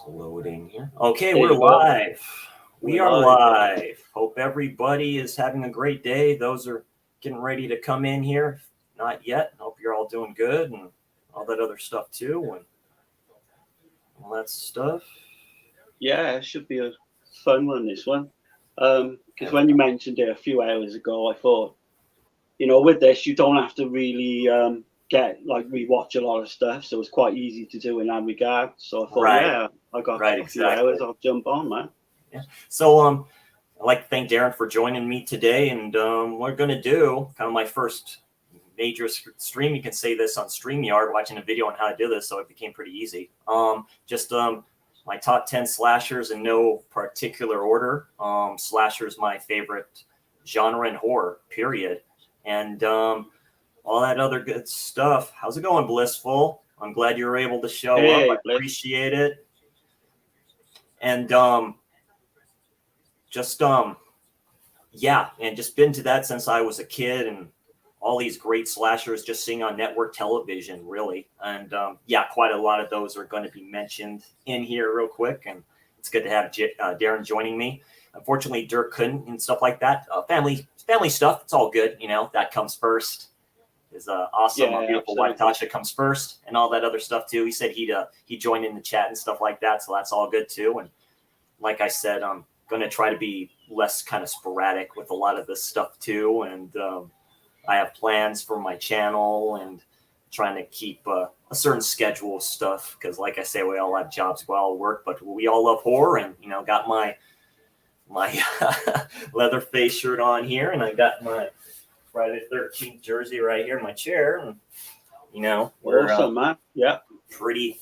Loading here. Okay, There we're you go. live. We We're are live. live. Hope everybody is having a great day. Those are getting ready to come in here. Not yet. Hope you're all doing good and all that other stuff too, and all that stuff. Yeah, it should be a fun one, this one. Because And when you mentioned it a few hours ago, I thought, with this, you don't have to really rewatch a lot of stuff, so it's quite easy to do in that regard. So I thought, right, yeah, I got right, a few hours, exactly. I'll jump on, man. Yeah. So I'd like to thank Darren for joining me today, and we're gonna do kind of my first major stream. You can say this on StreamYard, watching a video on how to do this, so it became pretty easy. Just my top 10 slashers in no particular order. Slasher is my favorite genre in horror, period. And all that other good stuff. How's it going, Blissful? I'm glad you were able to show up. I Hey, Bliss. appreciate it. And just yeah, and just been to that since I was a kid, and all these great slashers just seeing on network television, really. And yeah, quite a lot of those are going to be mentioned in here real quick. And it's good to have Darren joining me. Unfortunately, Dirk couldn't and stuff like that. Family stuff, it's all good. That comes first. His awesome, Yeah, beautiful wife absolutely. Tasha comes first, and all that other stuff too. He said he'd join in the chat and stuff like that, so that's all good too. And like I said, I'm going to try to be less kind of sporadic with a lot of this stuff too. And I have plans for my channel and trying to keep a certain schedule of stuff because, like I say, we all have jobs, we all work, but we all love horror. And got my leather face shirt on here, and I got my Friday the 13th jersey right here in my chair, and we're Awesome, man. Yeah. pretty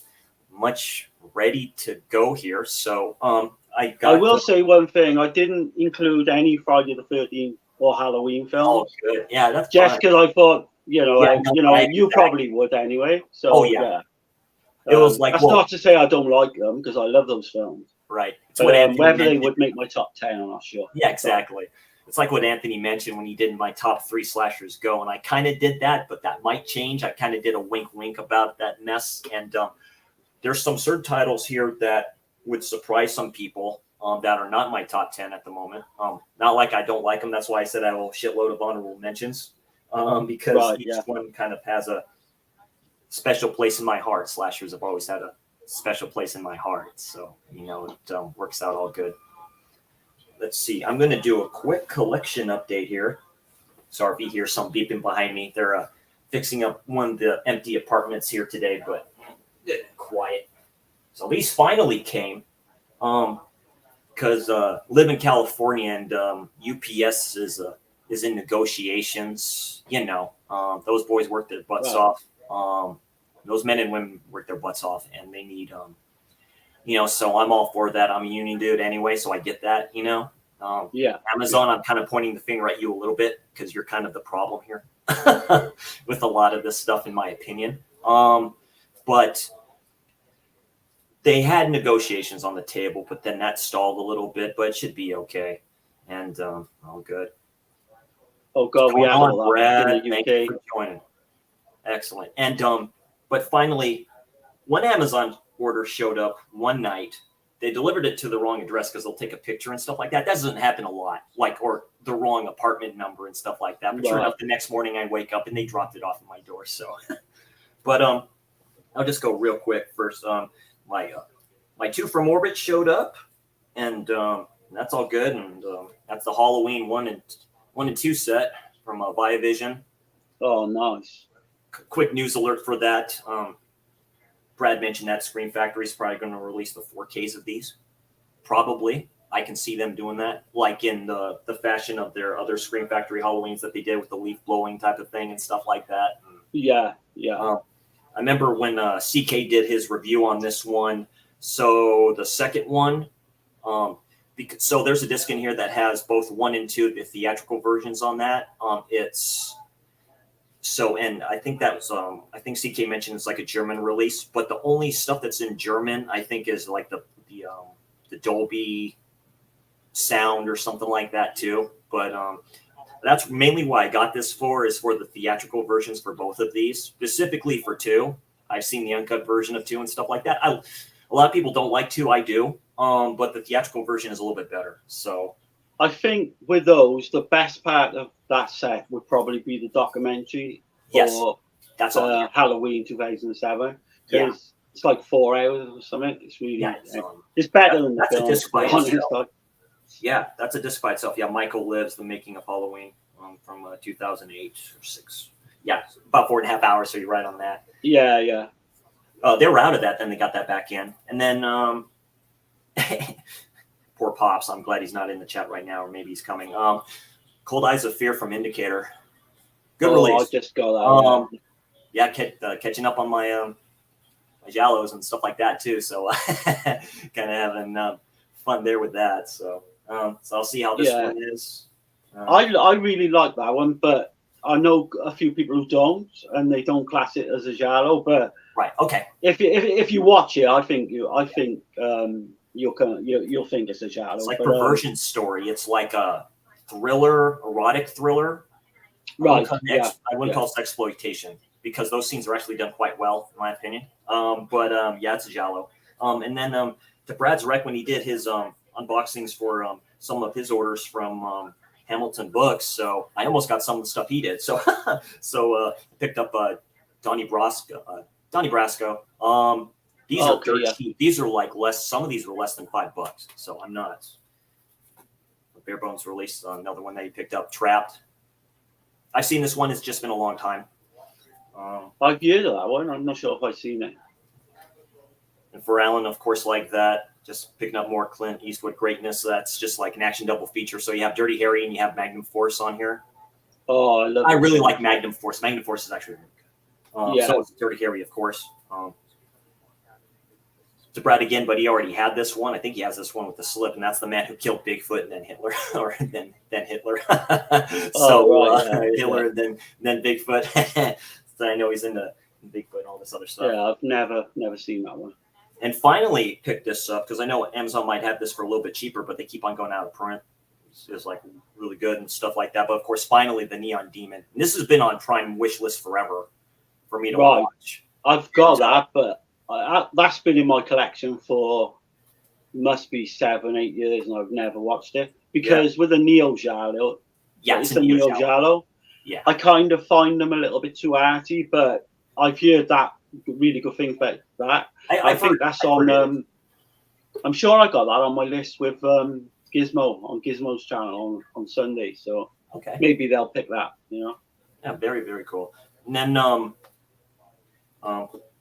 much ready to go here. So I I got will say one thing. I didn't include any Friday the 13th or Halloween all films, good. Yeah, that's just fine. because I thought, Yeah, no, right, you exactly. probably would anyway. Oh So yeah, yeah, it was like, that's not to say I don't like them because I love those films. right. It's But what Anthony whether they mentioned. would make my top 10, I'm not sure. Yeah, exactly. It's like what Anthony mentioned when he did my top 3 slashers go, and I kind of did that, but that might change. I kind of did a wink about that mess, and there's some certain titles here that would surprise some people that are not my top 10 at the moment. Not like I don't like them. That's why I said I have a shitload of honorable mentions because Right, each yeah. one kind of has a special place in my heart. Slashers have always had a special place in my heart, so it works out all good. Let's see. I'm going to do a quick collection update here. Sorry if you hear some beeping behind me. They're fixing up one of the empty apartments here today, but quiet. So these finally came because live in California, and UPS is in negotiations. Those boys work their butts Right. off. Those men and women work their butts off, and they need so I'm all for that. I'm a union dude anyway, so I get that. Yeah. Amazon, I'm kind of pointing the finger at you a little bit because you're kind of the problem here with a lot of this stuff, in my opinion. But they had negotiations on the table, but then that stalled a little bit, but it should be okay. And all good. Oh, What's God, we going had on, all that back in Brad? the Thank you UK. for joining. Excellent. And but finally, one Amazon order showed up one night. They delivered it to the wrong address because they'll take a picture and stuff like that. That doesn't happen a lot, or the wrong apartment number and stuff like that. But sure Right. enough, the next morning I wake up and they dropped it off at my door. So, but I'll just go real quick first. My 2 from Orbit showed up, and that's all good. And that's the Halloween 1 and 2 set from Viavision. Oh, nice. Quick news alert for that. Brad mentioned that Scream Factory is probably going to release the 4Ks of these. Probably. I can see them doing that, like in the fashion of their other Scream Factory Halloweens that they did with the leaf blowing type of thing and stuff like that. Yeah. I remember when CK did his review on this one. So the second one, so there's a disc in here that has both 1 and 2, the theatrical versions on that. And I think that was, I think CK mentioned it's like a German release, but the only stuff that's in German, I think, is like the Dolby sound or something like that too. But that's mainly why I got this is for the theatrical versions for both of these, specifically for 2. I've seen the uncut version of 2 and stuff like that. A lot of people don't like 2. I do. But the theatrical version is a little bit better. So I think with those, the best part of that set would probably be the documentary yes, for that's all. Halloween 2007, Yeah. because it's like 4 hours or something. It's really Yeah, it's better than the that's a film. disc To be by honest. itself. Like, Yeah, that's a disc by itself. Yeah, Michael Lives, The Making of Halloween, from 2008 or 6. Yeah, about 4.5 hours. So you're right on that. yeah. They were out of that, then they got that back in, and then poor Pops. I'm glad he's not in the chat right now, or maybe he's coming. Cold Eyes of Fear from Indicator. Good release. I just got that. Yeah, catching up on my my Giallos and stuff like that too. So kind of having fun there with that. So I'll see how this one is. I really like that one, but I know a few people who don't, and they don't class it as a Giallo. But right, okay. If you watch it, I think you'll think it's a Giallo. It's like Perversion Story. It's like a thriller, erotic thriller. Right. I wouldn't call it exploitation, because those scenes are actually done quite well, in my opinion. But it's a Giallo. And then to Brad's rec, when he did his unboxings for some of his orders from Hamilton Books, so I almost got some of the stuff he did. So picked up Donnie Brasco. These are dirt cheap. These are like less. Some of these were less than $5. So I'm not. Bare Bones released another one that he picked up, Trapped. I've seen this one. It's just been a long time. I've heard of that one. I'm not sure if I've seen it. And for Alan, of course, like that, just picking up more Clint Eastwood greatness. So that's just like an action double feature. So you have Dirty Harry and you have Magnum Force on here. Oh, I really like Magnum Force. Magnum Force is actually really good. So it's Dirty Harry, of course. To Brad again, but he already had this one. I think he has this one with the slip, and that's The Man Who Killed Bigfoot and then Hitler, or then Hitler. Hitler, then Bigfoot. So I know he's into Bigfoot and all this other stuff. Yeah, I've never seen that one. And finally picked this up because I know Amazon might have this for a little bit cheaper, but they keep on going out of print. It's like really good and stuff like that. But of course, finally, the Neon Demon. And this has been on Prime wish list forever for me to watch. I've got that, but that's been in my collection for must be 7-8 years, and I've never watched it because with a Neo Giallo, it's a Neo Giallo. Yeah, I kind of find them a little bit too arty, but I've heard that really good things about that. I think that's on. I'm sure I got that on my list with Gizmo on Gizmo's channel on Sunday. So maybe they'll pick that. Yeah, very very cool. And then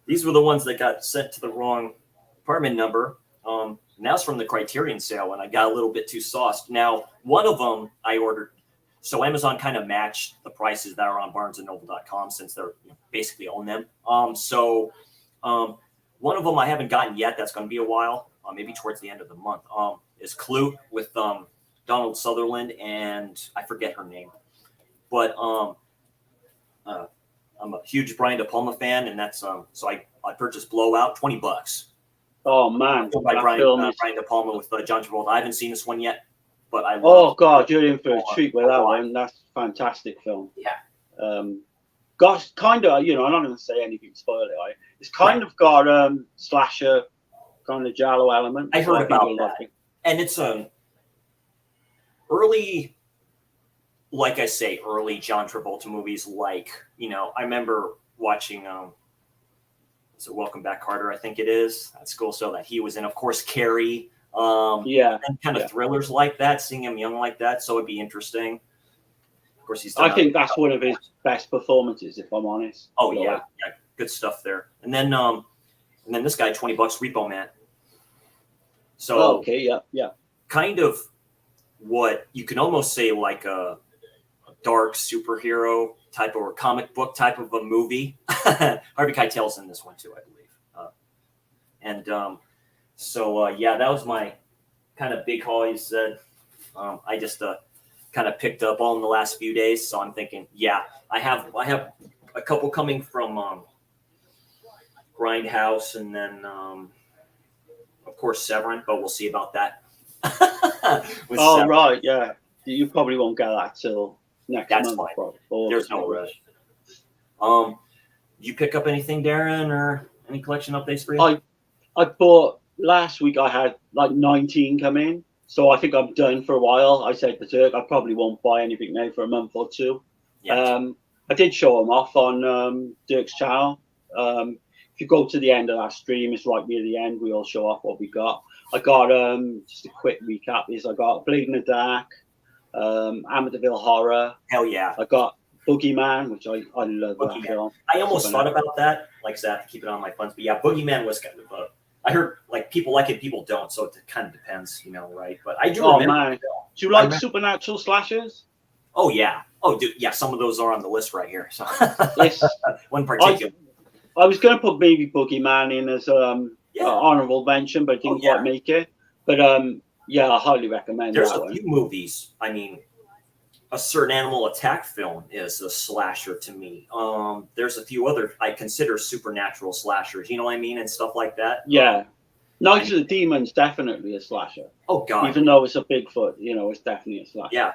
these were the ones that got sent to the wrong apartment number. Now it's from the Criterion sale, and I got a little bit too sauced. Now one of them I ordered. So Amazon kind of matched the prices that are on BarnesandNoble.com since they're basically own them. So one of them I haven't gotten yet. That's going to be a while, maybe towards the end of the month. Is Clute with Donald Sutherland and I forget her name, but I'm a huge Brian De Palma fan, and that's so I purchased Blowout, $20. Oh man, by Brian De Palma with John Travolta. I haven't seen this one yet. But I God, you're in for a treat with that one. That's a fantastic film. Yeah. Gosh, kind of, I'm not going to say anything to spoil it. It's kind of got slasher kind of Giallo element. I heard about that. And it's early, like I say, early John Travolta movies. Like, I remember watching, so Welcome Back, Carter, I think it is. That's cool. So that he was in, of course, Carrie. And kind of thrillers like that, seeing him young like that, so it'd be interesting. Of course, I think that's one of his best performances, if I'm honest. Oh yeah, good stuff there. And then this guy, $20, Repo Man. So kind of what you can almost say like a dark superhero type or comic book type of a movie. Harvey Keitel's in this one too, I believe. So that was my kind of big haul. He said, I just kind of picked up all in the last few days. So I'm thinking, I have a couple coming from Grindhouse, and then of course Severin, but we'll see about that. Severin. Right, yeah. You probably won't get that till next month. That's fine. There's no rush. You pick up anything, Darren, or any collection updates for you? I bought last week I had like 19 come in, so I think I'm done for a while. I said to Dirk, I probably won't buy anything now for a month or two. Yeah. I did show them off on Dirk's channel. If you go to the end of that stream, it's right near the end. We all show off what we got. I got just a quick recap is I got Blade in the Dark, Amityville Horror. Hell yeah. I got Boogeyman, which I love that film. I almost thought about that, like I said, to keep it on my funds. But yeah, Boogeyman was kind of I heard like people like it, people don't, so it kind of depends, right? But I do remember. Man. Do you like supernatural slashers? Oh yeah. Oh dude, yeah. Some of those are on the list right here. So yes. One particular. I was going to put maybe Boogeyman in as honorable mention, but I didn't quite make it. But yeah, I highly recommend. There's a few movies. I mean, a certain animal attack film is a slasher to me. There's a few other I consider supernatural slashers. You know what I mean, and stuff like that. Yeah, Night of the Demons definitely a slasher. Oh God! Even though it's a Bigfoot, it's definitely a slasher. Yeah,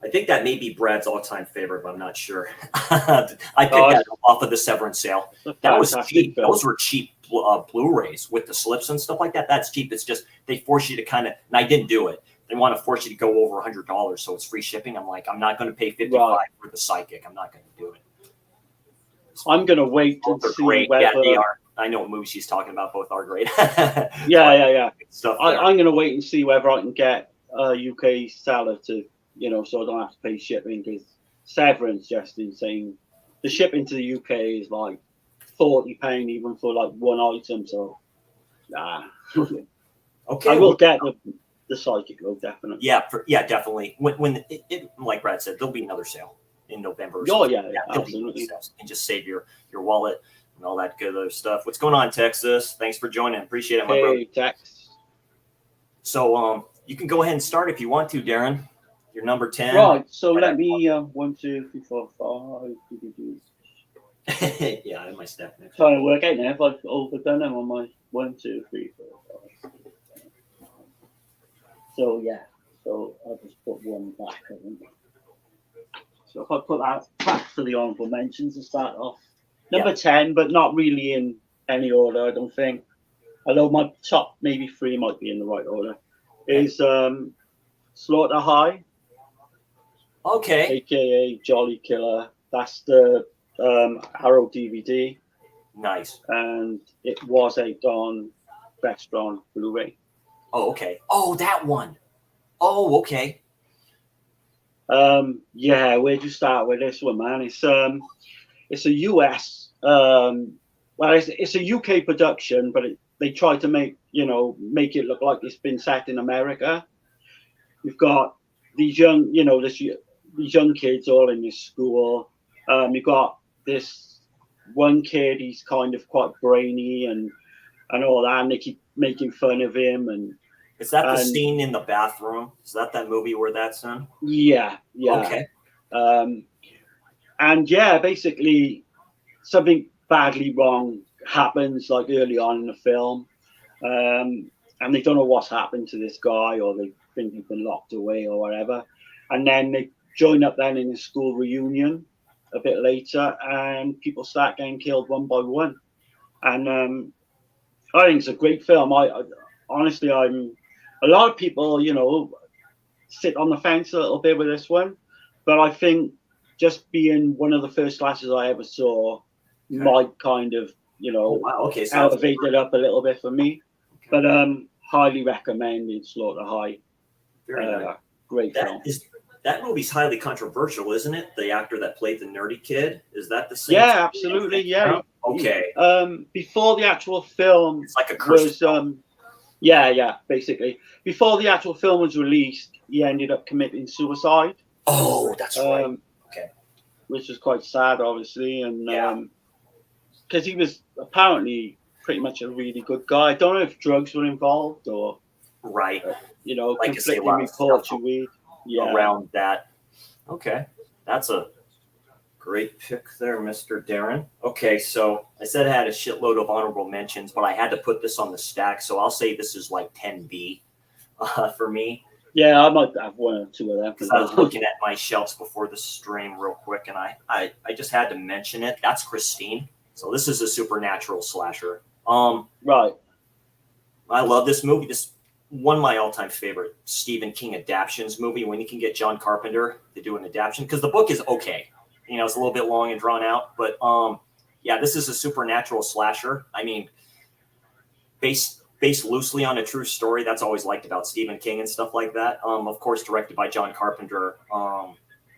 I think that may be Brad's all-time favorite, but I'm not sure. I picked that off of the Severance sale. That was cheap. Those were cheap Blu-rays with the slips and stuff like that. That's cheap. It's just they force you to kind of. And I didn't do it. They want to force you to go over $100, so it's free shipping. I'm like, I'm not going to pay $55 for the Psychic. I'm not going to do it. I'm going to wait and see whether. Yeah, they are. I know what movies she's talking about. Both are great. yeah. Stuff. I'm going to wait and see whether I can get a UK seller to, so I don't have to pay shipping because Severance just insane. The shipping to the UK is like £40 even for like one item. So, nah. Okay. I will get the Psychic though, definitely. Yeah, definitely. When it like Brad said, there'll be another sale in November. Oh yeah, absolutely. And just save your wallet and all that good other stuff. What's going on, Texas? Thanks for joining. Appreciate it, my brother. Hey, Tex. So you can go ahead and start if you want to, Darren. You're number 10. Right. So let me 1, 2, 3, 4, 5. Yeah, I have my stack next. Trying to work out now if I've overdone them on my 1, 2, 3, 4, 5. So yeah. So I'll just put one back. I think. So if I put that back for the honorable mentions to start off. Number 10, but not really in any order, I don't think. Although my top maybe 3 might be in the right order. Is Slaughter High. Okay. AKA Jolly Killer. That's the Arrow DVD. Nice. And it was out on Vestron Blu-ray. Oh, okay. Oh, that one. Oh, okay. Yeah, where'd you start with this one, man? It's a US it's a UK production, but they try to make it look like it's been set in America. You've got these young, these young kids all in this school. You've got this one kid, he's kind of quite brainy and all that, and they keep making fun of him. And is that the scene in the bathroom? Is that movie where that's in? Yeah. Okay. And yeah, basically something badly wrong happens like early on in the film. And they don't know what's happened to this guy, or they think he's been locked away or whatever. And then they join up then in a school reunion a bit later, and people start getting killed one by one. And I think it's a great film. I honestly, a lot of people, sit on the fence a little bit with this one, but I think just being one of the first slashers I ever saw might kind of, elevate it up a little bit for me. Okay. But highly recommended Slaughter High. Very nice. Great film. That movie's highly controversial, isn't it? The actor that played the nerdy kid, is that the same? Yeah, absolutely. Yeah. Okay. Before the actual film, it's like a curse. Basically, before the actual film was released, he ended up committing suicide. Oh, that's right. Okay. Which was quite sad, obviously, and because he was apparently pretty much a really good guy. I don't know if drugs were involved or right. Like conflicting reports you read. Yeah. Around that. Okay. That's a great pick there, Mr. Darren. Okay, so I said I had a shitload of honorable mentions, but I had to put this on the stack, so I'll say this is like 10B for me. Yeah, I might have 1 or 2 of them. Because I was looking at my shelves before the stream real quick, and I just had to mention it. That's Christine. So this is a supernatural slasher. Right. I love this movie. This one of my all-time favorite Stephen King adaptions movie. When you can get John Carpenter to do an adaptation, because the book is okay. You know, it's a little bit long and drawn out, but yeah, this is a supernatural slasher. I mean, based loosely on a true story. That's always liked about Stephen King and stuff like that. Of course, directed by John Carpenter,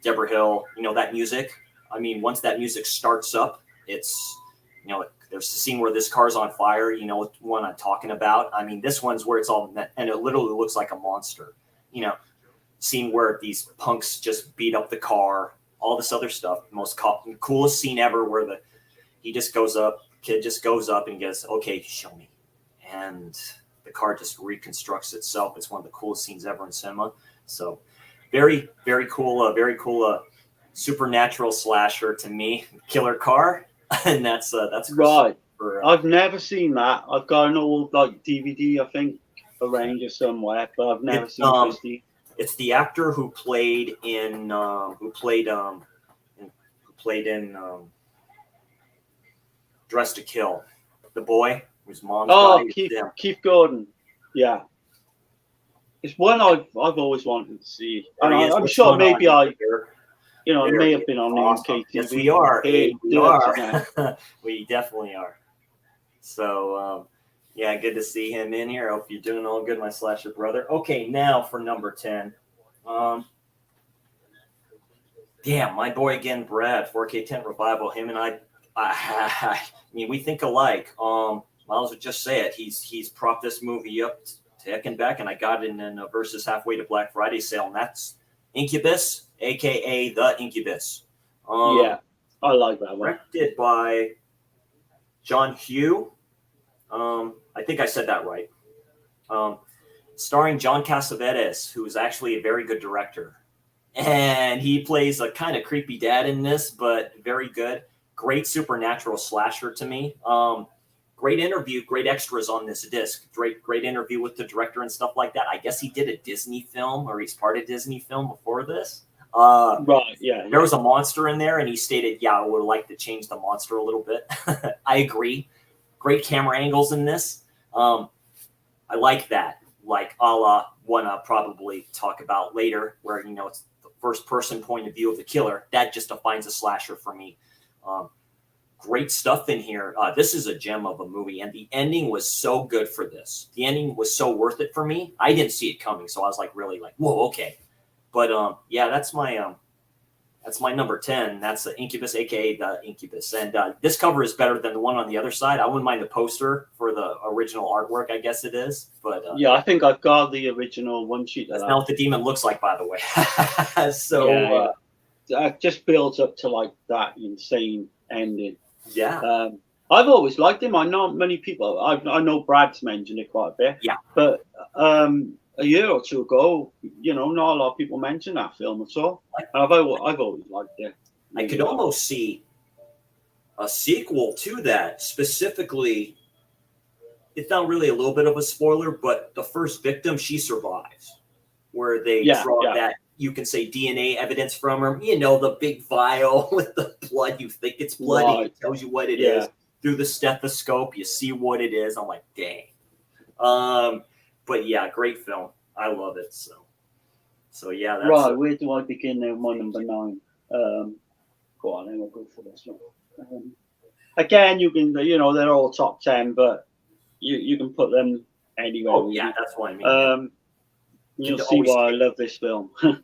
Deborah Hill. You know, that music. I mean, once that music starts up, it's, you know, there's the scene where this car's on fire. You know, one I'm talking about. I mean, this one's where it's all, and it literally looks like a monster. You know, scene where these punks just beat up the car, all this other stuff. Most coolest scene ever, where kid just goes up and goes, okay, show me. And the car just reconstructs itself. It's one of the coolest scenes ever in cinema. So very, very cool, supernatural slasher to me. Killer car. And that's right. I've never seen that. I've got an old like DVD, I think, around or somewhere, but I've never seen Christie. It's the actor who played in Dress to Kill, the boy whose mom. Oh, Keith Gordon. Yeah, it's one I've always wanted to see. And I'm sure maybe it may have been on awesome. KTV. Yes, we are. We are. We definitely are. So, yeah, good to see him in here. I hope you're doing all good, my slasher brother. Okay, now for number 10. Damn, my boy again, Brad, 4K10 Revival. Him and I mean, we think alike. Miles would just say it. He's propped this movie up to heck and back, and I got it in a Versus Halfway to Black Friday sale, and that's Incubus, a.k.a. The Incubus. Yeah, I like that one. Directed by John Hugh. I think I said that right. Starring John Cassavetes, who is actually a very good director. And he plays a kind of creepy dad in this, but very good. Great supernatural slasher to me. Great interview, great extras on this disc. Great interview with the director and stuff like that. I guess he did a Disney film, or he's part of Disney film before this. Right, yeah. There was a monster in there, and he stated, yeah, I would like to change the monster a little bit. I agree. Great camera angles in this. I like that. Like a la one I'll probably talk about later, where, you know, it's the first person point of view of the killer. That just defines a slasher for me. Great stuff in here. This is a gem of a movie, and the ending was so good for this. The ending was so worth it for me. I didn't see it coming, so I was like, really like, whoa, okay. But yeah, that's my number 10. That's the Incubus, aka The Incubus. And this cover is better than the one on the other side. I wouldn't mind the poster for the original artwork, I guess it is. But yeah, I think I've got the original one sheet. That's not what the demon looks like, by the way. So it just builds up to like that insane ending. Yeah. I've always liked him. I know many people. I know Brad's mentioned it quite a bit. Yeah. But a year or two ago, you know, not a lot of people mention that film at all. I've always liked it. I could almost see a sequel to that. Specifically, it's not really a little bit of a spoiler, but the first victim, she survives, where they draw that, you can say, DNA evidence from her. You know, the big vial with the blood. You think it's blood. Right. It tells you what it is. Through the stethoscope, you see what it is. I'm like, dang. But yeah, great film. I love it. So yeah. That's right. Where do I begin there? My number 9. Go on, then we'll go for this one. Again, you can, you know, they're all top 10, but you can put them anywhere. Oh yeah, that's what I mean. You'll see why I love this film. And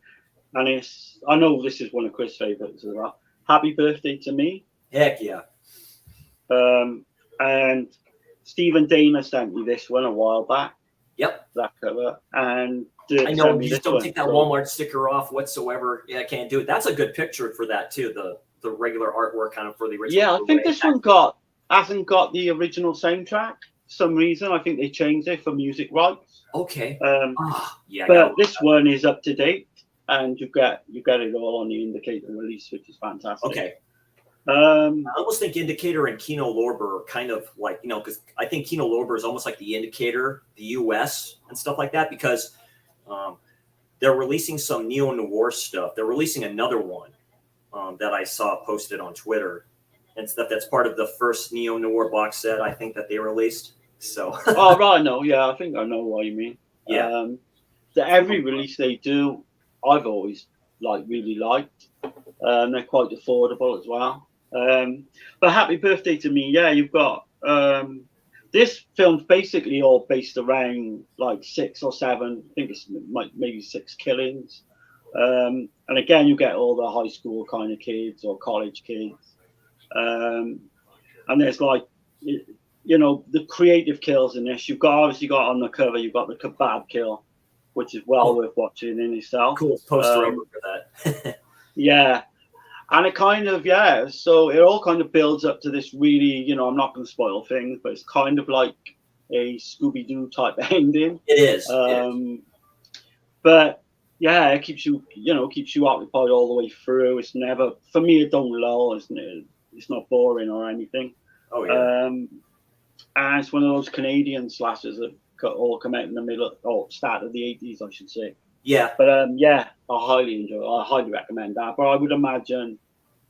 I know this is one of Chris' favorites as well. Happy Birthday to Me. Heck yeah. And Stephen Dana sent me this one a while back. Yep. That cover. And I know, you just don't take that Walmart sticker off whatsoever. Yeah, I can't do it. That's a good picture for that too. The regular artwork kind of for the original. Yeah, I think this one hasn't got the original soundtrack. For some reason, I think they changed it for music rights. Okay. Yeah. But this one is up to date, and you get it all on the Indicator release, which is fantastic. Okay. I almost think Indicator and Kino Lorber are kind of like, you know, because I think Kino Lorber is almost like the Indicator, the US and stuff like that, because they're releasing some neo-noir stuff. They're releasing another one that I saw posted on Twitter and stuff that's part of the first neo-noir box set, I think, that they released. So Oh right, no, yeah, I think I know what you mean. yeah, Every release they do, I've always really liked. They're quite affordable as well. But Happy Birthday to Me, yeah, you've got this film's basically all based around like 6 or 7, I think it's maybe 6 killings. And again, you get all the high school kind of kids or college kids. And there's the creative kills in this. You've got obviously got on the cover, you've got the kebab kill, which is well worth watching in itself. cool poster over for that. Yeah. And it kind of, so it all kind of builds up to this really, I'm not going to spoil things, but it's kind of like a Scooby-Doo type ending. It is. But yeah, it keeps you occupied all the way through. It's never, for me, it don't lull. It's not boring or anything. Oh yeah. And it's one of those Canadian slashers that all come out in the middle or start of the 80s, I should say. Yeah. But I highly enjoy it. I highly recommend that. But I would imagine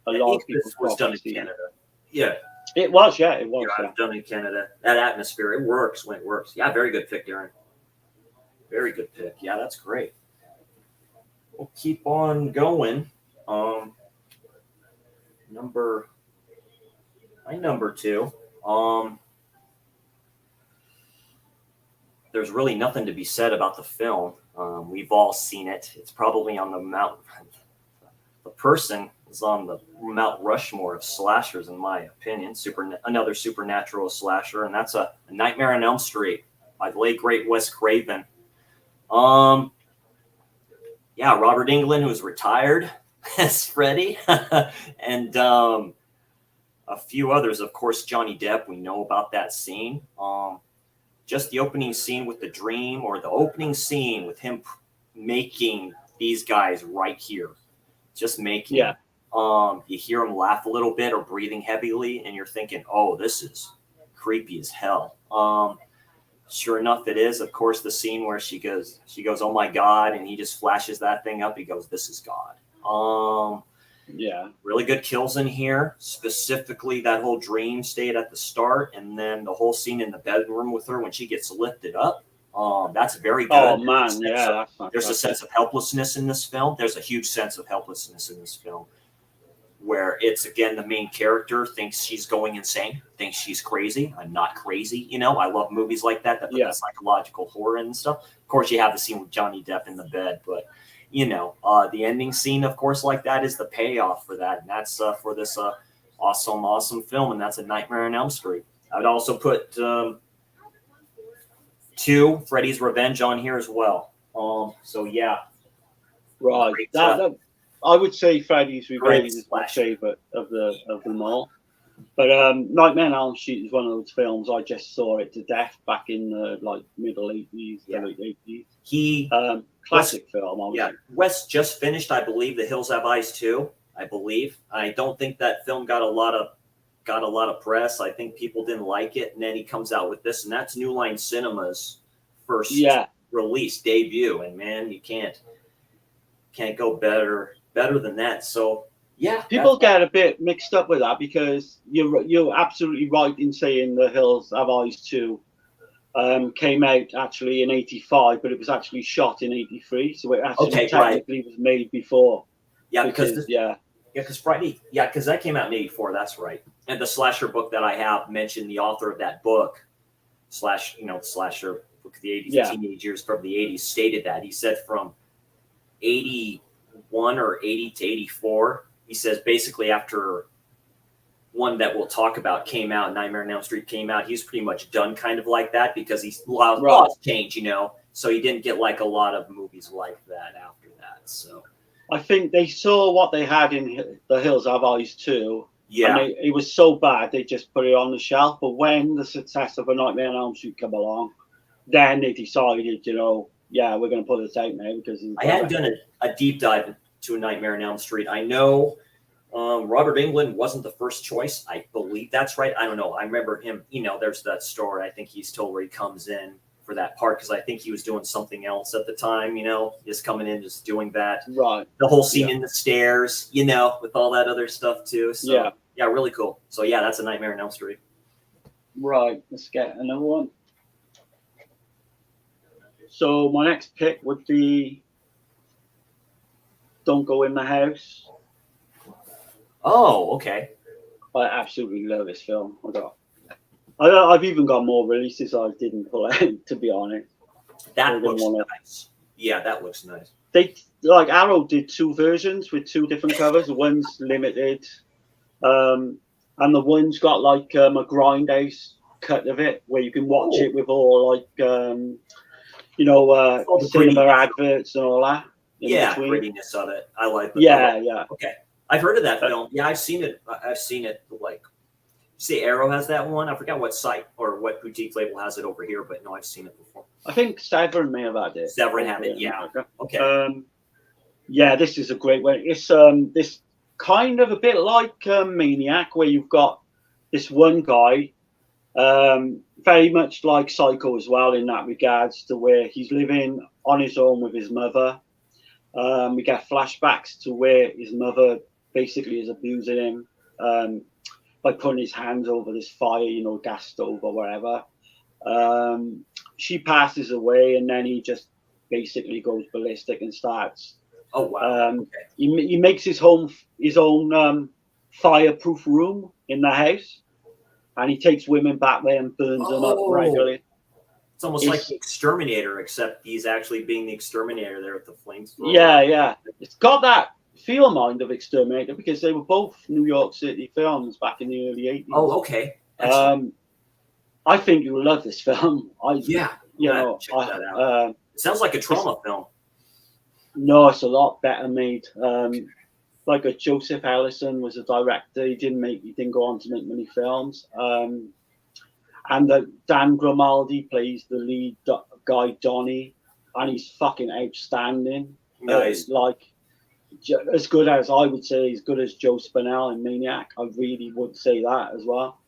a lot of people was done in Canada. Yeah. It was, yeah. It was. Yeah, done in Canada. That atmosphere, it works when it works. Yeah, very good pick, Darren. Very good pick. Yeah, that's great. We'll keep on going. Number 2. There's really nothing to be said about the film. We've all seen it. It's probably on the person is on the Mount Rushmore of slashers, in my opinion. Another supernatural slasher, and that's a Nightmare on Elm Street by the late great Wes Craven. Robert Englund, who's retired as Freddy, and a few others. Of course, Johnny Depp. We know about that scene. Just the opening scene with the dream, or the opening scene with him making these guys right here, just making. Yeah. You hear him laugh a little bit or breathing heavily, and you're thinking, "Oh, this is creepy as hell." Sure enough, it is. Of course, the scene where she goes, "Oh my God," and he just flashes that thing up. He goes, "This is God." Yeah. Really good kills in here. Specifically, that whole dream state at the start, and then the whole scene in the bedroom with her when she gets lifted up. That's very good. Oh man, yeah. There's a sense of helplessness in this film. There's a huge sense of helplessness in this film, where it's, again, the main character thinks she's going insane, thinks she's crazy. I'm not crazy. I love movies like that put the psychological horror and stuff. Of course, you have the scene with Johnny Depp in the bed, but the ending scene, of course, like that is the payoff for that. And that's for this awesome film. And that's A Nightmare on Elm Street. I would also put 2, Freddy's Revenge, on here as well. So yeah. Right. That, I would say Freddy's Revenge is my favorite of them all. But Nightmare on Elm Street is one of those films I just saw it to death back in the middle 80s, late 80s. Classic film, obviously. Yeah, Wes just finished, I believe, The Hills Have Eyes 2. I believe. I don't think that film got a lot of press. I think people didn't like it, and then he comes out with this, and that's New Line Cinema's first release debut. And man, you can't go better than that. So yeah, people get a bit mixed up with that, because you're absolutely right in saying The Hills Have Eyes 2 came out actually in 85, but it was actually shot in 83, so it actually technically was made before. Yeah, because Friday, because that came out in 84. That's right. And the slasher book that I have mentioned the author of that book, slasher book of the 80s, teenage years from the 80s, stated that. He said from 81 or 80 to 84, he says basically after one that we'll talk about came out, Nightmare on Elm Street came out, he's pretty much done kind of like that, because he's lost change, so he didn't get like a lot of movies like that after that. So I think they saw what they had in The Hills Have Eyes 2. Yeah. And it was so bad, they just put it on the shelf. But when the success of A Nightmare on Elm Street came along, then they decided, we're going to put it out now, because I hadn't done a deep dive to A Nightmare on Elm Street. I know Robert Englund wasn't the first choice. I believe that's right. I don't know. I remember him, there's that story I think he's told where he comes in for that part, because I think he was doing something else at the time, just coming in, just doing that. Right. The whole scene in the stairs, with all that other stuff too. So yeah, really cool. So yeah, that's A Nightmare on Elm Street. Right. Let's get another one. So my next pick would be Don't Go in the House. Oh, okay. I absolutely love this film. I've even got more releases I didn't pull out, to be honest. That looks nice. Yeah, that looks nice. They like Arrow did 2 versions with 2 different covers. The one's limited, and the one's got like a grindhouse cut of it where you can watch it with all like cinema adverts and all that. Yeah, grittiness of it. I like that. Yeah. Okay, I've heard of that film. Yeah, I've seen it. Like, see, Arrow has that one. I forgot what site or what boutique label has it over here, but no, I've seen it before. I think Severin may have had it. Severin had it. Yeah. Okay. Yeah, this is a great one. It's this kind of a bit like Maniac, where you've got this one guy, very much like Psycho as well in that regards, to where he's living on his own with his mother. We get flashbacks to where his mother basically is abusing him by putting his hands over this fire, gas stove or whatever. She passes away, and then he just basically goes ballistic and starts. Oh wow! Okay. He makes his own fireproof room in the house, and he takes women back there and burns them up regularly. It's almost like the Exterminator, except he's actually being the Exterminator there with the flames. Yeah. It's got that feel mind of Exterminator because they were both New York City films back in the early 80s. Oh, okay. I think you'll love this film. Check that out. It sounds like a trauma film. No, it's a lot better made. Like a Joseph Ellison was a director. He didn't go on to make many films. And Dan Grimaldi plays the lead guy Donnie, and he's fucking outstanding. Nice. As good as I would say, as good as Joe Spinell in Maniac. I really would say that as well.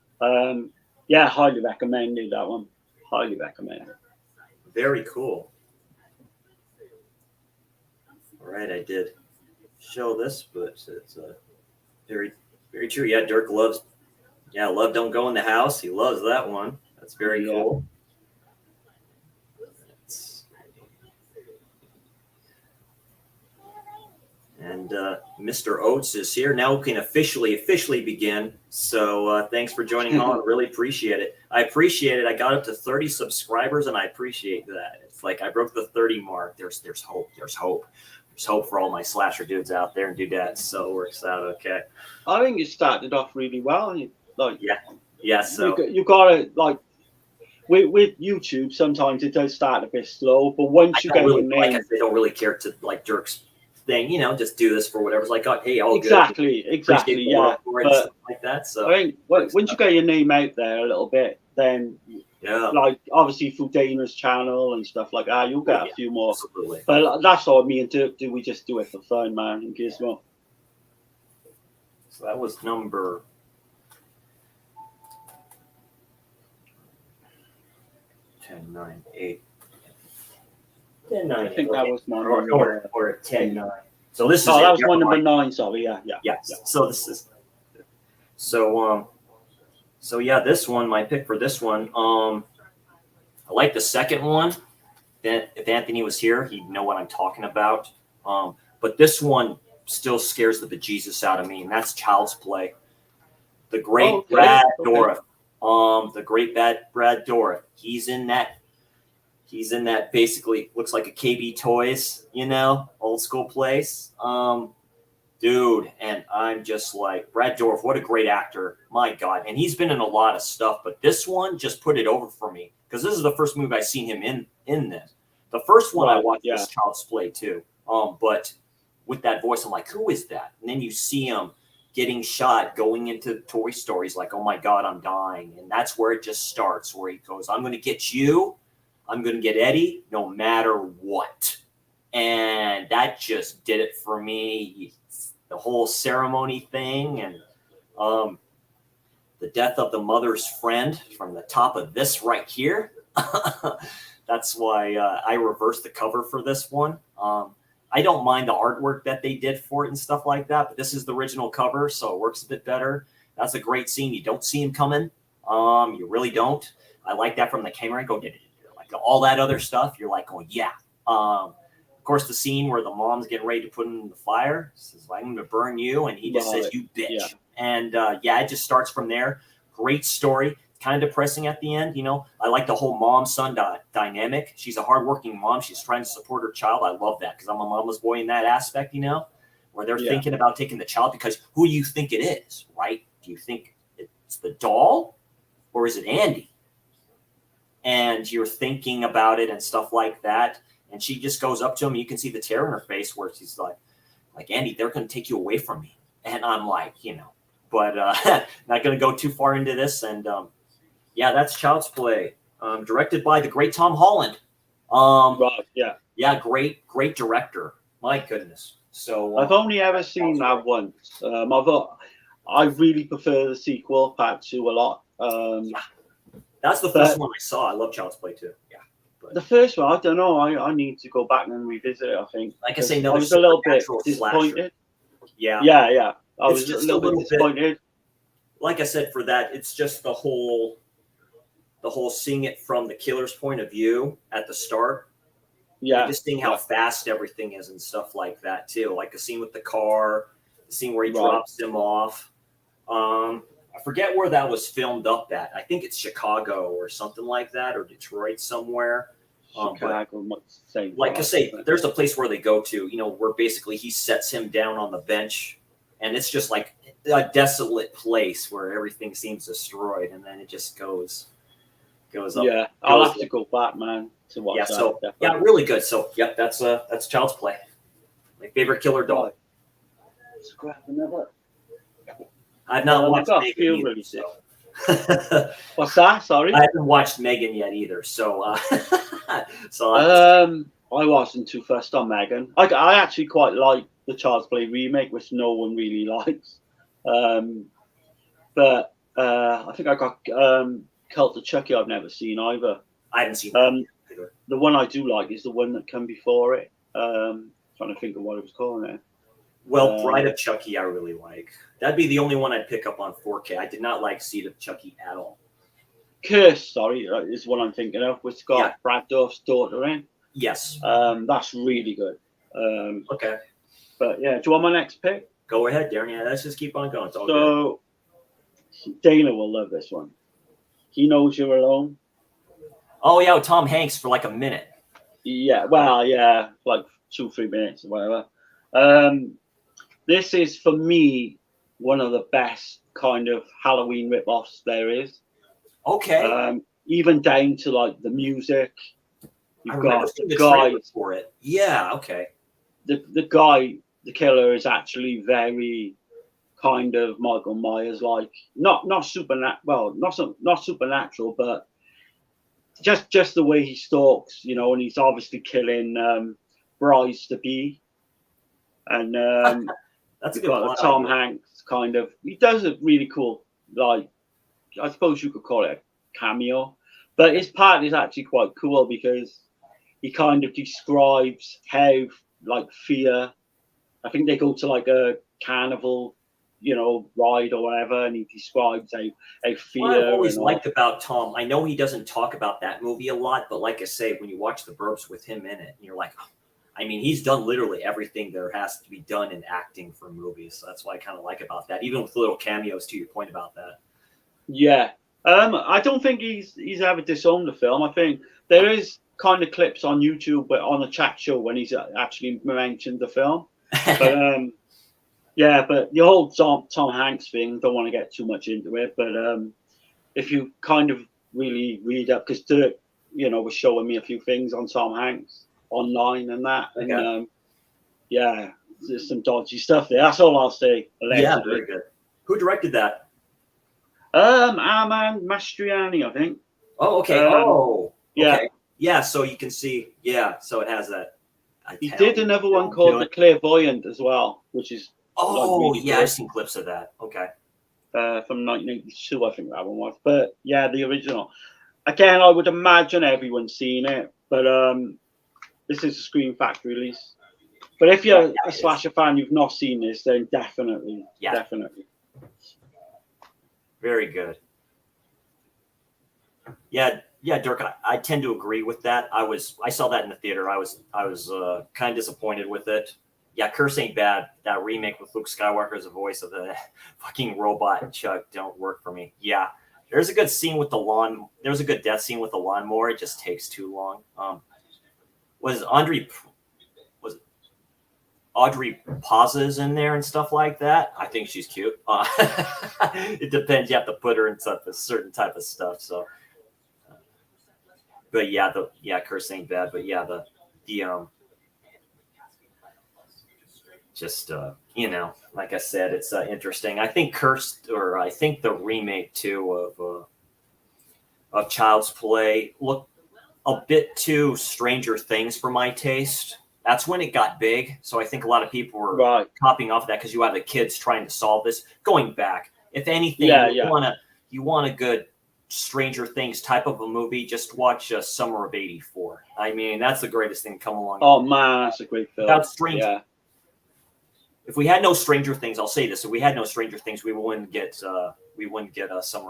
Yeah, highly recommended that one. Highly recommended. Very cool. All right, I did show this, but it's very, very true. Yeah, Dirk loves. Yeah, Love Don't Go in the House. He loves that one. That's very cool. And Mr. Oates is here. Now we can officially begin. So thanks for joining on. Really appreciate it. I appreciate it. I got up to 30 subscribers, and I appreciate that. It's like I broke the 30 mark. There's hope. There's hope. There's hope for all my slasher dudes out there and dudettes. So it works out okay. I think you started off really well. So you got it like with YouTube. Sometimes it does start a bit slow, but once you get your name, they don't really care to like Dirk's thing, just do this for whatever. It's like, hey, all exactly, good. Yeah, but stuff like that. So I think once you get your name out there a little bit, then like obviously through Dana's channel and stuff like that, you'll get a few more. Absolutely. But that's all me and Dirk do. We just do it for fun, man. In Gizmo. So that was number 10, 9, 8. 10, 9, I think that was my or 10, 9. So this is that was one number 9. Sorry, yeah. So this is so yeah, this one, my pick for this one. I like the second one. If Anthony was here, he'd know what I'm talking about. But this one still scares the bejesus out of me, and that's Child's Play. The great Brad Dourif. The great Brad Dourif. He's in that. Basically looks like a KB Toys, old school place. Dude, and I'm just like, Brad Dourif, what a great actor. My God. And he's been in a lot of stuff, but this one just put it over for me because this is the first movie I've seen him in this. The first one I watched was Child's Play too. But with that voice, I'm like, who is that? And then you see him getting shot, going into Toy Story. He's like, oh my God, I'm dying. And that's where it just starts, where he goes, I'm going to get you. I'm going to get Eddie no matter what. And that just did it for me. The whole ceremony thing and the death of the mother's friend from the top of this right here. That's why I reversed the cover for this one. I don't mind the artwork that they did for it and stuff like that, but this is the original cover, so it works a bit better. That's a great scene. You don't see him coming. You really don't. I like that from the camera. I go, like all that other stuff, you're like, oh yeah. Of course, the scene where the mom's getting ready to put him in the fire, says, I'm going to burn you. And he just says, you bitch. Yeah. And it just starts from there. Great story. Kind of depressing at the end. I like the whole mom-son dynamic. She's a hardworking mom. She's trying to support her child. I love that because I'm a mama's boy in that aspect, where they're thinking about taking the child because who do you think it is, right? Do you think it's the doll or is it Andy? And you're thinking about it and stuff like that. And she just goes up to him. You can see the terror in her face where she's like Andy, they're going to take you away from me. And I'm like, but not going to go too far into this. And that's Child's Play, directed by the great Tom Holland. Right. Yeah. Yeah. Great director. My goodness. So I've only ever seen that once. I really prefer the sequel, Part 2, a lot. That's the first one I saw. I love Child's Play too. Yeah. The first one, I don't know. I need to go back and revisit it. I think. Like I say, I was a little bit disappointed. Yeah. I was just a little bit disappointed. Like I said, for that, it's just the whole seeing it from the killer's point of view at the start. Yeah. Just seeing how fast everything is and stuff like that too. Like the scene with the car, the scene where he drops him off. I forget where that was filmed up at. I think it's Chicago or something like that, or Detroit somewhere. Chicago, like I say, there's a place where they go to, where basically he sets him down on the bench, and it's just like a desolate place where everything seems destroyed, and then it just goes up. Yeah, I'll have to go back, man, to watch that. So really good. So that's Child's Play. My favorite killer doll. Let's grab another. I've not watched Megan either, really so. What's that? Sorry, I haven't watched Megan yet either. So, I wasn't too fussed on Megan. I actually quite like the Child's Play remake, which no one really likes. But I think I got Cult of Chucky. I've never seen either. I haven't seen that either. The one I do like is the one that came before it. Trying to think of what it was called now. Well, Bride of Chucky, I really like. That'd be the only one I'd pick up on 4K. I did not like Seed of Chucky at all. Curse, sorry, is what I'm thinking of, which got Brad Dourif's daughter in. Yes. That's really good. Okay. But yeah, do you want my next pick? Go ahead, Darren. Yeah, let's just keep on going. It's all good. Dana will love this one. He Knows You're Alone. Oh, yeah, with Tom Hanks for like a minute. Yeah, well, yeah, like 2-3 minutes or whatever. This is, for me, one of the best kind of Halloween rip-offs there is. Okay. Even down to, like, the music. You've got the guy for it. Yeah, okay. The guy, the killer, is actually very kind of Michael Myers-like. Not supernatural, not supernatural, but just the way he stalks, and he's obviously killing brides to be. And that's you've got Tom Hanks kind of. He does a really cool, like, I suppose you could call it a cameo, but his part is actually quite cool because he kind of describes how, like, fear. I think they go to like a carnival, ride or whatever, and he describes how fear. What I've always liked about Tom, I know he doesn't talk about that movie a lot, but like I say, when you watch The Burbs with him in it, you're like, I mean, he's done literally everything there has to be done in acting for movies. So that's what I kind of like about that, even with little cameos. To your point about that. Yeah, I don't think he's ever disowned the film. I think there is kind of clips on YouTube, but on a chat show when he's actually mentioned the film. But yeah, but the whole Tom Hanks thing, don't want to get too much into it. But if you kind of really read up, because Dirk, was showing me a few things on Tom Hanks online and that, and yeah, there's some dodgy stuff there. That's all I'll say. Allegedly. Yeah, very good. Who directed that? Armand Mastriani, I think. Oh, okay. Yeah. Okay. Yeah, so you can see, so it has that. He did another one called The Clairvoyant as well, which is. Oh, really I've seen clips of that. Okay. From 1982, I think that one was. But yeah, the original. Again, I would imagine everyone's seen it, but this is a Scream Factory release. But if you're a slasher fan, you've not seen this, then definitely. Very good. Yeah, Yeah, Dirk, I tend to agree with that. I saw that in the theater. I was kind of disappointed with it. Yeah, Curse Ain't Bad. That remake with Luke Skywalker as a voice of the fucking robot Chuck don't work for me. Yeah, there's a good scene with the lawn. There's a good death scene with the lawnmower. It just takes too long. Was Audrey Paz's in there and stuff like that? I think she's cute. It depends. You have to put her in a certain type of stuff. So, but yeah, Curse Ain't Bad. But yeah, the just like I said, it's interesting. I think I think the remake too of Child's Play looked a bit too Stranger Things for my taste. That's when it got big. So I think a lot of people were copying off of that because you have the kids trying to solve this. Going back, if anything, you want a good Stranger Things type of a movie, just watch Summer of '84. I mean, that's the greatest thing to come along. Oh man, that's a great film. Without Stranger, if we had no Stranger Things, I'll say this: if we had no Stranger Things, we wouldn't get Summer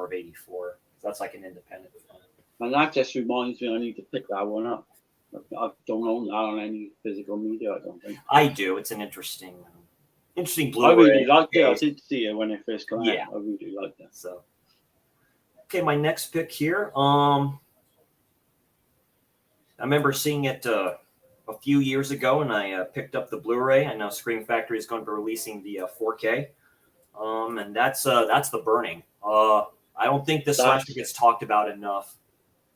of '84. That's like an independent film. And that just reminds me, I need to pick that one up. I don't own that on any physical media. I don't think I do. It's an interesting Blu-ray. I really liked it. I did see it when it first came out. I really liked it. So, okay, my next pick here. I remember seeing it a few years ago, and I picked up the Blu-ray. I know Scream Factory is going to be releasing the 4K, and that's The Burning. I don't think this slasher gets talked about enough.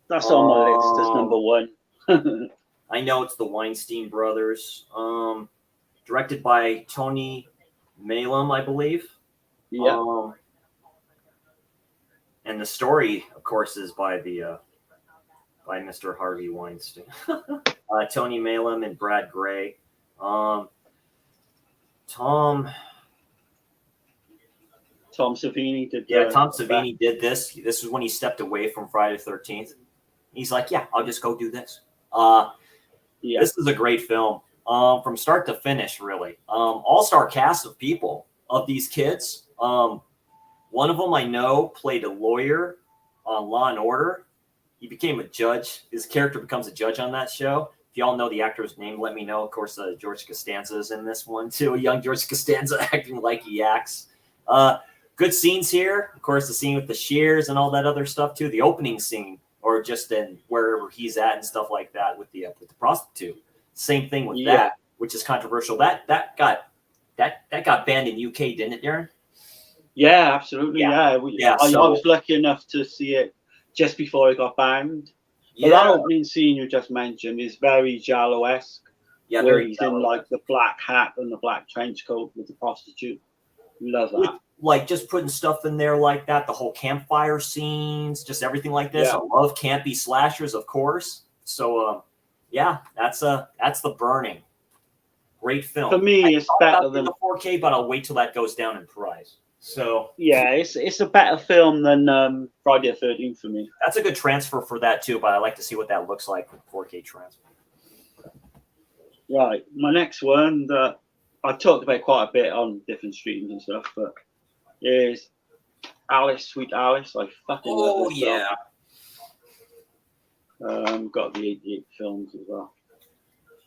That's on my list as number one. I know it's the Weinstein brothers. Directed by Tony Maylam, I believe. Yeah. And the story, of course, is by Mr. Harvey Weinstein. Tony Maylam and Brad Gray. Tom Savini did. Tom Savini did this. This was when he stepped away from Friday the 13th. He's like, yeah, I'll just go do this. This is a great film from start to finish, really. All-star cast of people, of these kids. One of them I know played a lawyer on Law and Order. He became a judge. His character becomes a judge on that show. If y'all know the actor's name, let me know. Of course, George Costanza is in this one, too. A young George Costanza acting like he acts. Good scenes here. Of course, the scene with the shears and all that other stuff, too. The opening scene. Or just in wherever he's at and stuff like that with the prostitute. Same thing with that, which is controversial. That got banned in UK, didn't it, Darren? Yeah, absolutely. I was lucky enough to see it just before it got banned. But that opening scene you just mentioned is very Giallo-esque. Yeah, where he's in like the black hat and the black trench coat with the prostitute. Love that. Like just putting stuff in there like that, the whole campfire scenes, just everything like this. I love campy slashers, of course. So, that's The Burning. Great film. For me, it's better than the 4K, but I'll wait till that goes down in price. So it's a better film than Friday the 13th for me. That's a good transfer for that too, but I like to see what that looks like with 4K transfer. Right, my next one that I've talked about quite a bit on different streams and stuff, but is Alice, Sweet Alice. I fucking love this film. Got the 88 films as well.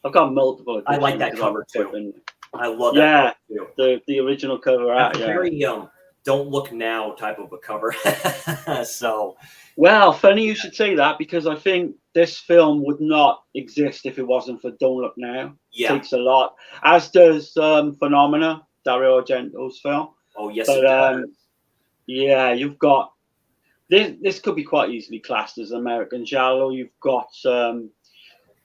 I've got multiple. I like that cover too. I love that cover too. The original cover art. Very Don't Look Now type of a cover. So, well, funny you should say that because I think this film would not exist if it wasn't for Don't Look Now. Yeah. It takes a lot, as does Phenomena, Dario Argento's film. Oh yes, it does. You've got this could be quite easily classed as American Giallo. You've got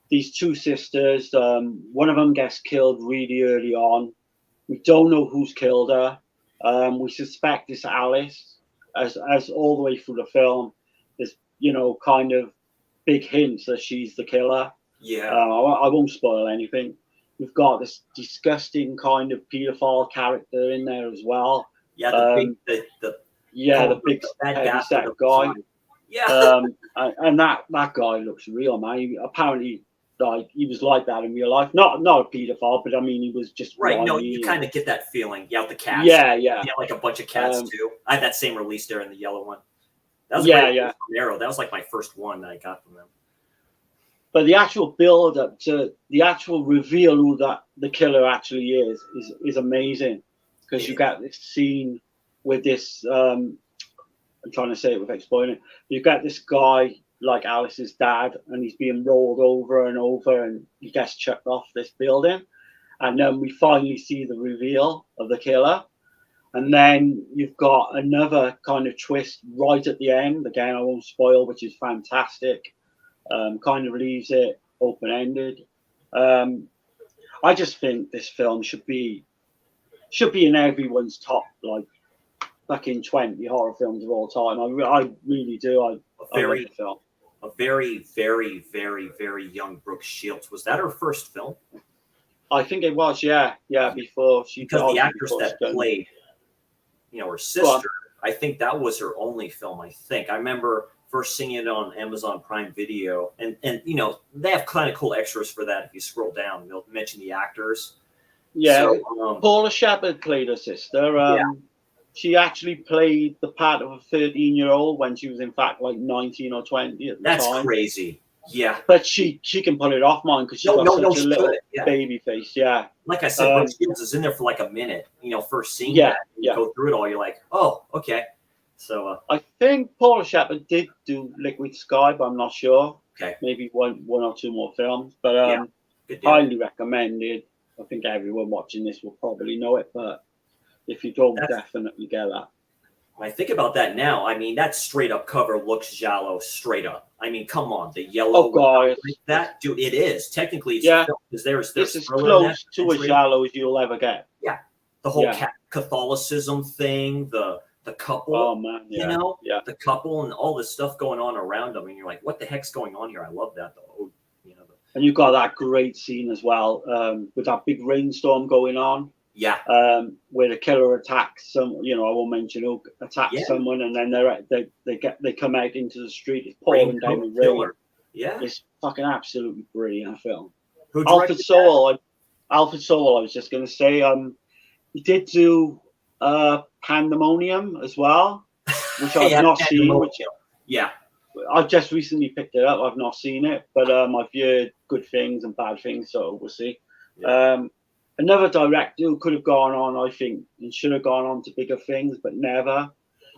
these two sisters. One of them gets killed really early on. We don't know who's killed her. We suspect it's Alice. As all the way through the film, there's kind of big hints that she's the killer. Yeah. I won't spoil anything. We've got this disgusting kind of pedophile character in there as well. Yeah, the big heavy-set guy. Yeah. And that guy looks real, man. Apparently, like he was like that in real life. Not a pedophile, but I mean, he was just right. No, you kind of get that feeling. Yeah, with the cats. Yeah. Yeah, like a bunch of cats too. I had that same release there in the yellow one. That was Arrow. That was like my first one that I got from them. But the actual build up to the actual reveal who that the killer actually is amazing, because you get this scene with this. I'm trying to say it without spoiling it. You get this guy like Alice's dad, and he's being rolled over and over, and he gets chucked off this building, and then we finally see the reveal of the killer. And then you've got another kind of twist right at the end. Again, I won't spoil, which is fantastic. Kind of leaves it open-ended. I just think this film should be in everyone's top, like, fucking 20 horror films of all time. I really do. I love the film. A very, very, very, very young Brooke Shields. Was that her first film? I think it was, yeah, before she. Because the actress that played, her sister, I think that was her only film. I think I remember first seeing it on Amazon Prime Video, and they have kind of cool extras for that. If you scroll down, they'll mention the actors. Yeah, so, Paula Shepherd played her sister. She actually played the part of a 13-year-old when she was in fact like 19 or 20 at the time. That's crazy. Yeah, but she can pull it off, man, because she's got such a little baby face. Yeah, like I said, Brooke Shields is in there for like a minute. First scene. You go through it all, you're like, oh, okay. So I think Paula Shepherd did do Liquid Sky, but I'm not sure. Okay, maybe one or two more films, but highly recommended. I think everyone watching this will probably know it, but if you don't, definitely get that. When I think about that now, I mean, that straight up cover looks giallo straight up. I mean, come on, the yellow. Oh god, that dude, it is technically. It's because there's this as close to a giallo as you'll ever get. Yeah, the whole Catholicism thing, the couple. Oh man, the couple and all this stuff going on around them, and you're like, what the heck's going on here? I love that though. And you've got that great scene as well, with that big rainstorm going on. Yeah. Where the killer attacks some, I won't mention who attacks someone, and then they come out into the street. It's pouring down the rain. Yeah. It's fucking absolutely brilliant film. Alfred Sowell. I was just gonna say, he did do Pandemonium as well, which I've not seen. I've just recently picked it up. I've not seen it, but I've heard good things and bad things, so we'll see. Yeah. Another director who could have gone on, I think, and should have gone on to bigger things, but never.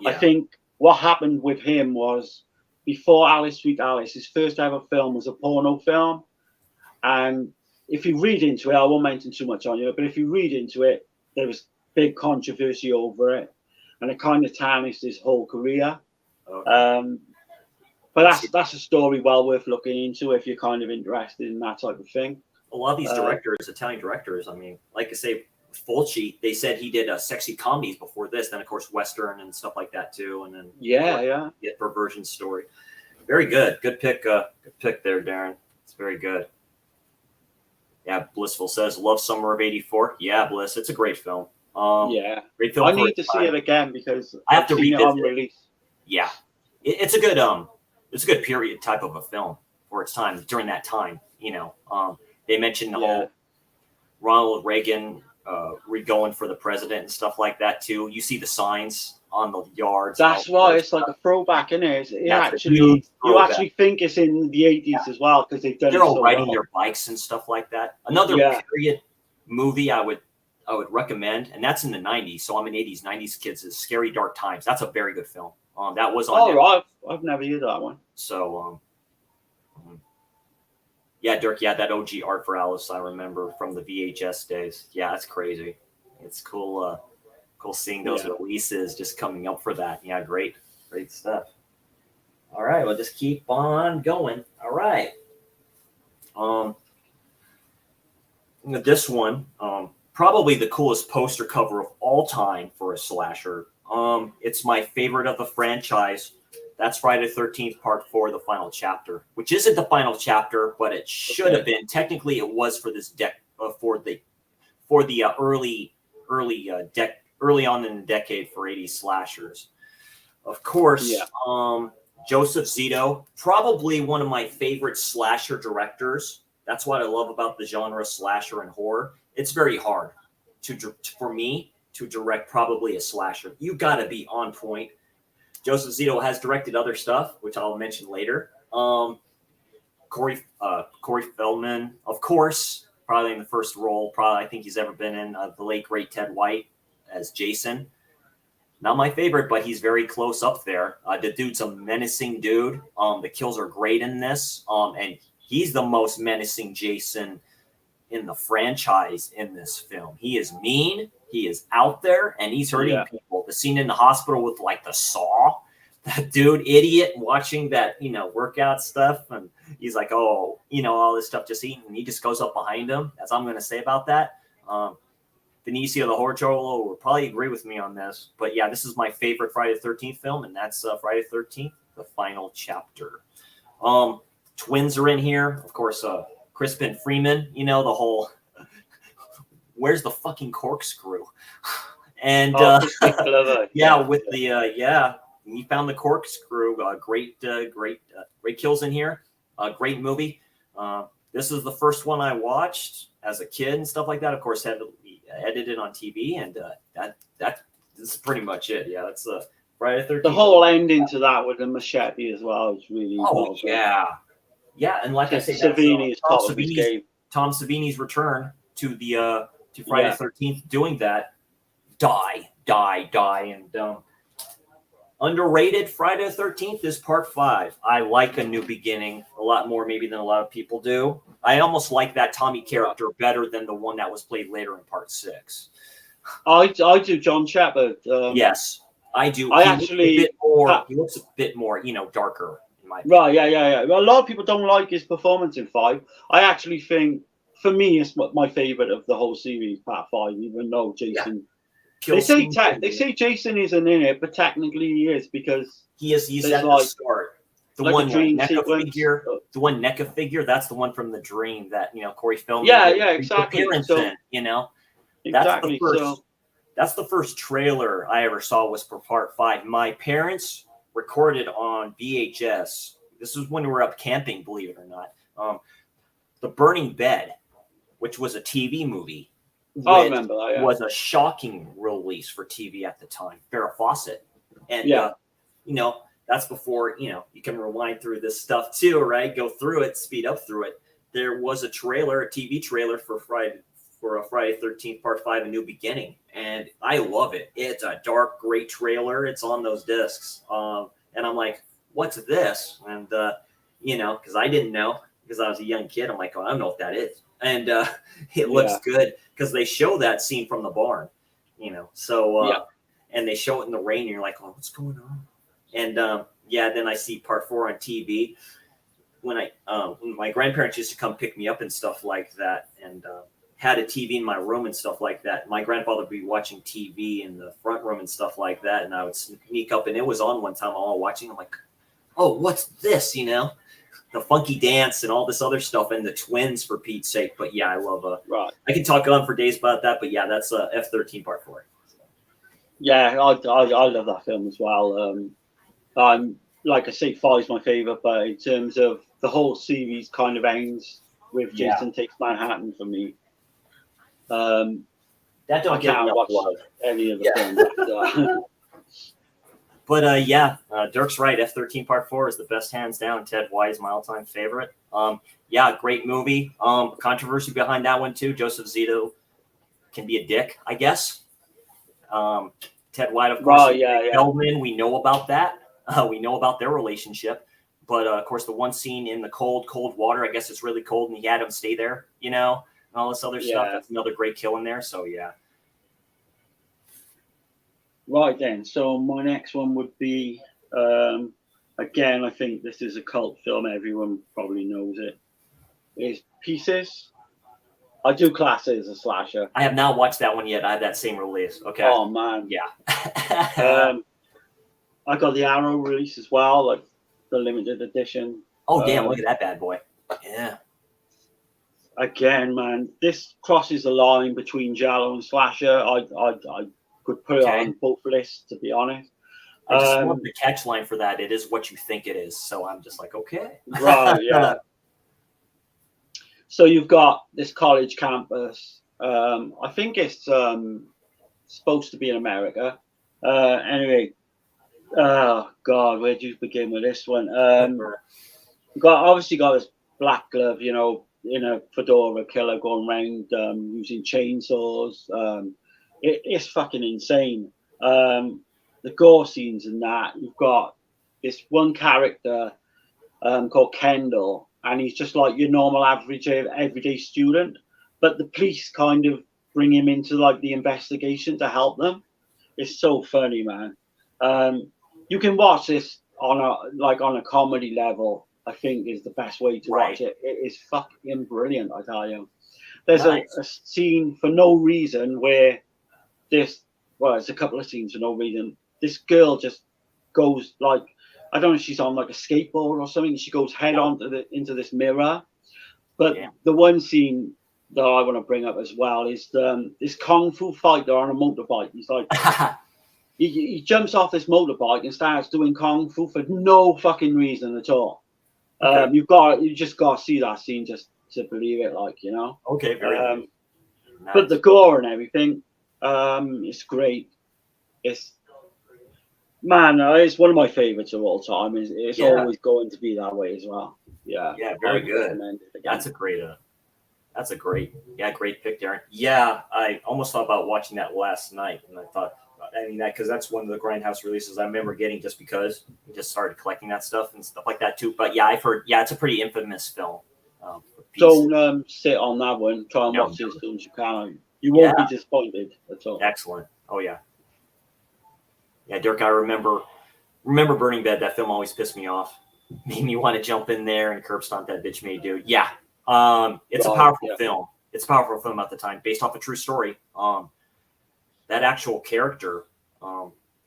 Yeah. I think what happened with him was, before Alice, Sweet Alice, his first ever film was a porno film. And if you read into it, I won't mention too much on it, but if you read into it, there was big controversy over it. And it kind of tarnished his whole career. Okay. But that's a story well worth looking into if you're kind of interested in that type of thing. A lot of these directors, Italian directors, I mean, like I say, Fulci, they said he did sexy comedies before this, then of course Western and stuff like that too, and then get perversion story. Very good, good pick there, Darren. It's very good. Yeah, Blissful says love Summer of '84. Yeah, Bliss, it's a great film. Great film. I need to see it again because I have to read it on release. Yeah, it's a good period type of a film for its time during that time. They mentioned the whole Ronald Reagan going for the president and stuff like that too. You see the signs on the yards. That's why it's like a throwback, isn't it? You actually think it's in the 80s as well, because they're all riding their bikes and stuff like that. Another period movie I would recommend, and that's in the 90s. So I'm an 80s, 90s kids. Is Scary Dark Times. That's a very good film. That was on. Right. I've never heard that one. So yeah, Dirk. Yeah, that OG Art for Alice I remember from the VHS days. Yeah, that's crazy. It's cool. Cool seeing those releases just coming up for that. Yeah, great stuff. All right, we'll just keep on going. All right. This one, probably the coolest poster cover of all time for a slasher. It's my favorite of the franchise. That's Friday the 13th, Part 4, the final chapter, which isn't the final chapter, but it should have been. Technically, it was for this for the early on in the decade for 80s slashers. Of course, Joseph Zito, probably one of my favorite slasher directors. That's what I love about the genre slasher and horror. It's very hard for me to direct probably a slasher. You got to be on point Joseph Zito has directed other stuff, which I'll mention later. Corey Feldman, of course, probably in the first role, probably I think he's ever been in. The late great Ted White as Jason. Not my favorite, but he's very close up there. The dude's a menacing dude. The kills are great in this, and he's the most menacing Jason in the franchise in this film. He is mean, he is out there, and he's hurting people. The scene in the hospital with like the saw, that dude, idiot, watching that, workout stuff, and he's like, oh, all this stuff just eating, and he just goes up behind him. That's all I'm going to say about that. Benicio the Horror Cholo will probably agree with me on this, but yeah, this is my favorite Friday the 13th film, and that's Friday the 13th, the final chapter. Twins are in here, of course. Crispin Freeman, the whole where's the fucking corkscrew? And he found the corkscrew. Great kills in here. Great movie. This is the first one I watched as a kid and stuff like that. Of course, had to be edited on TV, and this is pretty much it. Yeah, that's Friday the 13th. The whole ending to that with the machete as well is really. Yeah, and like I said, Savini's Tom Savini's return to the to Friday the 13th, doing that. Die, and underrated Friday the 13th is Part 5. I like A New Beginning a lot more maybe than a lot of people do. I almost like that Tommy character better than the one that was played later in Part 6. I do John Shepard. Yes, I do. He looks a bit more, darker. Right, yeah. Well, a lot of people don't like his performance in 5. I actually think, for me, it's my favorite of the whole series, Part 5, even though Jason. Yeah. They say Jason isn't in it, but technically he is, because he's at the start. The one NECA figure, that's the one from the dream that Corey Feldman. Yeah, exactly. That's the first trailer I ever saw was for Part 5. My parents recorded on VHS. This was when we were up camping, believe it or not. The Burning Bed, which was a TV movie. I remember that, yeah. Was a shocking release for TV at the time. Farrah Fawcett. And, that's before, you can rewind through this stuff too, right? Go through it, speed up through it. There was a TV trailer for Friday the 13th, Part 5, A New Beginning. And I love it. It's a dark, great trailer. It's on those discs. And I'm like, what's this? And, because I didn't know, because I was a young kid. I'm like, oh, I don't know what that is. And it looks good because they show that scene from the barn, and they show it in the rain, and you're like, oh, what's going on? And then I see Part 4 on TV when my grandparents used to come pick me up and stuff like that, and had a TV in my room and stuff like that. My grandfather would be watching TV in the front room and stuff like that, and I would sneak up, and it was on one time. I'm all watching. I'm like, oh, what's this? The funky dance and all this other stuff, and the twins, for Pete's sake. But yeah, I love right. I can talk on for days about that, but yeah, that's F-13 Part 4. Yeah, I love that film as well. Like I say, 5 is my favorite, but in terms of the whole series, kind of ends with Jason Takes Manhattan for me. That don't get enough love. Any of the films. But Dirk's right. F-13 Part 4 is the best, hands down. Ted White is my all-time favorite. Great movie. Controversy behind that one too. Joseph Zito can be a dick, I guess. Ted White, of course. Feldman, we know about that. We know about their relationship. But of course, the one scene in the cold water, I guess it's really cold, and he had him stay there, and all this other stuff. That's another great kill in there. So yeah. Right then, so my next one would be, again, I think this is a cult film. Everyone probably knows it. Is Pieces. I do class it as a slasher. I have not watched that one yet. I had that same release. Okay. Oh, man. Yeah. I got the Arrow release as well, like the limited edition. Oh, damn, look at that bad boy. Yeah. Again, man, this crosses the line between Giallo and slasher. I could put it on both lists, to be honest. I just love the catch line for that. It is what you think it is. So I'm just like, okay. Right, yeah. So you've got this college campus. I think it's supposed to be in America. Anyway, Oh God, where do you begin with this one? Obviously got this black glove, you know, in a fedora killer going around using chainsaws. It's fucking insane. The gore scenes and that. You've got this one character called Kendall, and he's just like your normal, average, everyday student. But the police kind of bring him into like the investigation to help them. It's so funny, man. You can watch this on a comedy level. I think is the best way to watch it. It is fucking brilliant, I tell you. There's a scene for no reason where it's a couple of scenes for no reason. This girl just goes like, I don't know if she's on like a skateboard or something. She goes head on into this mirror. But the one scene that I want to bring up as well is this kung fu fighter on a motorbike. He's like, he jumps off this motorbike and starts doing kung fu for no fucking reason at all. Okay. You just got to see that scene just to believe it, like, you know. Okay, very nice. But the gore and everything, it's great. It's one of my favorites of all time. It's always going to be that way as well. Yeah. Yeah, very good. That's a great pick, Darren. Yeah, I almost thought about watching that last night, and I thought, because that's one of the Grindhouse releases I remember getting just because we just started collecting that stuff and stuff like that too. But yeah, I've heard, it's a pretty infamous film. Don't sit on that one. Try and watch it as soon as you can. You won't be disappointed at all. Excellent. Oh yeah. Yeah, Dirk, I remember Burning Bed. That film always pissed me off. Made me want to jump in there and curb stomp that bitch made dude. Yeah. It's a powerful film. It's a powerful film at the time, based off a true story. That actual character,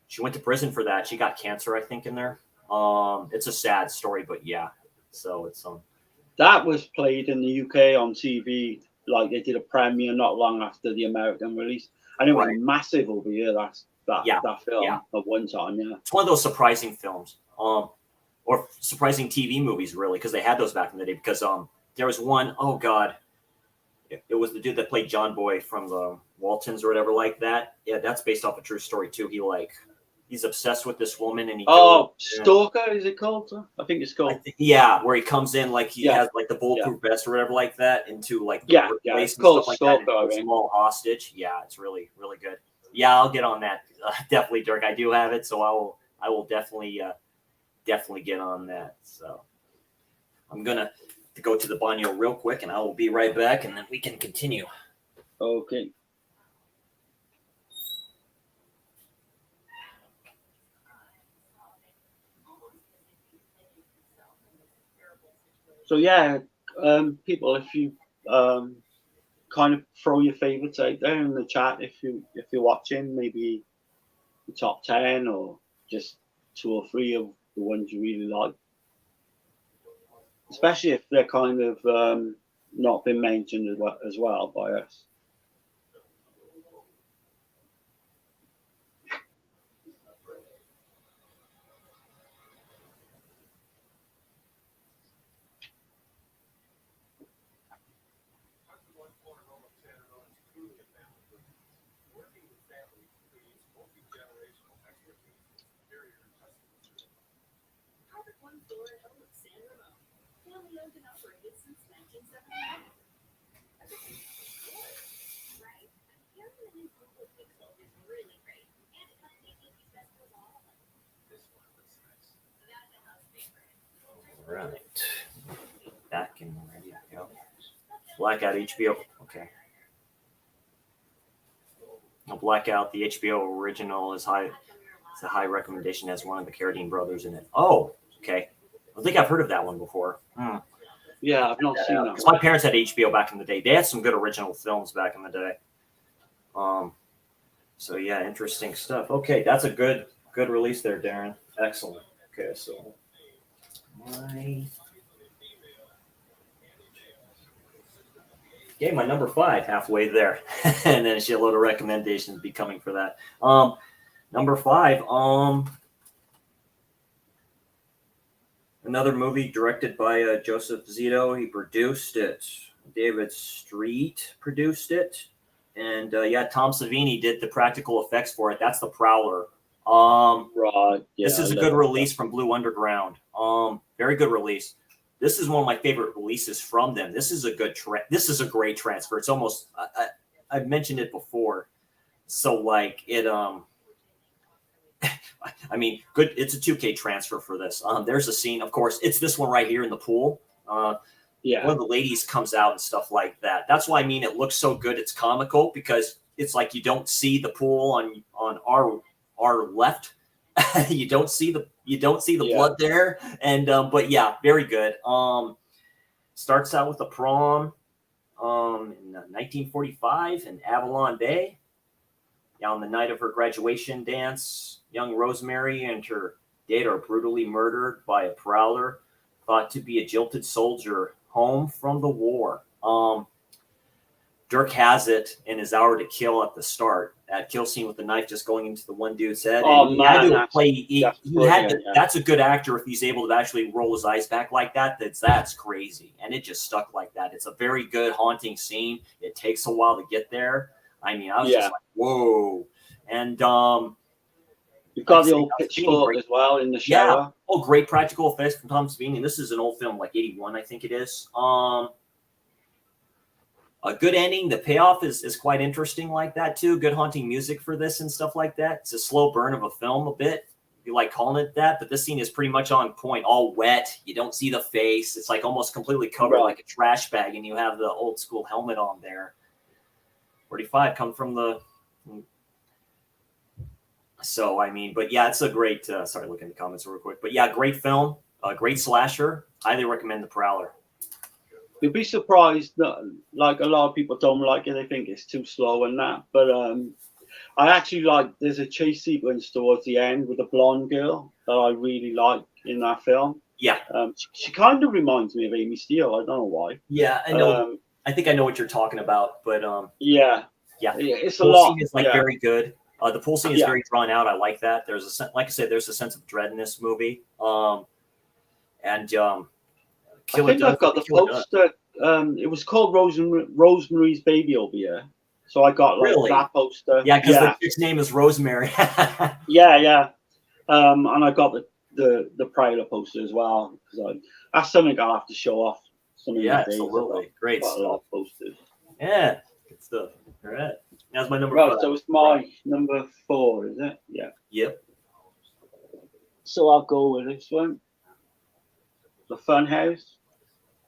she went to prison for that. She got cancer, I think, in there. It's a sad story, but yeah. So it's that was played in the UK on TV. Like they did a premiere not long after the American release, and it was massive over here. That film at one time. Yeah, it's one of those surprising films, or surprising TV movies, really, because they had those back in the day. Because there was one, oh god, it was the dude that played John Boy from the Waltons or whatever like that. Yeah, that's based off a true story too. He's obsessed with this woman, and Stalker is it called? I think it's called. Where he comes in like he has like the bulletproof vest or whatever like that into like it's called Stalker. Like small hostage. Yeah, it's really really good. Yeah, I'll get on that. Definitely, Dirk. I do have it, so I will definitely get on that. So I'm gonna go to the banyo real quick, and I will be right back, and then we can continue. Okay. So people, if you kind of throw your favorites out there in the chat, if you're watching, maybe the top 10 or just 2 or 3 of the ones you really like, especially if they're kind of not been mentioned as well by us. Right. Back and ready to go. Blackout HBO. Okay. Blackout, the HBO original is high. It's a high recommendation. Has one of the Carradine brothers in it. Oh, okay. I think I've heard of that one before. Yeah, I've not seen that. Because my parents had HBO back in the day. They had some good original films back in the day. So yeah, interesting stuff. Okay, that's a good release there, Darren. Excellent. Okay, so my number 5 halfway there, and then a shitload of recommendations be coming for that. Number 5, another movie directed by Joseph Zito. He produced it. David Street produced it, and Tom Savini did the practical effects for it. That's The Prowler. Right. Yeah, this is a good release from Blue Underground. Very good release. This is one of my favorite releases from them. This is a good this is a great transfer. It's almost I've mentioned it before. So like it I mean, good. It's a 2K transfer for this. There's a scene, of course. It's this one right here in the pool. Yeah. One of the ladies comes out and stuff like that. That's why I mean it looks so good. It's comical because it's like you don't see the pool on our left. you don't see the blood there. And but yeah, very good. Starts out with a prom in 1945 in Avalon Bay. On the night of her graduation dance, young Rosemary and her date are brutally murdered by a prowler thought to be a jilted soldier home from the war. Dirk has it in his hour to kill at the start. That kill scene with the knife just going into the one dude's head. Oh, man, that's a good actor if he's able to actually roll his eyes back like that. That's crazy. And it just stuck like that. It's a very good, haunting scene. It takes a while to get there. I mean, I was just like, whoa. And you've got the old pitchfork as well in the shower. Yeah. Oh, great practical effects from Tom Savini. This is an old film, like 81, I think it is. A good ending. The payoff is quite interesting like that, too. Good haunting music for this and stuff like that. It's a slow burn of a film a bit. You like calling it that, but this scene is pretty much on point, all wet. You don't see the face. It's like almost completely covered like a trash bag, and you have the old school helmet on there. 45 come from the. So, I mean, but yeah, it's a great, sorry, look in the comments real quick. But yeah, great film, great slasher. Highly recommend The Prowler. You'll be surprised that, like, a lot of people don't like it. They think it's too slow and that. But I actually like, there's a chase sequence towards the end with a blonde girl that I really like in that film. Yeah. She kind of reminds me of Amy Steele. I don't know why. Yeah, I know. I think I know what you're talking about, but yeah, it's a lot. The scene is like very good. The pool scene is very drawn out. I like that. There's like I said, there's a sense of dread in this movie. And I think I've got the poster. It was called Rosemary's Baby over here, so I got like that poster. Yeah, because the chick's name is Rosemary. yeah. And I got the Prowler poster as well because that's something I'll have to show off. Absolutely. Great stuff. A lot of posters. Yeah, good stuff. All right. That's my number 5. So it's my number 4, is it? Yeah. Yep. So I'll go with this one. The Funhouse.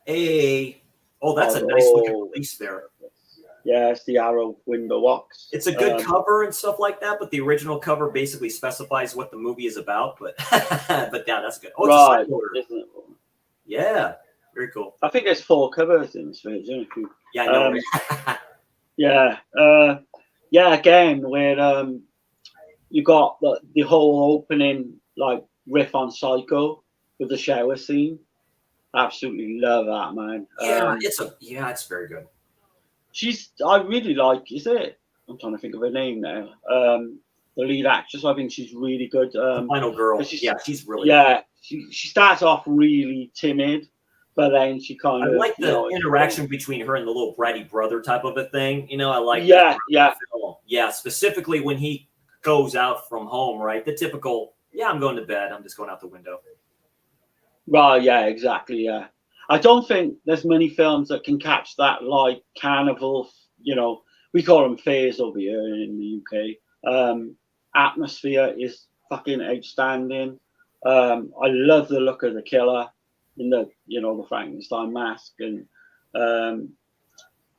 Hey. Oh, that's a nice looking release there. Yeah, it's the Arrow window box. It's a good cover and stuff like that, but the original cover basically specifies what the movie is about. But but yeah, that's good. Oh, right. Isn't it? Yeah. Very cool. I think there's 4 covers in this version. Yeah, I know. Yeah, again, where you got the whole opening like riff on Psycho with the shower scene. Absolutely love that, man. Yeah, it's very good. I really like. Is it? I'm trying to think of her name now. The lead actress. I think she's really good. The final girl. She's really. Yeah, she starts off really timid. But then she kind of. I like the interaction between her and the little bratty brother type of a thing. You know, I like. Yeah. Specifically when he goes out from home, right? The typical. Yeah, I'm going to bed. I'm just going out the window. Right. Yeah. Exactly. Yeah. I don't think there's many films that can catch that like carnival. You know, we call them fairs over here in the UK. Atmosphere is fucking outstanding. I love the look of the killer. In the Frankenstein mask, and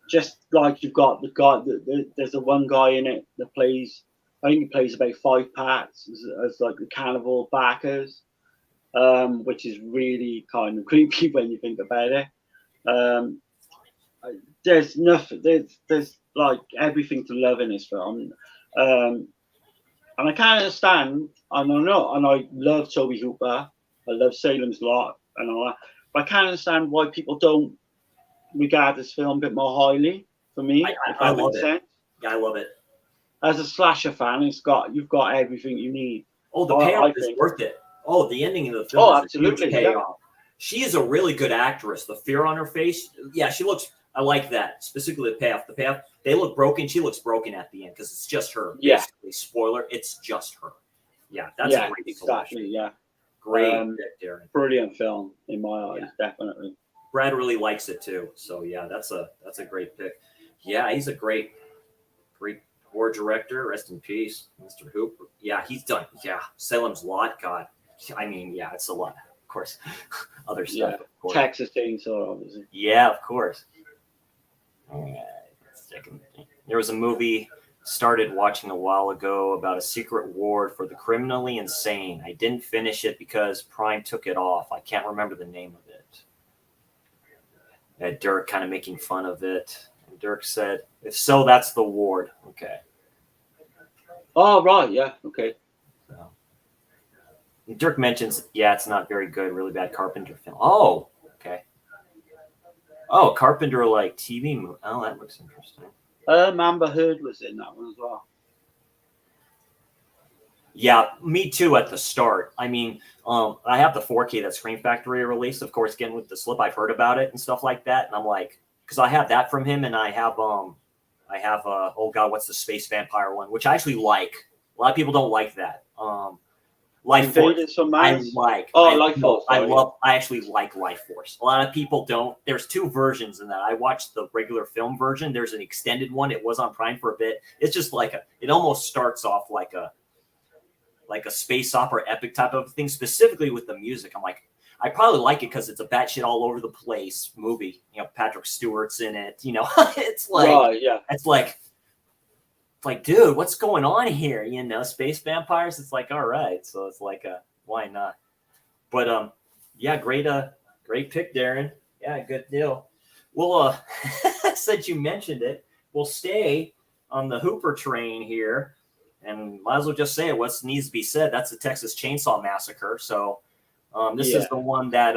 just like you've got the guy, there's the one guy in it that plays. I think he plays about 5 parts as like the cannibal backers, which is really kind of creepy when you think about it. There's nothing. There's like everything to love in this film, and I can't understand. I love Tobe Hooper. I love Salem's Lot. And all that. But I can't understand why people don't regard this film a bit more highly. For me, I love it. Yeah, I love it. As a slasher fan, you've got everything you need. Oh, the payoff is worth it. Oh, the ending of the film. Oh, absolutely. Payoff. Yeah. She is a really good actress. The fear on her face. Yeah, she looks. I like that. Specifically, the payoff. The payoff. They look broken. She looks broken at the end because it's just her. Yeah. Basically, spoiler. It's just her. Yeah, that's a great exactly. Yeah, great pick, Darren. Brilliant film in my eyes, definitely. Brad really likes it too, so yeah, that's a great pick. Yeah, he's a great war director. Rest in peace, Mr. Hooper. Yeah, he's done. Yeah, Salem's Lot. God, I mean, yeah, it's a lot. Of course, other stuff. Yeah, of course. Texas Chainsaw, obviously. Yeah, of course. There was a movie started watching a while ago about a secret ward for the criminally insane. I didn't finish it because Prime took it off. I can't remember the name of it. Dirk kind of making fun of it. And Dirk said, "If so, that's the ward." Okay. Oh right, yeah, okay. So, Dirk mentions, yeah, it's not very good. Really bad Carpenter film. Oh, okay. Oh, Carpenter like TV movie. Oh, that looks interesting. Amber Heard was in that one as well. Yeah, me too at the start. I mean, I have the 4K that Scream Factory released, of course, again with the slip. I've heard about it and stuff like that. And I'm like, because I have that from him, and I have oh God, what's the space vampire one, which I actually like. A lot of people don't like that. Life Force. I like. Oh, Life Force. I actually like Life Force. A lot of people don't. There's two versions in that. I watched the regular film version. There's an extended one. It was on Prime for a bit. It's just like it almost starts off like a space opera epic type of thing, specifically with the music. I'm like, I probably like it because it's a batshit all over the place movie. You know, Patrick Stewart's in it. You know, it's like, it's like, dude, what's going on here? You know, space vampires. It's like, all right. So it's like, why not? But yeah, great pick, Darren. Yeah, good deal. Well, since you mentioned it, we'll stay on the Hooper train here, and might as well just say it. What needs to be said? That's the Texas Chainsaw Massacre. So this is the one that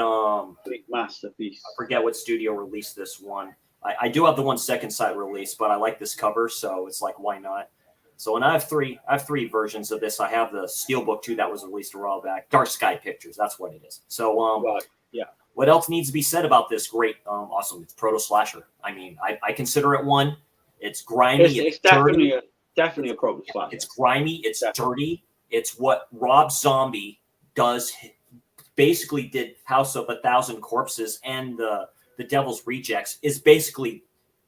big masterpiece. I forget what studio released this one. I do have the 1 second side release, but I like this cover, so it's like, why not? So, and I have three versions of this. I have the Steelbook too that was released a while back. Dark Sky Pictures, that's what it is. So, what else needs to be said about this great, awesome? It's proto slasher. I mean, I consider it one. It's grimy. It's definitely a proto slasher. It's grimy. It's dirty. It's what Rob Zombie does. Basically, did House of a Thousand Corpses and the Devil's Rejects is basically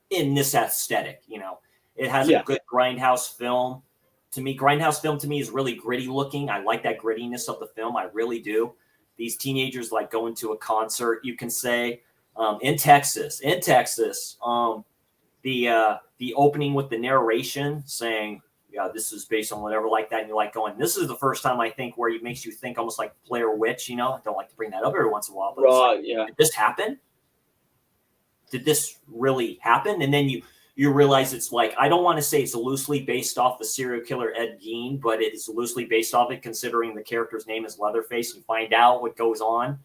in this aesthetic. You know, it has a good grindhouse film. To me, grindhouse film to me is really gritty looking. I like that grittiness of the film. I really do. These teenagers like going to a concert, you can say, in Texas, the opening with the narration saying, yeah, this is based on whatever like that. And you're like going, this is the first time I think where it makes you think almost like Blair Witch, you know, I don't like to bring that up every once in a while, but did this happen? Did this really happen? And then you realize it's like, I don't want to say it's loosely based off the serial killer Ed Gein, but it is loosely based off it, considering the character's name is Leatherface. You find out what goes on.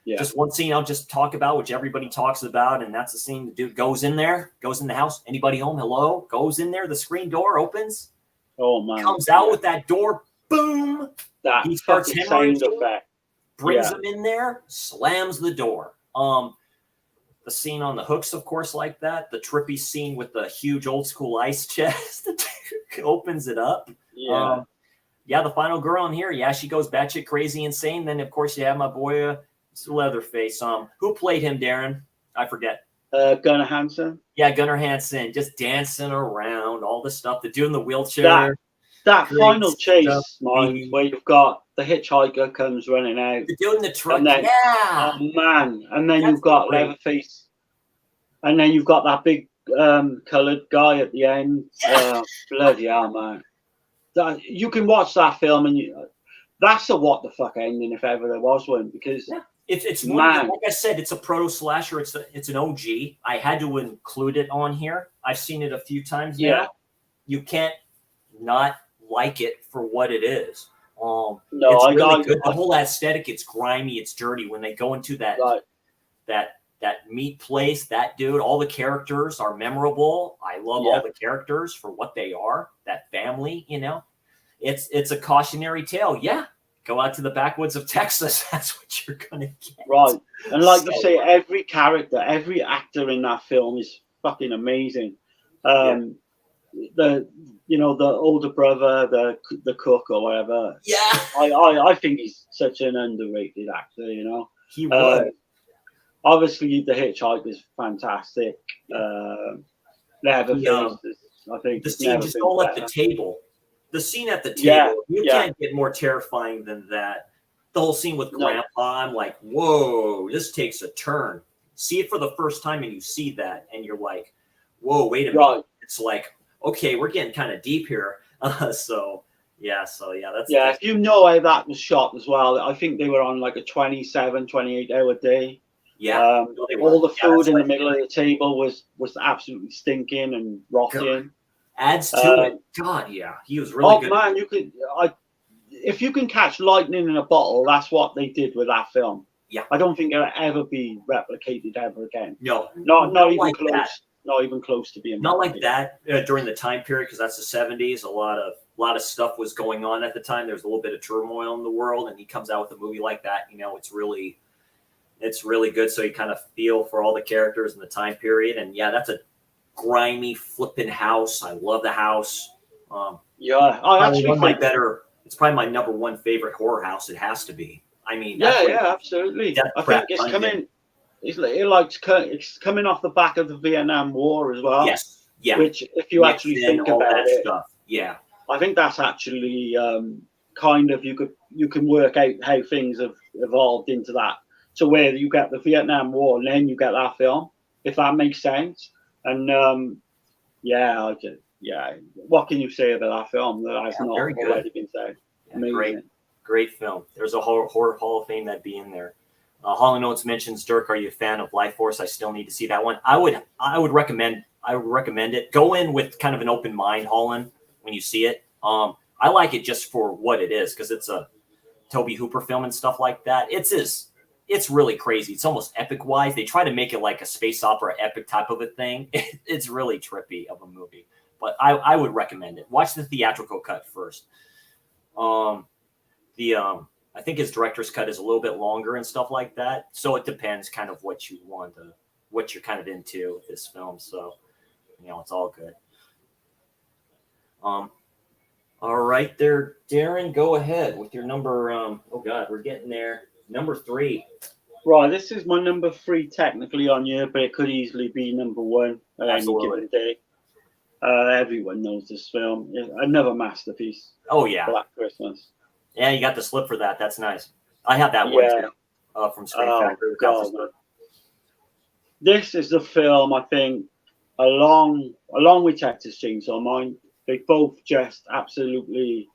Just one scene I'll just talk about, which everybody talks about, and that's the scene the dude goes in there, goes in the house. Anybody home? Hello? Goes in there. The screen door opens. Oh my! Comes out with that door. Boom! He starts hemorrhaging. Brings him in there. Slams the door. The scene on the hooks, of course, like that. The trippy scene with the huge old school ice chest opens it up. Yeah. The final girl in here. Yeah, she goes batshit crazy insane. Then, of course, you have my boy Leatherface. Who played him, Darren? I forget. Gunnar Hansen. Yeah, Gunnar Hansen, just dancing around, all the stuff. The dude in the wheelchair. That final chase, Mike, where you've got the hitchhiker comes running out. The dude in the truck. Oh man! And then you've got Leatherface, and then you've got that big coloured guy at the end. Bloody hell, man! You can watch that film, and that's a what the fuck ending if ever there was one, because it's like I said, it's a proto slasher. It's an OG. I had to include it on here. I've seen it a few times. Yeah, you can't not like it for what it is. No, it's really good. The whole aesthetic, it's grimy, it's dirty. When they go into that meat place, that dude, all the characters are memorable. I love all the characters for what they are. That family, you know, it's a cautionary tale. Yeah, go out to the backwoods of Texas. That's what you're gonna get. Right, and like you say, every character, every actor in that film is fucking amazing. the the older brother, the cook or whatever. Yeah, I think he's such an underrated actor. he was. Obviously the Hitchhiker is fantastic. He, Leatherface, I think the it's scene never just been all at better. the table. The scene at the Yeah, table, you yeah. can't get more terrifying than that. The whole scene with No. Grandpa, I'm like, whoa, this takes a turn. See it for the first time and you see that and you're like, whoa, wait a minute. Right. It's like, okay, we're getting kind of deep here. So that's If you know how that was shot as well, I think they were on like a 27, 28-hour day. Yeah. All the food in the middle of the table was absolutely stinking and rotting. Adds to it. God, yeah, he was really good. Oh man, if you can catch lightning in a bottle, that's what they did with that film. Yeah. I don't think it'll ever be replicated ever again. No, not even like close. That. Not even close to being. Not like that during the time period, because that's the 70s. A lot of stuff was going on at the time. There's a little bit of turmoil in the world, and he comes out with a movie like that. It's really good. So you kind of feel for all the characters in the time period, and yeah, that's a grimy, flipping house. I love the house. I actually think it's probably my number one favorite horror house. It has to be. I mean, absolutely. I think it's coming. It's coming off the back of the Vietnam War as well. Yes. Yeah. Which, if you actually think about it, stuff. Yeah. I think that's actually kind of you can work out how things have evolved into that, to where you get the Vietnam War and then you get that film, if that makes sense. And what can you say about that film that has not already been said? Amazing. Great film. There's a horror Hall of Fame that'd be in there. Hall & Oates mentions, Dirk, are you a fan of Life Force? I still need to see that one. I would recommend it. Go in with kind of an open mind, Holland, when you see it. I like it just for what it is, because it's a Tobe Hooper film and stuff like that. It's really crazy. It's almost epic wise. They try to make it like a space opera epic type of a thing. It's really trippy of a movie, but I would recommend it. Watch the theatrical cut first. I think his director's cut is a little bit longer and stuff like that. So it depends kind of what you're kind of into with this film. So, it's all good. All right there, Darren, go ahead with your number. Oh God, we're getting there. Number 3. Right. This is my number 3 technically on here, but it could easily be number 1 at any given day. Everyone knows this film. Another masterpiece. Oh yeah. Black Christmas. Yeah, you got the slip for that. That's nice. I have that one too, from Scream Factory. This is the film, I think, along with Texas Chainsaw Mine, they both just absolutely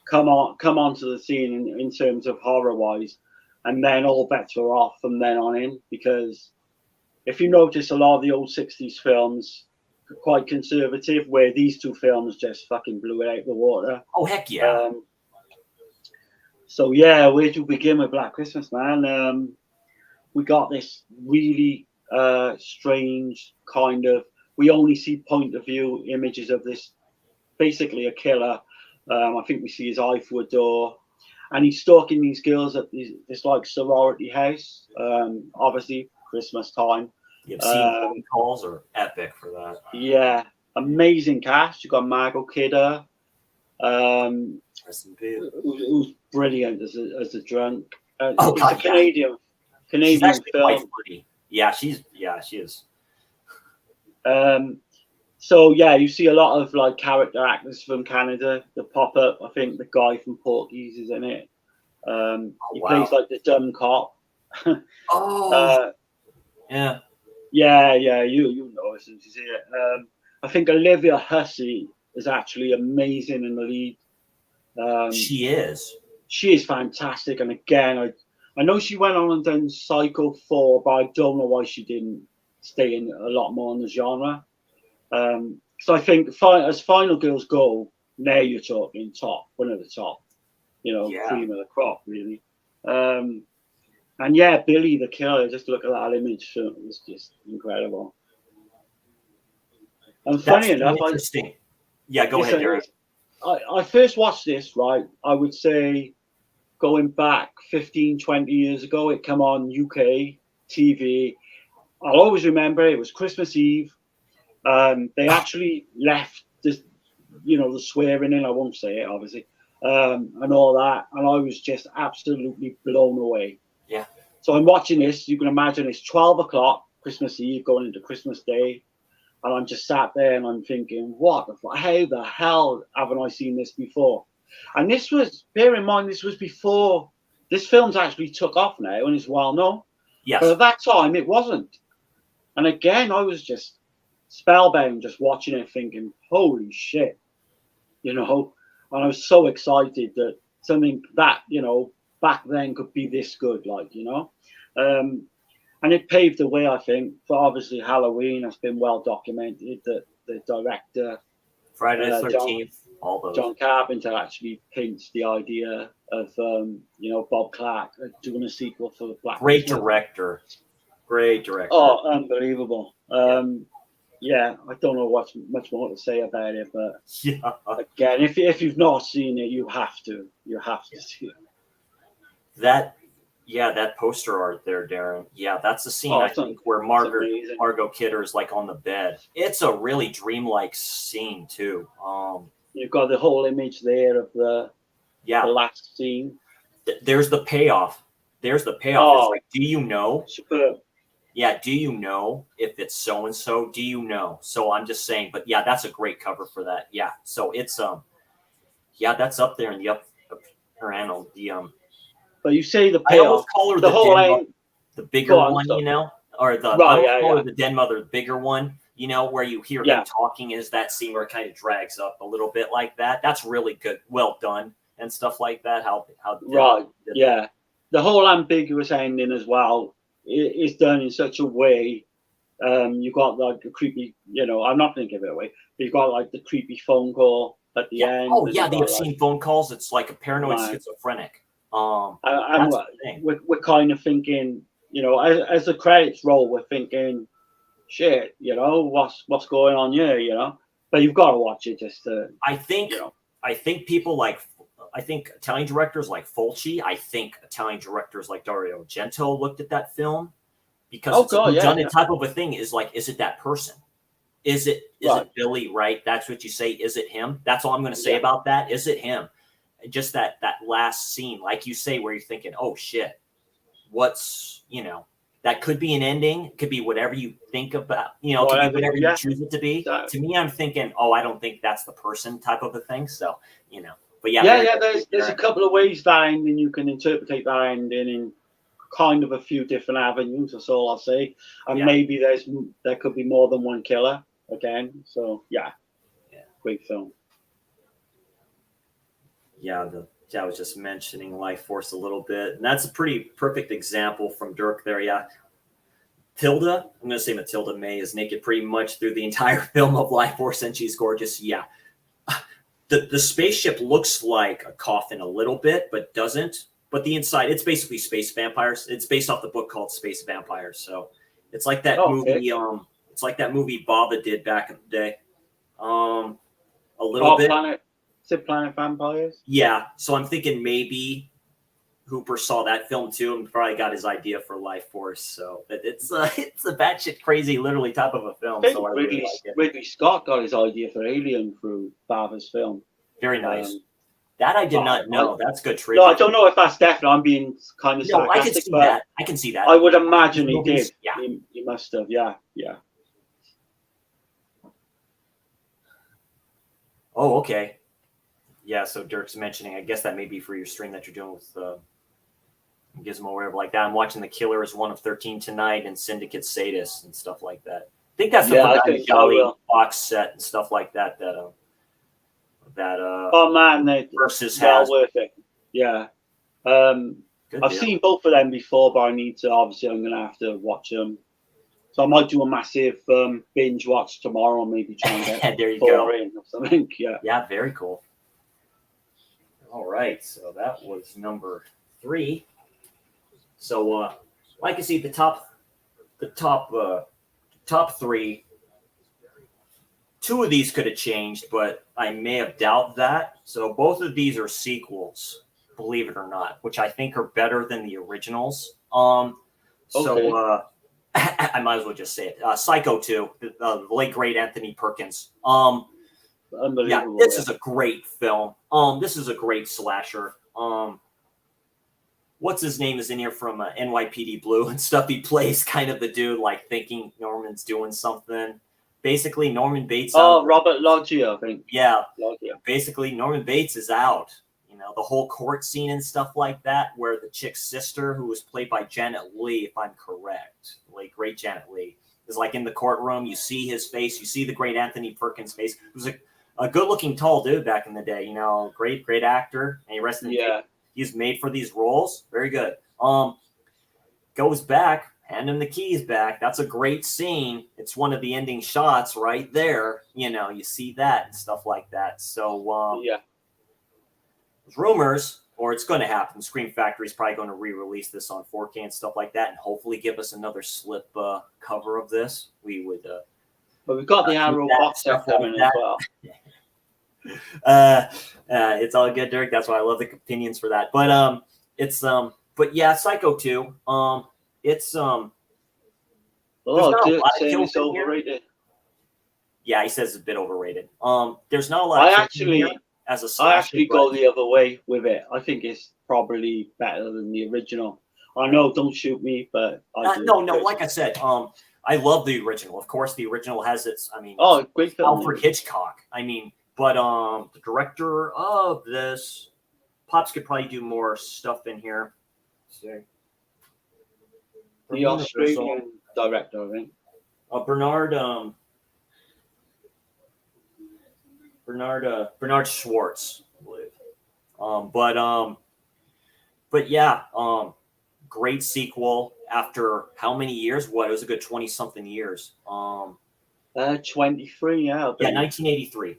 come onto the scene in terms of horror wise, and then all bets are off from then on in. Because if you notice, a lot of the old 60s films are quite conservative, where these two films just fucking blew it out of the water. Oh heck yeah. So yeah, where do we begin with Black Christmas, man? We got this really strange kind of, we only see point of view images of this, basically a killer. I think we see his eye through a door, and he's stalking these girls at this like sorority house. Obviously Christmas time. You've seen calls are epic for that. Yeah, amazing cast. You got Margot Kidder. Who's brilliant as a drunk. It's a Canadian film. Quite funny. Yeah, she is. So yeah, you see a lot of like character actors from Canada that pop up. I think the guy from Porky's is in it. He plays like the dumb cop. Yeah. Yeah. You know as soon as you see it. I think Olivia Hussey is actually amazing in the lead. She is fantastic, and again, I know she went on and done Psycho 4, but I don't know why she didn't stay in a lot more in the genre. So I think as Final Girls go, now you're talking one of the top, cream of the crop, really. And yeah, Billy the Killer, just look at that image, it's just incredible. And funny enough, interesting. Yeah, go ahead, Derek. I first watched this, right, I would say going back 15, 20 years ago. It came on UK TV. I'll always remember it was Christmas Eve. They actually left the the swearing in. I won't say it, obviously, and all that. And I was just absolutely blown away. Yeah. So I'm watching this. You can imagine it's 12 o'clock, Christmas Eve, going into Christmas Day. And I'm just sat there and I'm thinking, how the hell haven't I seen this before? And this was, bear in mind, this was before this film's actually took off now and it's well known. Yes. But at that time, it wasn't. And again, I was just spellbound just watching it thinking, holy shit, And I was so excited that something that, back then could be this good, and it paved the way, I think, for obviously Halloween. It's been well documented that the director, Friday the 13th, all those. John Carpenter actually paints the idea of, Bob Clark doing a sequel for the Black Great Christmas. Director. Great director. Oh, unbelievable. Yeah, I don't know what's much more to say about it, but again, if you've not seen it, you have to. You have to see it. That poster art there, Darren. Yeah, that's the scene I think where Margot Kidder is like on the bed. It's a really dreamlike scene too. You've got the whole image there of the last scene. There's the payoff. There's the payoff. Oh, it's like, do you know? Superb. Yeah, do you know if it's so and so? Do you know? So I'm just saying, but yeah, that's a great cover for that. Yeah, so it's that's up there in the upper annal. But you say the I payoff. almost call her the whole line, the bigger one, or the the den mother, the bigger one. Where you hear him talking is that scene where it kind of drags up a little bit like that. That's really good, well done, and stuff like that. How the whole ambiguous ending as well is done in such a way. You got like the creepy, I'm not going to give it away, but you got like the creepy phone call at the end. Oh yeah, the obscene phone calls. It's like a paranoid schizophrenic. We're kind of thinking, as the credits roll, we're thinking, shit, what's going on here, But you've got to watch it just to. I think people I think Italian directors like Fulci. I think Italian directors like Dario Argento looked at that film because it's a whodunit type of a thing. Is it that person? Is it Billy? Right? That's what you say. Is it him? That's all I'm going to say about that. Is it him? Just that last scene, like you say, where you're thinking, oh shit, what's that could be an ending, it could be whatever you think about, could be whatever you choose it to be. To me, I'm thinking, oh, I don't think that's the person type of a thing. So but there's a couple of ways that ending you can interpret that ending in kind of a few different avenues. That's all I'll say. And maybe there could be more than one killer again. So great film. Yeah, I was just mentioning Life Force a little bit, and that's a pretty perfect example from Dirk there. Yeah, Tilda, I'm going to say Matilda May is naked pretty much through the entire film of Life Force, and she's gorgeous. Yeah, the spaceship looks like a coffin a little bit, but doesn't. But the inside, it's basically space vampires. It's based off the book called Space Vampires. So it's like that movie. It's like that movie Baba did back in the day. A little bit. Planet Vampires. Yeah, so I'm thinking maybe Hooper saw that film too and probably got his idea for Life Force. So it's a batshit crazy, literally type of a film. So Ridley Scott got his idea for Alien through Bava's film. Very nice. That I did not know. That's good trivia. No, I don't know if that's definite. I'm being kind of sarcastic. I can see that. I would imagine he did. Yeah, he must have. Yeah. Oh, okay. Yeah, so Dirk's mentioning, I guess that may be for your stream that you're doing with Gizmo or whatever like that. I'm watching The Killer is One of 13 tonight and Syndicate Sadist and stuff like that. I think that's the Jolly box set and stuff like that. Oh man, Versus well worth it. Yeah, I've seen both of them before, but I need to. Obviously, I'm going to have to watch them. So I might do a massive binge watch tomorrow, maybe try and get there you go in or something. Yeah, very cool. All right, so that was number 3. So, like I see, the top 3. 2 of these could have changed, but I may have doubted that. So both of these are sequels, believe it or not, which I think are better than the originals. So I might as well just say it. Psycho 2, the late great Anthony Perkins. unbelievable. Yeah, this is a great film. This is a great slasher. What's his name is in here from NYPD Blue and stuff. He plays kind of the dude like thinking Norman's doing something. Basically, Norman Bates. Robert Loggia, I think. Yeah, Loggia. Basically, Norman Bates is out. You know, the whole court scene and stuff like that, where the chick's sister, who was played by Janet Leigh, if I'm correct, late great Janet Leigh, is like in the courtroom. You see his face. You see the great Anthony Perkins' face. He was a good-looking, tall dude back in the day. You know, great actor. And he rested in peace. He's made for these roles. Very good. Goes back, hand him the keys back. That's a great scene. It's one of the ending shots right there. You know, you see that and stuff like that. So there's rumors, or it's going to happen. Scream Factory's probably going to re-release this on 4K and stuff like that, and hopefully give us another slip cover of this. We would. But we've got the Arrow box set coming as well. It's all good, Dirk. That's why I love the opinions for that. But but yeah, Psycho 2. It's Dirk saying it's overrated. Yeah, he says it's a bit overrated. There's not a lot. I actually go the other way with it. I think it's probably better than the original. I know, don't shoot me, but no. Like I said, I love the original. Of course, the original has its. I mean, great film. Alfred Hitchcock. I mean. But the director of this, Pops could probably do more stuff in here. The Australian director, I think. Bernard Schwartz, I believe. But yeah, great sequel after how many years? What, it was a good 20-something years. 23, yeah. 1983.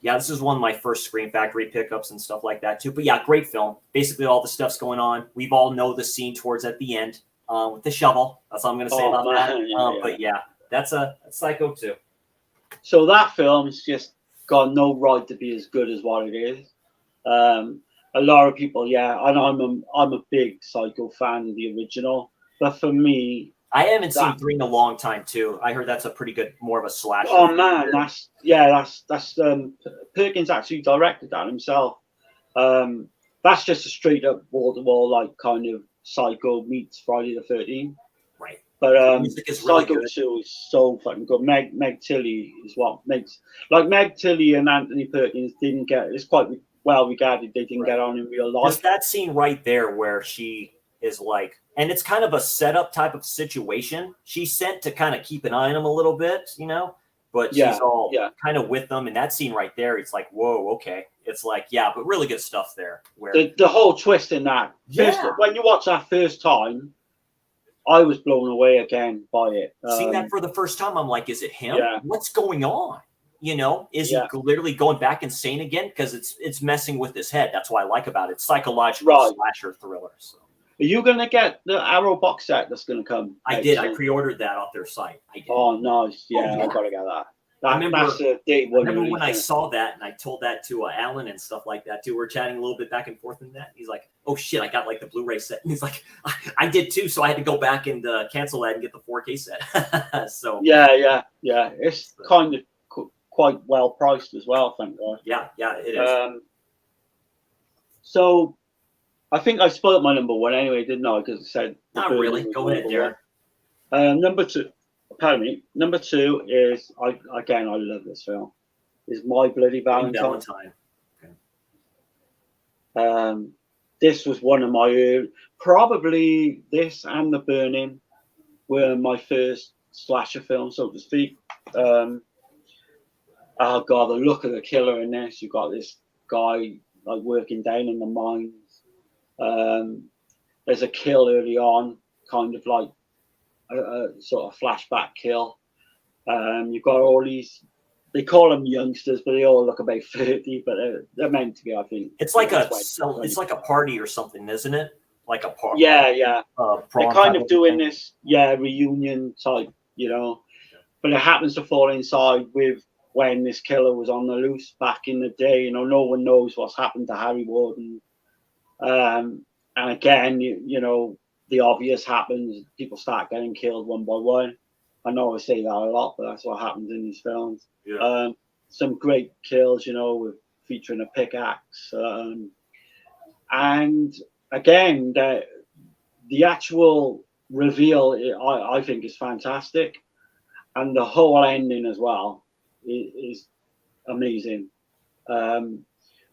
This is one of my first Scream Factory pickups and stuff like that too. But yeah, great film. Basically, all the stuff's going on. We've all know the scene towards at the end with the shovel. That's all I'm going to say about that. But yeah, that's Psycho 2. So that film's just got no right to be as good as what it is. A lot of people, and I'm a big Psycho fan of the original, but for me. I haven't seen 3 in a long time too. I heard that's a pretty good, more of a slasher. Oh man, that's Perkins actually directed that himself. That's just a straight up wall-to-wall like kind of Psycho meets Friday the 13th. Right. But Psycho 2 is so fucking good. Meg Tilly is what makes Meg Tilly and Anthony Perkins didn't get. It's quite well regarded. They didn't get on in real life. There's that scene right there where she is like. And it's kind of a setup type of situation. She's sent to kind of keep an eye on him a little bit, you know, but she's all kind of with them. And that scene right there, it's like, whoa, okay. It's like, but really good stuff there. Where the whole twist in that. When you watch that first time, I was blown away again by it. Seeing that for the first time, I'm like, is it him? Yeah. What's going on? You know, is he literally going back insane again? Because it's messing with his head. That's what I like about it. Psychological slasher thriller. So. Are you going to get the Arrow box set that's going to come? I did. I pre-ordered that off their site. I did. Oh, nice. Yeah, I got to get that. I remember when I saw that and I told that to Alan and stuff like that too. We're chatting a little bit back and forth in that. He's like, oh shit, I got like the Blu-ray set. And he's like, I did too. So I had to go back and cancel that and get the 4K set. So yeah. It's kind of quite well priced as well, thank God. Yeah, it is. So I think I spoiled my number one anyway, didn't I? Because I said not really. Go ahead, Darren. Number two. Pardon me. Number 2 is I love this film. Is My Bloody Valentine. Okay. This was one of my probably this and The Burning were my first slasher film, so to speak. Oh god, the look of the killer in this. You got this guy like working down in the mines. There's a kill early on, kind of like a sort of flashback kill. You've got all these. They call them youngsters, but they all look about 30. But they're meant to be, I think. It's like a party or something, isn't it? Like a party. Yeah. They're kind of doing this, reunion type, you know. But it happens to fall inside with when this killer was on the loose back in the day. You know, no one knows what's happened to Harry Warden. And again, you know, the obvious happens. People start getting killed one by one. I know I say that a lot, but that's what happens in these films. Yeah. Some great kills, with featuring a pickaxe, and again, the actual reveal, I think, is fantastic, and the whole ending as well is amazing.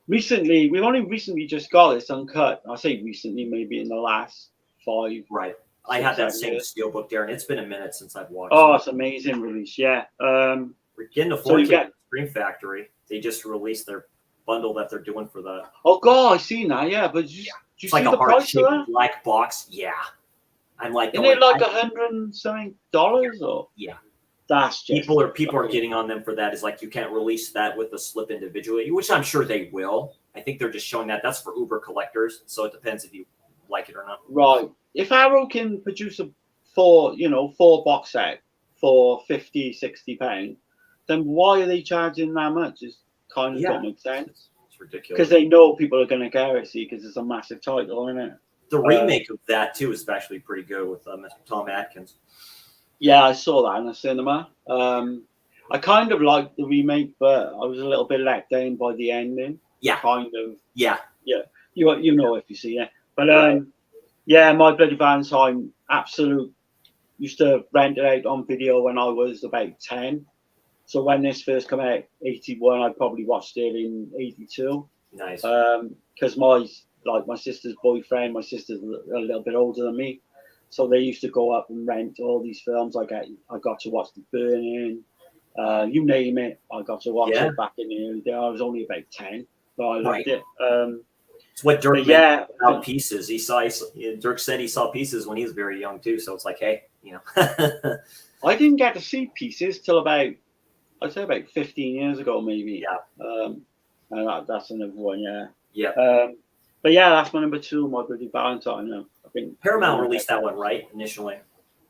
We've only recently just got this uncut. I say recently, maybe in the last 5. Right. I have that same years. steelbook there, and it's been a minute since I've watched Oh, it. it's amazing release, yeah. We're getting the So 4K you get- Scream Factory. They just released their bundle that they're doing for the. Oh God, I seen that. Yeah, but did you It's see like a the price of heart-shaped that? black box. Yeah. I'm like, Isn't it like $100 something or? Yeah. That's just people are getting on them for that. Is like you can't release that with the slip individually, which I'm sure they will. I think they're just showing that that's for Uber collectors. So it depends if you like it or not. right. If Arrow can produce a 4 box set for 50-60 pounds, then why are they charging that much? It kind of don't make sense. It's ridiculous because they know people are going to go it, see, because it's a massive title, isn't it? The remake of that too is actually pretty good with Mr. Tom Atkins. Yeah, I saw that in the cinema. I kind of liked the remake, but I was a little bit let down by the ending. Yeah. Kind of. Yeah. You know if you see it. But yeah, My Bloody Valentine, absolute. Used to rent it out on video when I was about 10. So when this first came out, 81, I probably watched it in 82. Nice. Because my sister's boyfriend, my sister's a little bit older than me, so they used to go up and rent all these films. I got to watch The Burning, you name it. I got to watch it back in the early days. I was only about 10, but I loved it. It's what Dirk mentioned about Pieces. Dirk said he saw Pieces when he was very young too. So it's like, hey, I didn't get to see Pieces till I'd say about 15 years ago, maybe. Yeah. And that's another one, yeah. Yeah. But yeah, that's my number 2, My Bloody Valentine. I think Paramount released that one, right? Initially.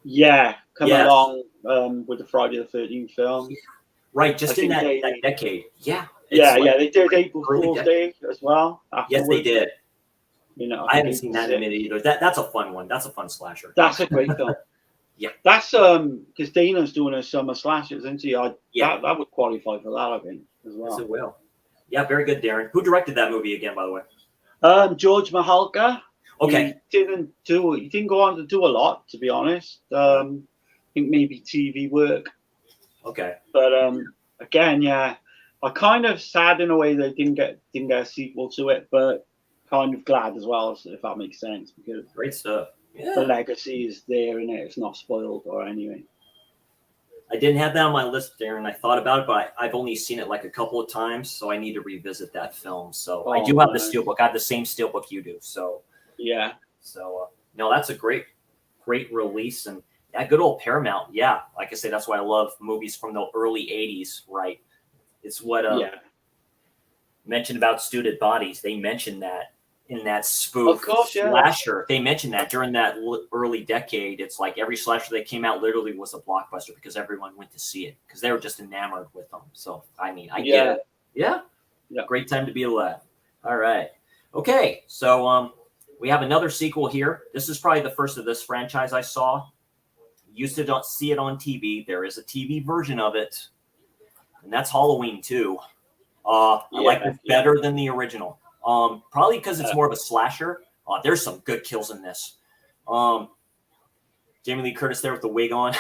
Yeah, along with the Friday the 13th film. Right, just in that decade. Yeah. They did April Fool's Day as well. Yes, they did. I haven't seen that in a minute either. That's a fun one. That's a fun slasher. That's a great film. Yeah. That's because Dana's doing a summer slashers, isn't he? That would qualify for that, I think, as well. Yes, it will. Yeah, very good, Darren. Who directed that movie again, by the way? George Mihalka. Okay. He didn't go on to do a lot, to be honest. I think maybe TV work. Okay. But again, yeah, I kind of sad in a way they didn't get a sequel to it, but kind of glad as well, if that makes sense, because great stuff. Yeah. The legacy is there in it. It's not spoiled or anything. I didn't have that on my list, Darren. I thought about it, but I've only seen it like a couple of times, so I need to revisit that film. So I do have the steelbook. I have the same steelbook you do. So yeah. So no, that's a great release, and that good old Paramount. Yeah, like I say, that's why I love movies from the early '80s. Right? It's what mentioned about Student Bodies. They mentioned that in that spoof slasher. They mentioned that during that early decade. It's like every slasher that came out literally was a blockbuster because everyone went to see it because they were just enamored with them. So I mean, I get it. Yeah. Great time to be alive. All right. Okay. So we have another sequel here. This is probably the first of this franchise I saw. Used to don't see it on TV. There is a TV version of it, and that's Halloween 2. I like it better than the original. Probably because it's more of a slasher. There's some good kills in this. Jamie Lee Curtis there with the wig on.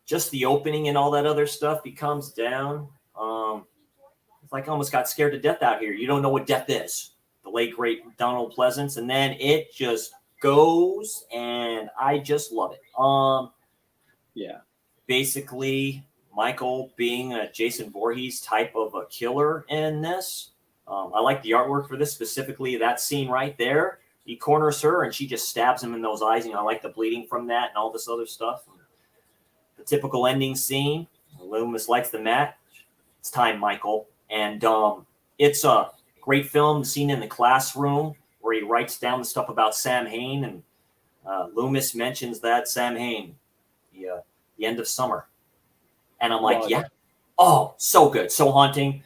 Just the opening and all that other stuff. He comes down. It's like I almost got scared to death out here. You don't know what death is. The late great Donald Pleasance, and then it just goes, and I just love it. Basically, Michael being a Jason Voorhees type of a killer in this. I like the artwork for this, specifically that scene right there. He corners her and she just stabs him in those eyes. And I like the bleeding from that and all this other stuff. The typical ending scene. Loomis lights the match. It's time, Michael. And it's a great film. The scene in the classroom where he writes down the stuff about Sam Hain. And Loomis mentions that Sam Hain, the end of summer. And I'm like, so good, so haunting,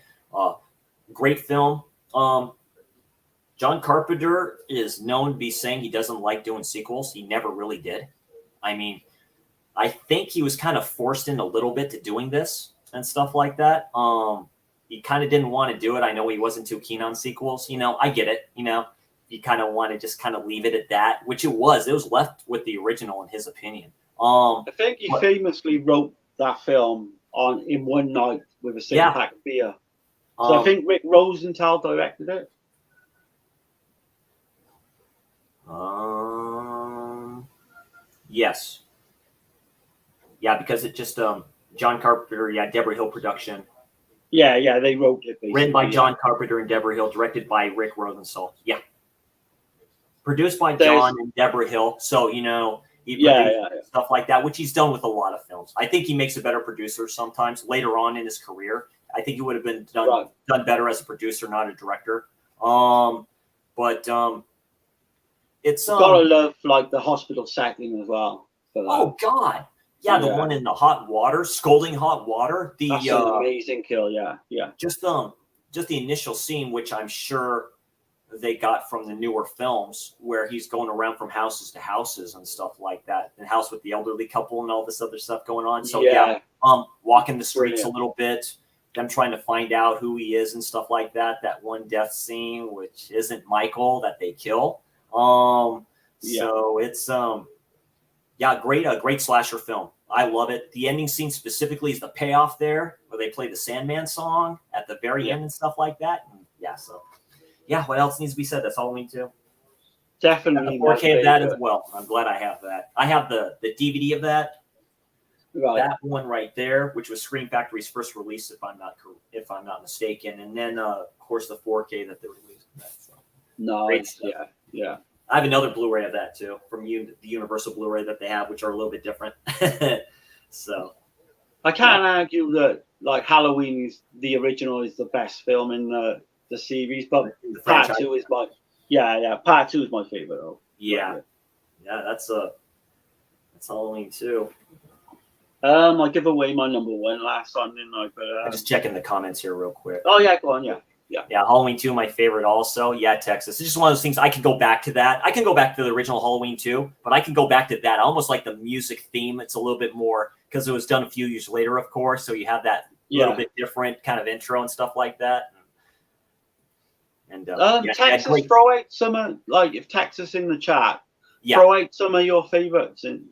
great film. John Carpenter is known to be saying he doesn't like doing sequels. He never really did. I mean, I think he was kind of forced in a little bit to doing this and stuff like that. He kind of didn't want to do it. I know he wasn't too keen on sequels. I get it. He kind of want to just kind of leave it at that, which it was. It was left with the original, in his opinion. I think he famously wrote that film in one night with a six-pack of beer. So I think Rick Rosenthal directed it. Yes. Yeah, because it just John Carpenter, Deborah Hill production. Yeah, they wrote it. Written by John Carpenter and Deborah Hill, directed by Rick Rosenthal. Yeah. Produced by John and Deborah Hill. So, he produced stuff like that, which he's done with a lot of films. I think he makes a better producer sometimes later on in his career. I think he would have been done better as a producer, not a director. But it's gotta love like the hospital setting as well. Oh God. Yeah, the one in the hot water, scalding hot water. That's an amazing kill, yeah. Just the initial scene, which I'm sure they got from the newer films, where he's going around from houses to houses and stuff like that, and house with the elderly couple and all this other stuff going on. So walking the streets a little bit, them trying to find out who he is and stuff like that. That one death scene, which isn't Michael, that they kill. So it's a great slasher film. I love it. The ending scene specifically is the payoff there, where they play the Sandman song at the very end and stuff like that. And what else needs to be said? That's Halloween 2. Definitely. 4K of that as well. I'm glad I have that. I have the DVD of that. Right. That one right there, which was Scream Factory's first release, if I'm not mistaken, and then of course the 4K that they released. So. Nice. Yeah. I have another Blu-ray of that too, from the Universal Blu-ray that they have, which are a little bit different. So I can't argue that like Halloween is the original is the best film in the series, but Part 2 is Part 2 is my favorite though. Yeah, that's Halloween 2. I give away my number one last time, didn't I? But I'm just checking the comments here real quick. Oh yeah, go on, yeah. Halloween 2, my favorite also. Yeah, Texas. It's just one of those things. I can go back to that. I can go back to the original Halloween 2, but I can go back to that. I almost like the music theme. It's a little bit more, because it was done a few years later, of course. So you have that little bit different kind of intro and stuff like that. And Texas, throw out some, like if Texas in the chat, throw out some of your favorites, and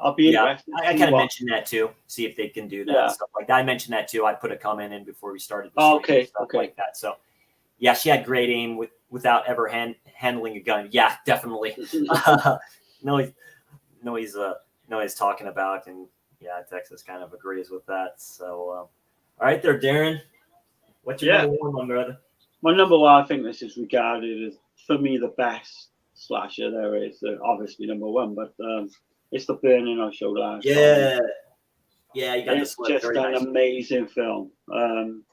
I'll be interested. I kind of mentioned that too. See if they can do that and stuff like that. I mentioned that too. I put a comment in before we started. Okay. Like that. So, yeah, she had great aim without ever handling a gun. Yeah, definitely. He's talking about, and Texas kind of agrees with that. So, all right, there, Darren. What's your number one, my brother? My number one, I think this is regarded as, for me, the best slasher there is. Obviously, number one, but it's The Burning I showed last time. Yeah, you got it's just an amazing film. And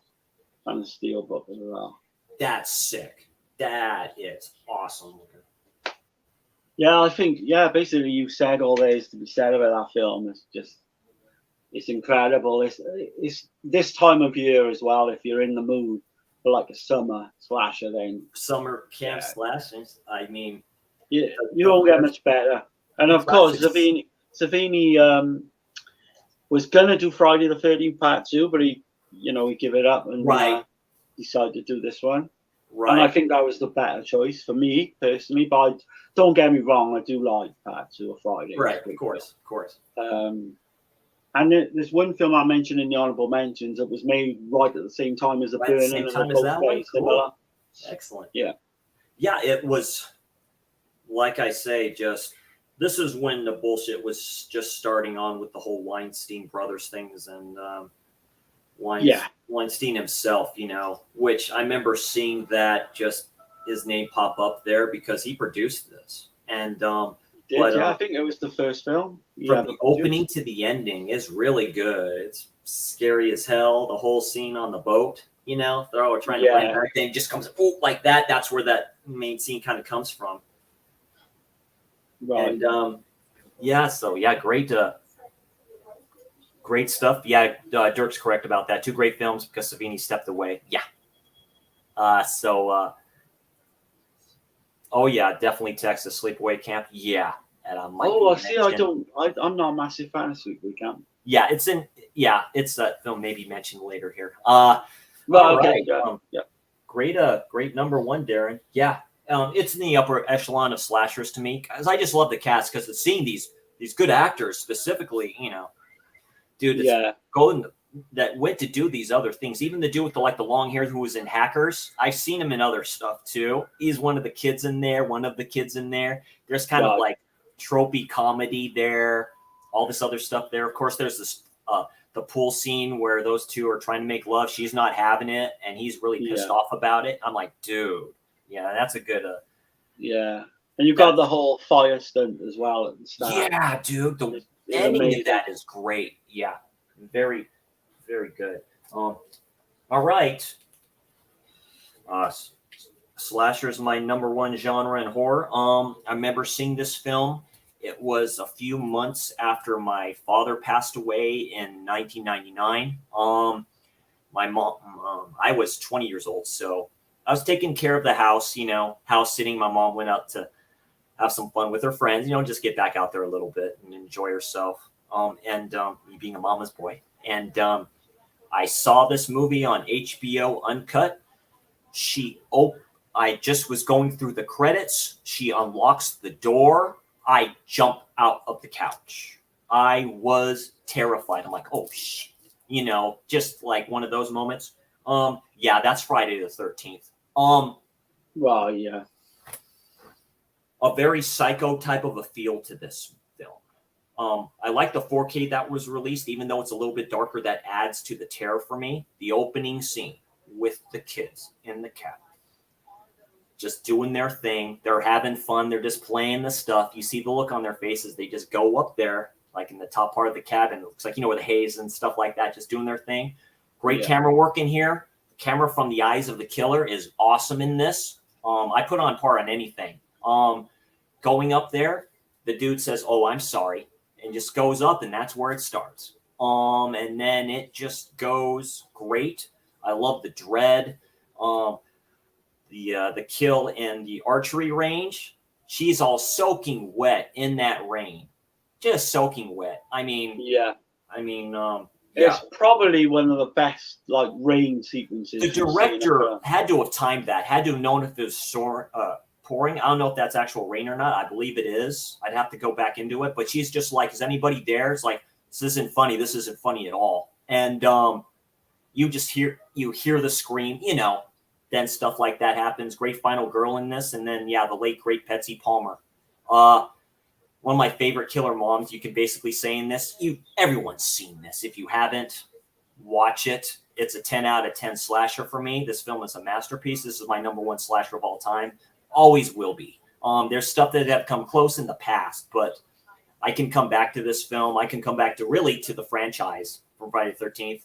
the Steelbook as well. That's sick. That is awesome looking. Yeah, I think, basically you said all there is to be said about that film. It's incredible. It's this time of year as well, if you're in the mood for like a summer slasher, then summer camp slashers. I mean, you don't get much better. And of course, Savini was gonna do Friday the 13th Part 2, but he gave it up and decided to do this one. Right. And I think that was the better choice for me personally. But don't get me wrong, I do like Part 2 of Friday. Right, of course. And there's one film I mentioned in the honorable mentions that was made right at the same time as The Burning, and they're both very similar. Excellent. Yeah, it was, like I say, this is when the bullshit was just starting on with the whole Weinstein Brothers things and Weinstein himself, which I remember seeing that just his name pop up there because he produced this. And I think it was the first film. From the opening to the ending is really good. It's scary as hell. The whole scene on the boat, they're all trying to find everything. Just comes like that. That's where that main scene kind of comes from. Right. And great stuff. Yeah, Dirk's correct about that. 2 great films because Savini stepped away. Yeah. Definitely Texas Sleepaway Camp. Yeah, and I might. Oh, I see. I'm not a massive fan of Sleepaway Camp. Yeah, it's that film maybe mentioned later here. Right, All okay, right. yeah. Great number one, Darren. Yeah, it's in the upper echelon of slashers to me, because I just love the cast, because it's seeing these good actors specifically, dude, it's Yeah. going that went to do these other things. Even the dude with the long hair who was in Hackers, I've seen him in other stuff too. He's one of the kids in there. There's kind of like tropey comedy there, all this other stuff there. Of course, there's this the pool scene where those two are trying to make love. She's not having it, and he's really pissed off about it. I'm like, dude, yeah, that's a good. Yeah, and you got the whole fire stunt as well at the start. Yeah, dude, the ending of that is great. Yeah, very, very good. All right. Slasher is my number one genre in horror. I remember seeing this film. It was a few months after my father passed away in 1999. My mom, I was 20 years old, so I was taking care of the house, house sitting. My mom went out to have some fun with her friends, just get back out there a little bit and enjoy herself. And me being a mama's boy. And I saw this movie on HBO Uncut. I just was going through the credits. She unlocks the door. I jump out of the couch. I was terrified. I'm like, oh shit, just like one of those moments. Yeah, that's Friday the 13th. Well, yeah. A very psycho type of a feel to this film. I like the 4K that was released, even though it's a little bit darker. That adds to the terror for me. The opening scene with the kids in the cabin, just doing their thing. They're having fun. They're just playing the stuff. You see the look on their faces. They just go up there, like in the top part of the cabin. It looks like, where the haze and stuff like that, just doing their thing. Great camera work in here. The camera from the eyes of the killer is awesome in this. I put on par on anything. Going up there, the dude says, "Oh, I'm sorry," and just goes up, and that's where it starts. And then it just goes great. I love the dread. The kill in the archery range. She's all soaking wet in that rain, just soaking wet. It's probably one of the best rain sequences. The director had to have timed that. Had to have known if it was pouring. I don't know if that's actual rain or not. I believe it is. I'd have to go back into it. But she's just like, is anybody there? It's like, this isn't funny. This isn't funny at all. And you just hear the scream. Then stuff like that happens. Great final girl in this. And then, the late, great Betsy Palmer. One of my favorite killer moms, you can basically say in this. Everyone's seen this. If you haven't, watch it. It's a 10 out of 10 slasher for me. This film is a masterpiece. This is my number one slasher of all time. Always will be. There's stuff that have come close in the past, but I can come back to this film. I can come back to the franchise from Friday the 13th.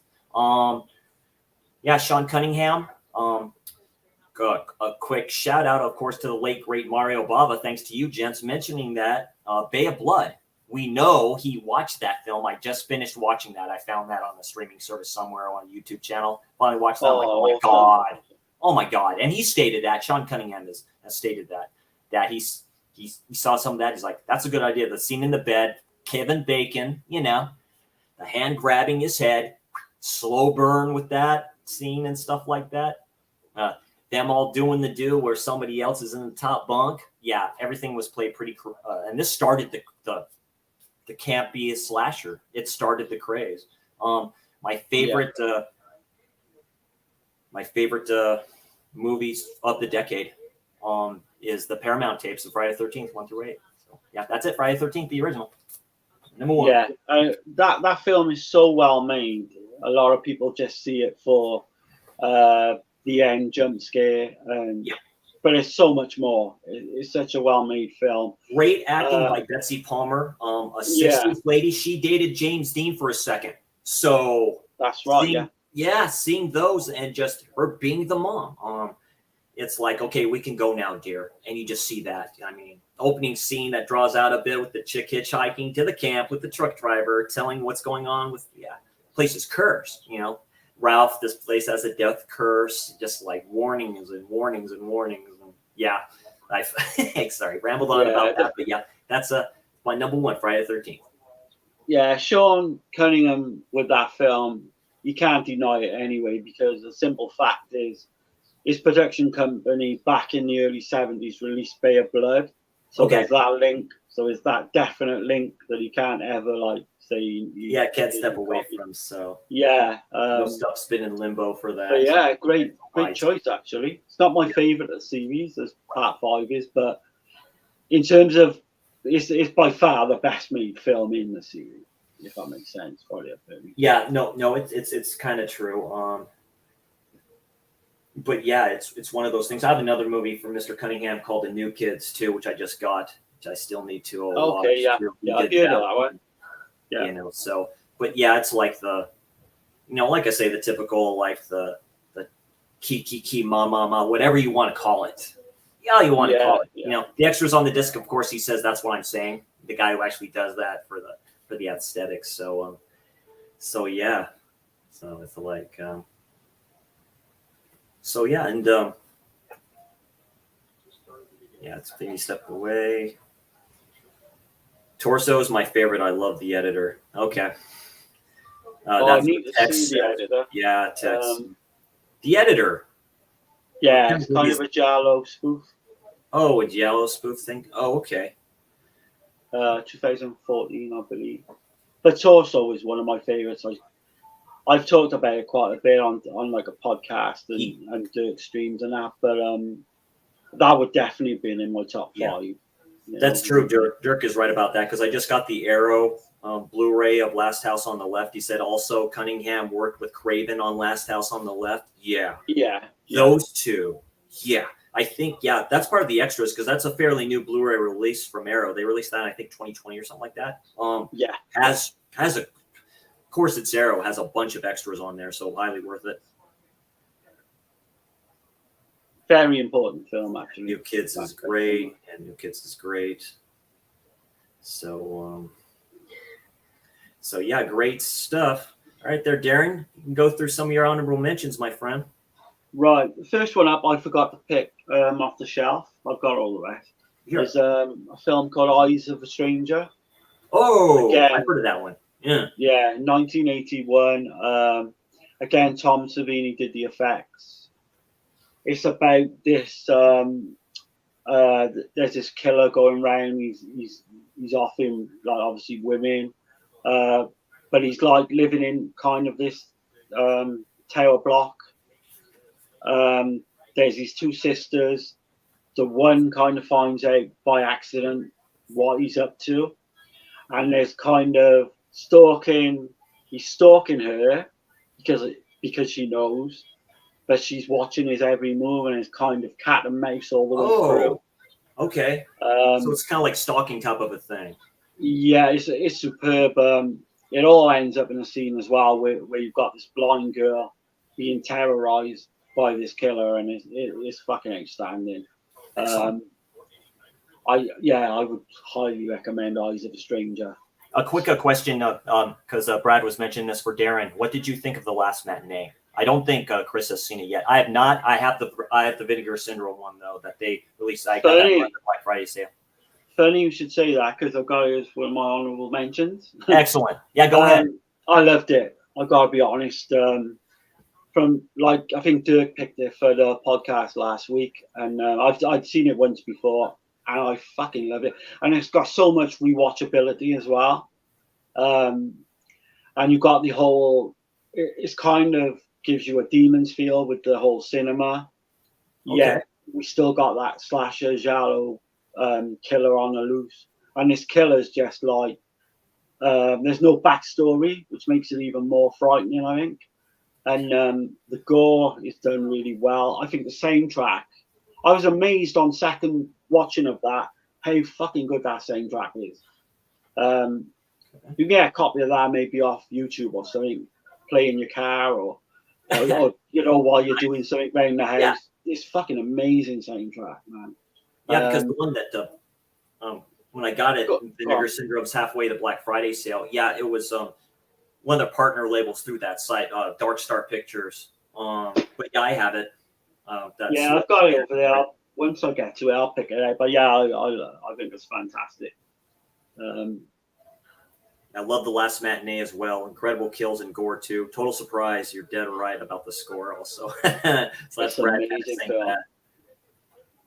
Sean Cunningham. A quick shout out, of course, to the late, great Mario Bava. Thanks to you, gents, mentioning that. Bay of Blood. We know he watched that film. I just finished watching that. I found that on the streaming service somewhere on a YouTube channel. Finally watched that. Oh my God. Oh my God. And he stated that. Sean Cunningham has stated that he saw some of that. He's like, that's a good idea. The scene in the bed, Kevin Bacon, the hand grabbing his head, slow burn with that scene and stuff like that. Them all doing the do where somebody else is in the top bunk. Yeah, everything was played pretty. And this started the campy slasher. It started the craze. My favorite movies of the decade is the Paramount tapes of Friday the 13th, 1 through 8. So, that's it. Friday the 13th, the original. Number one. Yeah, that film is so well made. A lot of people just see it for the end jump scare, but it's so much more. It's such a well-made film. Great acting by Betsy Palmer, a 60s lady. She dated James Dean for a second. So that's right. Seeing those and just her being the mom. It's like, okay, we can go now, dear. And you just see that. Opening scene that draws out a bit with the chick hitchhiking to the camp with the truck driver, telling what's going on with, place is cursed, Ralph, this place has a death curse, just like warnings and warnings and warnings. And I rambled on about that, but that's My number one, Friday the 13th. Yeah, Sean Cunningham with that film, you can't deny it anyway, because the simple fact is his production company back in the early 70s released Bay of Blood. So Okay. there's that link. So it's that definite link that you can't ever like say. Yeah, can't step away from. So yeah, no stuff's been in limbo for that. But yeah, great choice actually. It's not my favorite of the series, as part 5 is, but in terms of it's by far the best made film in the series, if that makes sense. Yeah, no, it's kind of true. But yeah, it's one of those things. I have another movie from Mr. Cunningham called The New Kids too, which I just got, which I still need to watch. Okay, yeah, I've heard of that one. Yeah, so, but yeah, it's like like I say, the typical, like the key ma, whatever you want to call it. Yeah, you want to call it. Yeah. The extras on the disc, of course, he says that's what I'm saying. The guy who actually does that for the aesthetics. So yeah, so it's like. So yeah, and it's Baby Step Away. Torso is my favorite. I love the editor. Okay. I need to see the editor. Yeah, text. The editor. Yeah, it's kind of a Giallo spoof. Oh, a Giallo spoof thing? Oh, okay. 2014, I believe. But Torso is one of my favorites. I've talked about it quite a bit on like a podcast and Dirk streams and that, but that would definitely be in my top 5. That's true. Dirk is right about that, because I just got the Arrow Blu-ray of Last House on the Left. He said also Cunningham worked with Craven on Last House on the Left. Yeah. Those two. Yeah. I think, that's part of the extras, because that's a fairly new Blu-ray release from Arrow. They released that, I think, 2020 or something like that. Has a... Of course, it's Arrow, has a bunch of extras on there, so highly worth it. Very important film, actually. New Kids is great, and New Kids is great. So yeah, great stuff. All right, there, Darren. You can go through some of your honorable mentions, my friend. Right, the first one up, I forgot to pick off the shelf. I've got all the rest. There's a film called Eyes of a Stranger. Oh, again, I've heard of that one. Yeah, 1981. Again, Tom Savini did the effects. It's about this. There's this killer going around. He's offing, like, obviously women, but he's like living in kind of this tower block. There's these 2 sisters. The one kind of finds out by accident what he's up to, and there's kind of stalking. He's stalking her because she knows, but she's watching his every move, and it's kind of cat and mouse all the way through. Okay. So it's kind of like stalking type of a thing. Yeah, it's superb. It all ends up in a scene as well where you've got this blind girl being terrorized by this killer, and it's fucking outstanding. I would highly recommend Eyes of a Stranger. A quick question, because Brad was mentioning this for Darren. What did you think of The Last Matinee? I don't think Chris has seen it yet. I have not. I have the Vinegar Syndrome one though that they released. I got that on the Black Friday sale. Funny you should say that, because I've got it as one of my honorable mentions. Excellent. Yeah, go ahead. I loved it. I gotta be honest. From, like, I think Dirk picked it for the podcast last week, and I'd seen it once before, and I fucking love it. And it's got so much rewatchability as well. And you got the whole. It's kind of gives you a Demons feel with the whole cinema. Okay. Yeah, we still got that slasher giallo killer on the loose, and this killer's just like there's no backstory, which makes it even more frightening, I think. And the gore is done really well. I think the soundtrack, I was amazed on second watching of that how fucking good that soundtrack is. You can get a copy of that maybe off YouTube or something, play in your car or while you're doing something around the house. Yeah. It's fucking amazing soundtrack, man. Yeah, because the one that when I got it, Vinegar Syndrome's halfway to Black Friday sale. Yeah, it was one of the partner labels through that site, Dark Star Pictures. But yeah, I have it. I've got it over there. Once I get to it, I'll pick it out. But yeah, I think it's fantastic. I love The Last Matinee as well. Incredible kills and gore too. Total surprise. You're dead right about the score also. So that's Brad amazing saying film. that.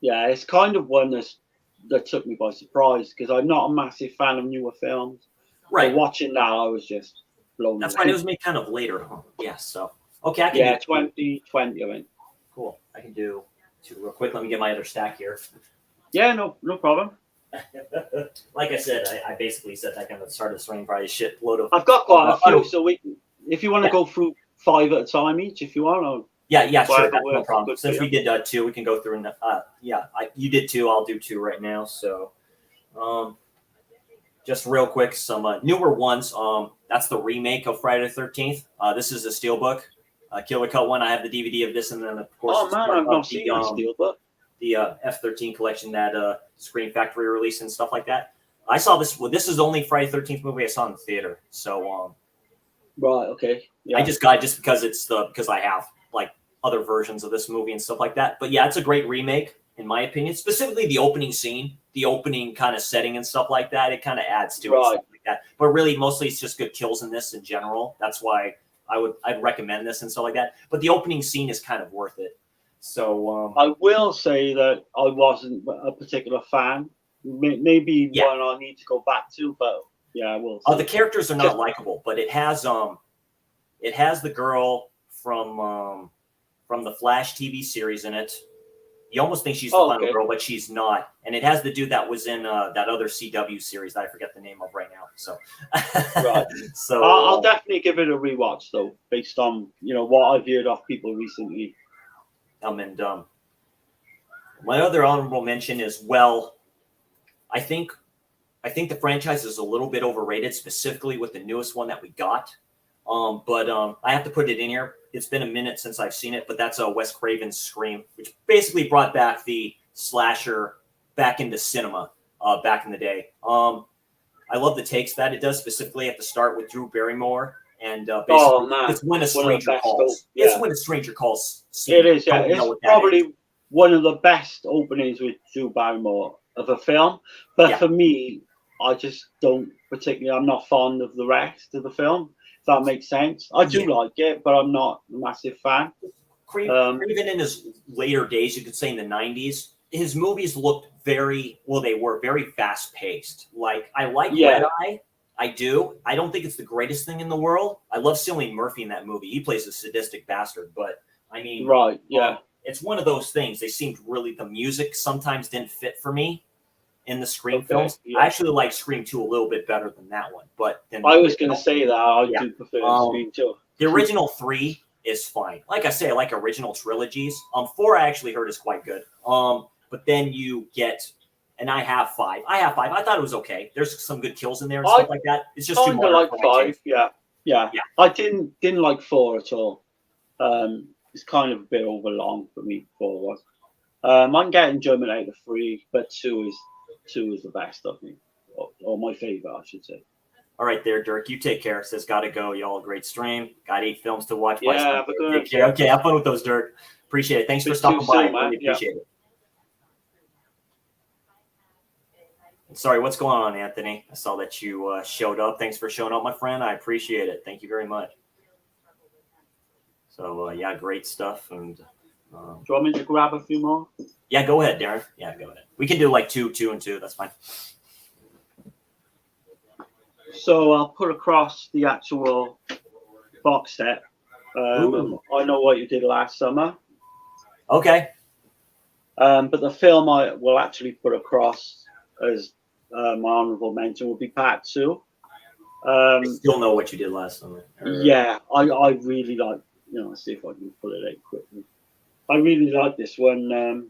Yeah, it's kind of one that took me by surprise because I'm not a massive fan of newer films. Right. But watching that, I was just blown That's away. right. It was made kind of later, huh? Yeah. So okay, I can Yeah, do 2020, I think. Cool. I can do two real quick. Let me get my other stack here. Yeah, no problem. Like I said, I basically said that kind of start of this rain probably shit load of. I've got quite a few, so we can, if you want to go through 5 at a time each, if you want. Or yeah, sure, whatever that's no works problem. good Since for we did 2, we can go through. You did 2. I'll do 2 right now. So, just real quick, some newer ones. That's the remake of Friday the 13th. This is a steelbook, Killer Cut 1. I have the DVD of this, and then of course, Oh man, I've not seen the steelbook. The F-13 collection that Scream Factory released and stuff like that. I saw this. Well, this is the only Friday the 13th movie I saw in the theater. So, right, okay. Yeah. I just got it just because because I have like other versions of this movie and stuff like that. But yeah, it's a great remake in my opinion. Specifically, the opening scene, the opening kind of setting and stuff like that. It kind of adds to it, stuff like that. But really, mostly it's just good kills in this in general. That's why I'd recommend this and stuff like that. But the opening scene is kind of worth it. So I will say that I wasn't a particular fan. Maybe one I need to go back to, but yeah, I will. The characters are not likable, but it has the girl from the Flash TV series in it. You almost think she's the final girl, but she's not. And it has the dude that was in that other CW series that I forget the name of right now. So, right. So I'll definitely give it a rewatch though, based on what I've heard off people recently. And my other honorable mention is I think the franchise is a little bit overrated, specifically with the newest one that we got. But I have to put it in here. It's been a minute since I've seen it, but that's Wes Craven's Scream, which basically brought back the slasher back into cinema back in the day. I love the takes that it does, specifically at the start with Drew Barrymore. And basically, it's When a Stranger Calls. Yeah. It's When a Stranger Calls. It is, yeah. It's probably one of the best openings with Drew Barrymore of a film. But for me, I just don't particularly, I'm not fond of the rest of the film. If that makes sense. I do like it, but I'm not a massive fan. Craven in his later days, you could say in the 90s, his movies looked they were very fast paced. Like, I like Red Eye. I do. I don't think it's the greatest thing in the world. I love Cillian Murphy in that movie. He plays a sadistic bastard, but I mean, it's one of those things. They seemed the music sometimes didn't fit for me in the Scream films. Yeah. I actually like Scream 2 a little bit better than that one. But I was going to say that I do prefer Scream 2. The original 3 is fine. Like I say, I like original trilogies. 4 I actually heard is quite good. But then you get, and I have 5. I thought it was okay. There's some good kills in there and stuff like that. It's just too much. I like 5. Yeah. I didn't like 4 at all. It's kind of a bit over long for me. 4 was. I'm getting enjoyment out of 3, but 2 is the best of me, or my favorite, I should say. All right, there, Dirk. You take care. Says gotta go. Y'all, great stream. Got 8 films to watch. Yeah, but take care. Okay, have fun with those, Dirk. Appreciate it. Thanks for stopping by. Really appreciate it. Sorry, what's going on, Anthony? I saw that you showed up. Thanks for showing up, my friend. I appreciate it. Thank you very much. So, great stuff. And do you want me to grab a few more? Yeah, go ahead, Darren. Yeah, go ahead. We can do like 2, 2, and 2. That's fine. So I'll put across the actual box set. I know what you did last summer. Okay. But the film I will actually put across as my honorable mention will be part 2. I still know what you did last summer. Yeah, I really like. Let's see if I can pull it out quickly. I really like this one.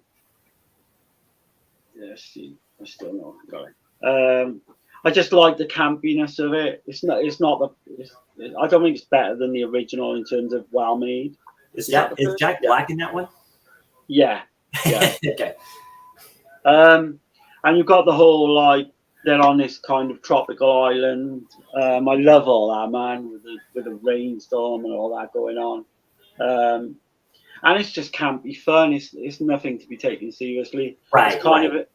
Let's see. I still know. Got it. I just like the campiness of it. I don't think it's better than the original in terms of well made. Is Jack Black in that one? Yeah. Okay. And you've got the whole they're on this kind of tropical island. I love all that, man, with the rainstorm and all that going on. And it's just campy fun. It's nothing to be taken seriously. Right. It's kind of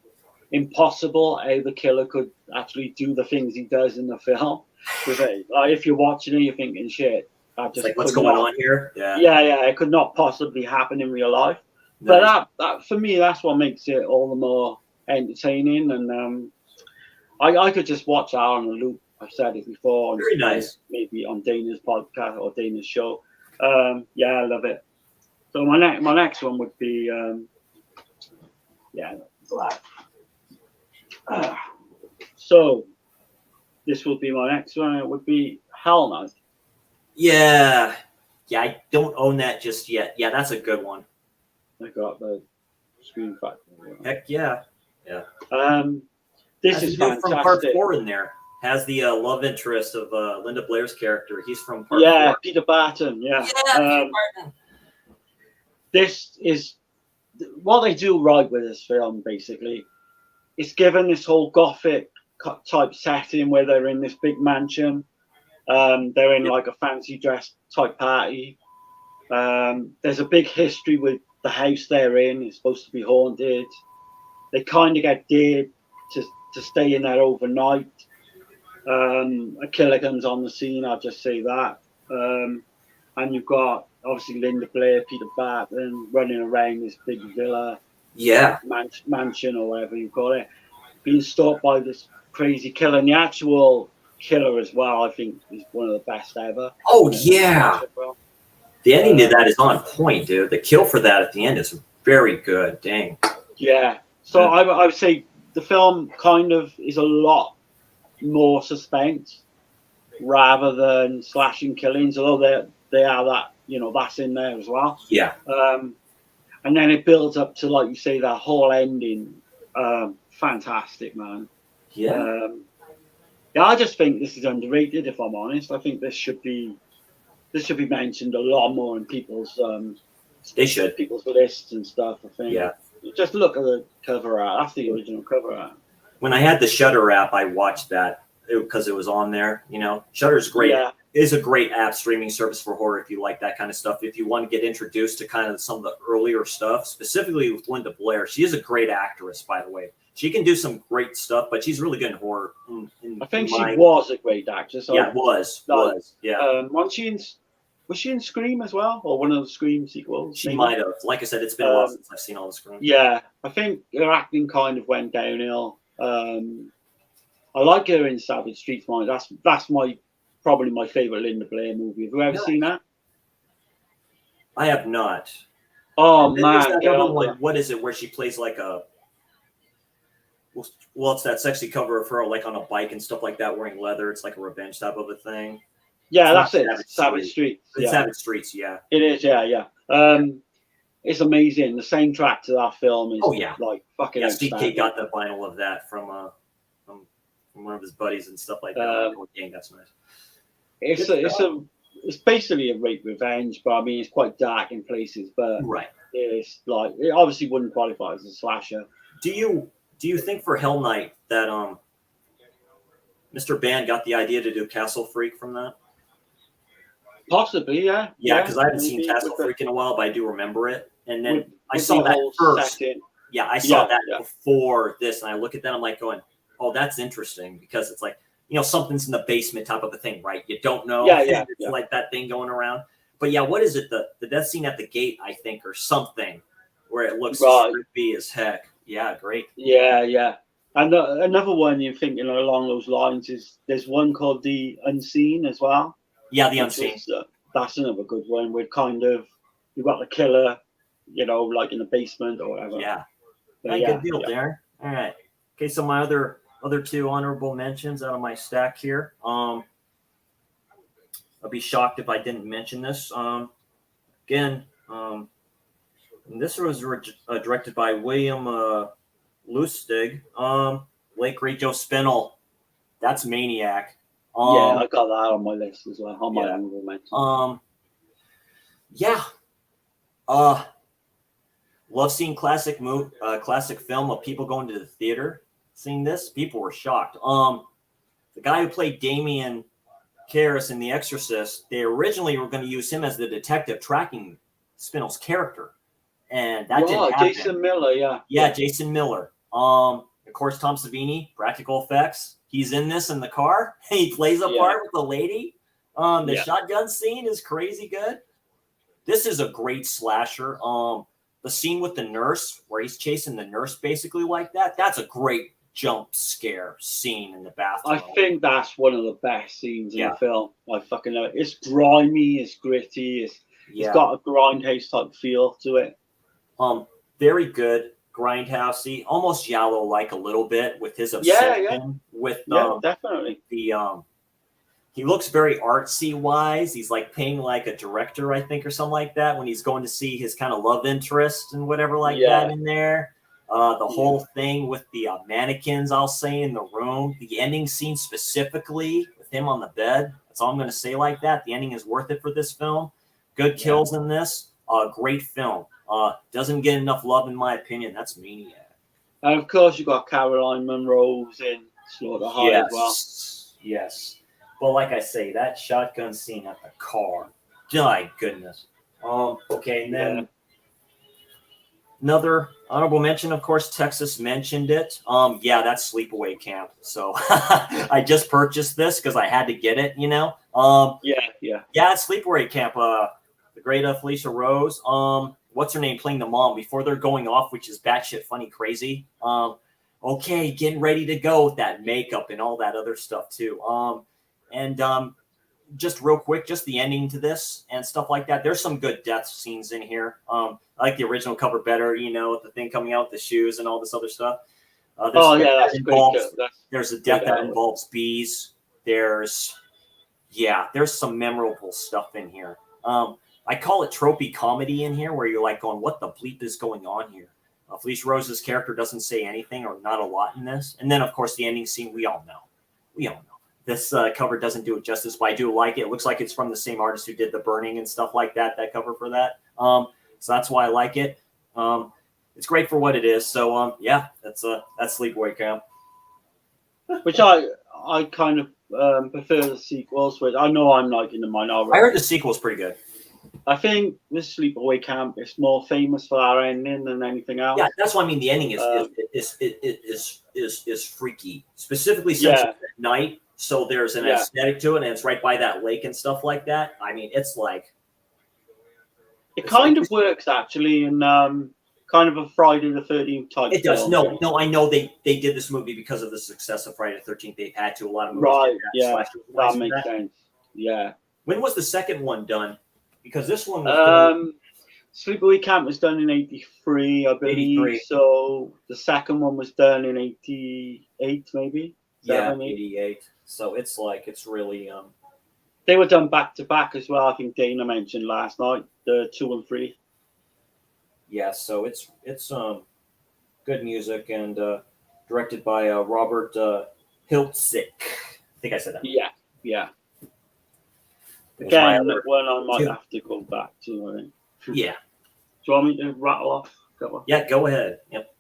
impossible how the killer could actually do the things he does in the film. If you're watching it, you're thinking, shit, that just like what's going on here? Yeah, it could not possibly happen in real life. Nice. But that for me, that's what makes it all the more entertaining. And I could just watch that on a loop. I've said it before. Very nice. Maybe on Dana's podcast or Dana's show. Yeah, I love it. So my next one would be Black. So this would be my next one. It would be Hell Night. Yeah, I don't own that just yet. Yeah, that's a good one. I got the screen factor. Heck yeah. This is fantastic. From part 4 in there. Has the love interest of Linda Blair's character. He's from part 4. Peter Barton. Yeah, Peter Barton. This is what they do right with this film. Basically, it's given this whole gothic type setting where they're in this big mansion. They're in like a fancy dress type party. There's a big history with the house they're in. It's supposed to be haunted. They kind of get dared to stay in there overnight. A killer comes on the scene, I'll just say that. And you've got obviously Linda Blair, Peter Barton running around this big villa, mansion or whatever you call it, being stalked by this crazy killer. And the actual killer as well, I think, is one of the best ever. Oh yeah, the ending to that is on point, dude. The kill for that at the end is very good. Dang. Yeah. So I would say the film kind of is a lot more suspense rather than slashing killings, although they are that, that's in there as well. Yeah. And then it builds up to, like you say, that whole ending. Fantastic, man. Yeah. I just think this is underrated, if I'm honest. I think this should be mentioned a lot more in people's people's lists and stuff, I think. Yeah. Just look at the cover art. That's the original cover art. When I had the Shudder app, I watched that because it was on there. Shudder's great. Yeah. It is a great app, streaming service for horror if you like that kind of stuff. If you want to get introduced to kind of some of the earlier stuff, specifically with Linda Blair. She is a great actress, by the way. She can do some great stuff, but she's really good in horror. I think she was a great actress. Yeah, was. Yeah. Was she in Scream as well, or one of the Scream sequels? She might have. Like I said, it's been a while since I've seen all the Scream. Yeah, I think her acting kind of went downhill. I like her in Savage Streets. That's probably my favorite Linda Blair movie. Have you ever seen that? I have not. Oh man! What is it? Where she plays like a? Well, it's that sexy cover of her like on a bike and stuff like that, wearing leather. It's like a revenge type of a thing. Yeah, that's it. Savage Streets. It's Savage Streets, yeah. It is, yeah. It's amazing. The soundtrack to that film is like fucking. Yeah, Steve K got the vinyl of that from one of his buddies and stuff like that. Dang, that's nice. It's basically a rape revenge, but I mean it's quite dark in places. But it's like it obviously wouldn't qualify as a slasher. Do you think for Hell Night that Mr. Band got the idea to do Castle Freak from that? Possibly, yeah. Yeah, because I haven't seen Castle Freak in a while, but I do remember it. And then I saw that first. Setting. Yeah, I saw that before this, and I look at that, I'm like going, oh, that's interesting, because it's like, something's in the basement type of a thing, right? You don't know. Yeah. Like that thing going around. But yeah, what is it? The death scene at the gate, I think, or something, where it looks creepy as heck. Yeah, great. Yeah. And another one you're thinking along those lines is there's one called The Unseen as well. Yeah, The Unseen. That's another good one. We're you've got the killer, like in the basement or whatever. Yeah. Good deal, Darren. All right. Okay, so my other two honorable mentions out of my stack here. I'll be shocked if I didn't mention this. Again, this was directed by William Lustig. Late great Joe Spinell. That's Maniac. I got that on my list as well. On my honorable mention. Love seeing classic film of people going to the theater, seeing this. People were shocked. The guy who played Damien Karras in The Exorcist, they originally were going to use him as the detective tracking Spinell's character, and that didn't happen. Jason Miller, yeah, Jason Miller. Of course, Tom Savini, practical effects. He's in this in the car. He plays a part with the lady. The shotgun scene is crazy good. This is a great slasher. The scene with the nurse where he's chasing the nurse basically like that. That's a great jump scare scene in the bathroom. I think that's one of the best scenes in the film. I fucking love it. It's grimy, it's gritty, it's got a grindhouse type feel to it. Very good, grindhousey, almost Giallo like a little bit with his obsession with definitely the he looks very artsy wise. He's like paying like a director, I think, or something like that when he's going to see his kind of love interest and whatever like that in there. The whole thing with the mannequins, I'll say, in the room. The ending scene specifically with him on the bed. That's all I'm going to say like that. The ending is worth it for this film. Good kills in this. Great film. Doesn't get enough love, in my opinion. That's Maniac. And, of course, you got Caroline Munro's in Slaughter High as well. Yes. Well, like I say, that shotgun scene at the car. My goodness. Okay, and then another honorable mention, of course, Texas mentioned it. That's Sleepaway Camp. So I just purchased this because I had to get it, you know. It's Sleepaway Camp. The great Felicia Rose. What's her name playing the mom before they're going off, which is batshit funny crazy. Getting ready to go with that makeup and all that other stuff too. Just real quick, just the ending to this and stuff like that. There's some good death scenes in here. I like the original cover better, you know, with the thing coming out, the shoes and all this other stuff. There's a death that involves bees. There's some memorable stuff in here. I call it tropey comedy in here where you're like going, what the bleep is going on here? Felicia Rose's character doesn't say anything or not a lot in this. And then, of course, the ending scene, we all know. This cover doesn't do it justice, but I do like it. It looks like it's from the same artist who did The Burning and stuff like that, that cover for that. So that's why I like it. It's great for what it is. So, that's Sleepaway Camp. Which I kind of prefer the sequels, which I know I'm like in the minority. I heard the sequel's pretty good. I think this Sleepaway Camp is more famous for our ending than anything else. Yeah, that's what I mean. The ending is freaky, specifically since it's at night. So there's an aesthetic to it, and it's right by that lake and stuff like that. I mean, it's like it kind of works actually in kind of a Friday the 13th type. It does. No, I know they did this movie because of the success of Friday the 13th. They had to. A lot of movies. Right. Yeah. That makes sense. Yeah. When was the second one done? Because this one was Sleepaway Camp was done in 83, I believe. 83. So the second one was done in 88, maybe. 88. So it's like it's really they were done back to back as well. I think Dana mentioned last night the 2 and 3. Yeah, so it's good music and directed by Robert Hiltzik. I think I said that. Yeah. Again, one I might have to go back to, I think. Yeah. Do you want me to rattle off? Yeah, go ahead. Yep.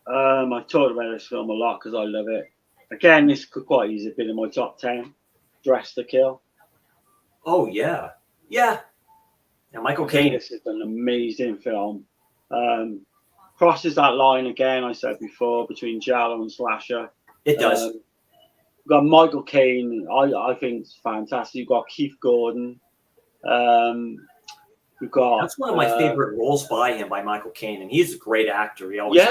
I talked about this film a lot because I love it. Again, this could quite easily have been in my top 10. Dressed to Kill. Oh, yeah. Yeah. Yeah, Michael Caine. This is an amazing film. Crosses that line again, I said before, between giallo and slasher. It does. We've got Michael Caine, I think it's fantastic. You've got Keith Gordon. We've got that's one of my favorite roles by him, by Michael Caine, and he's a great actor. He always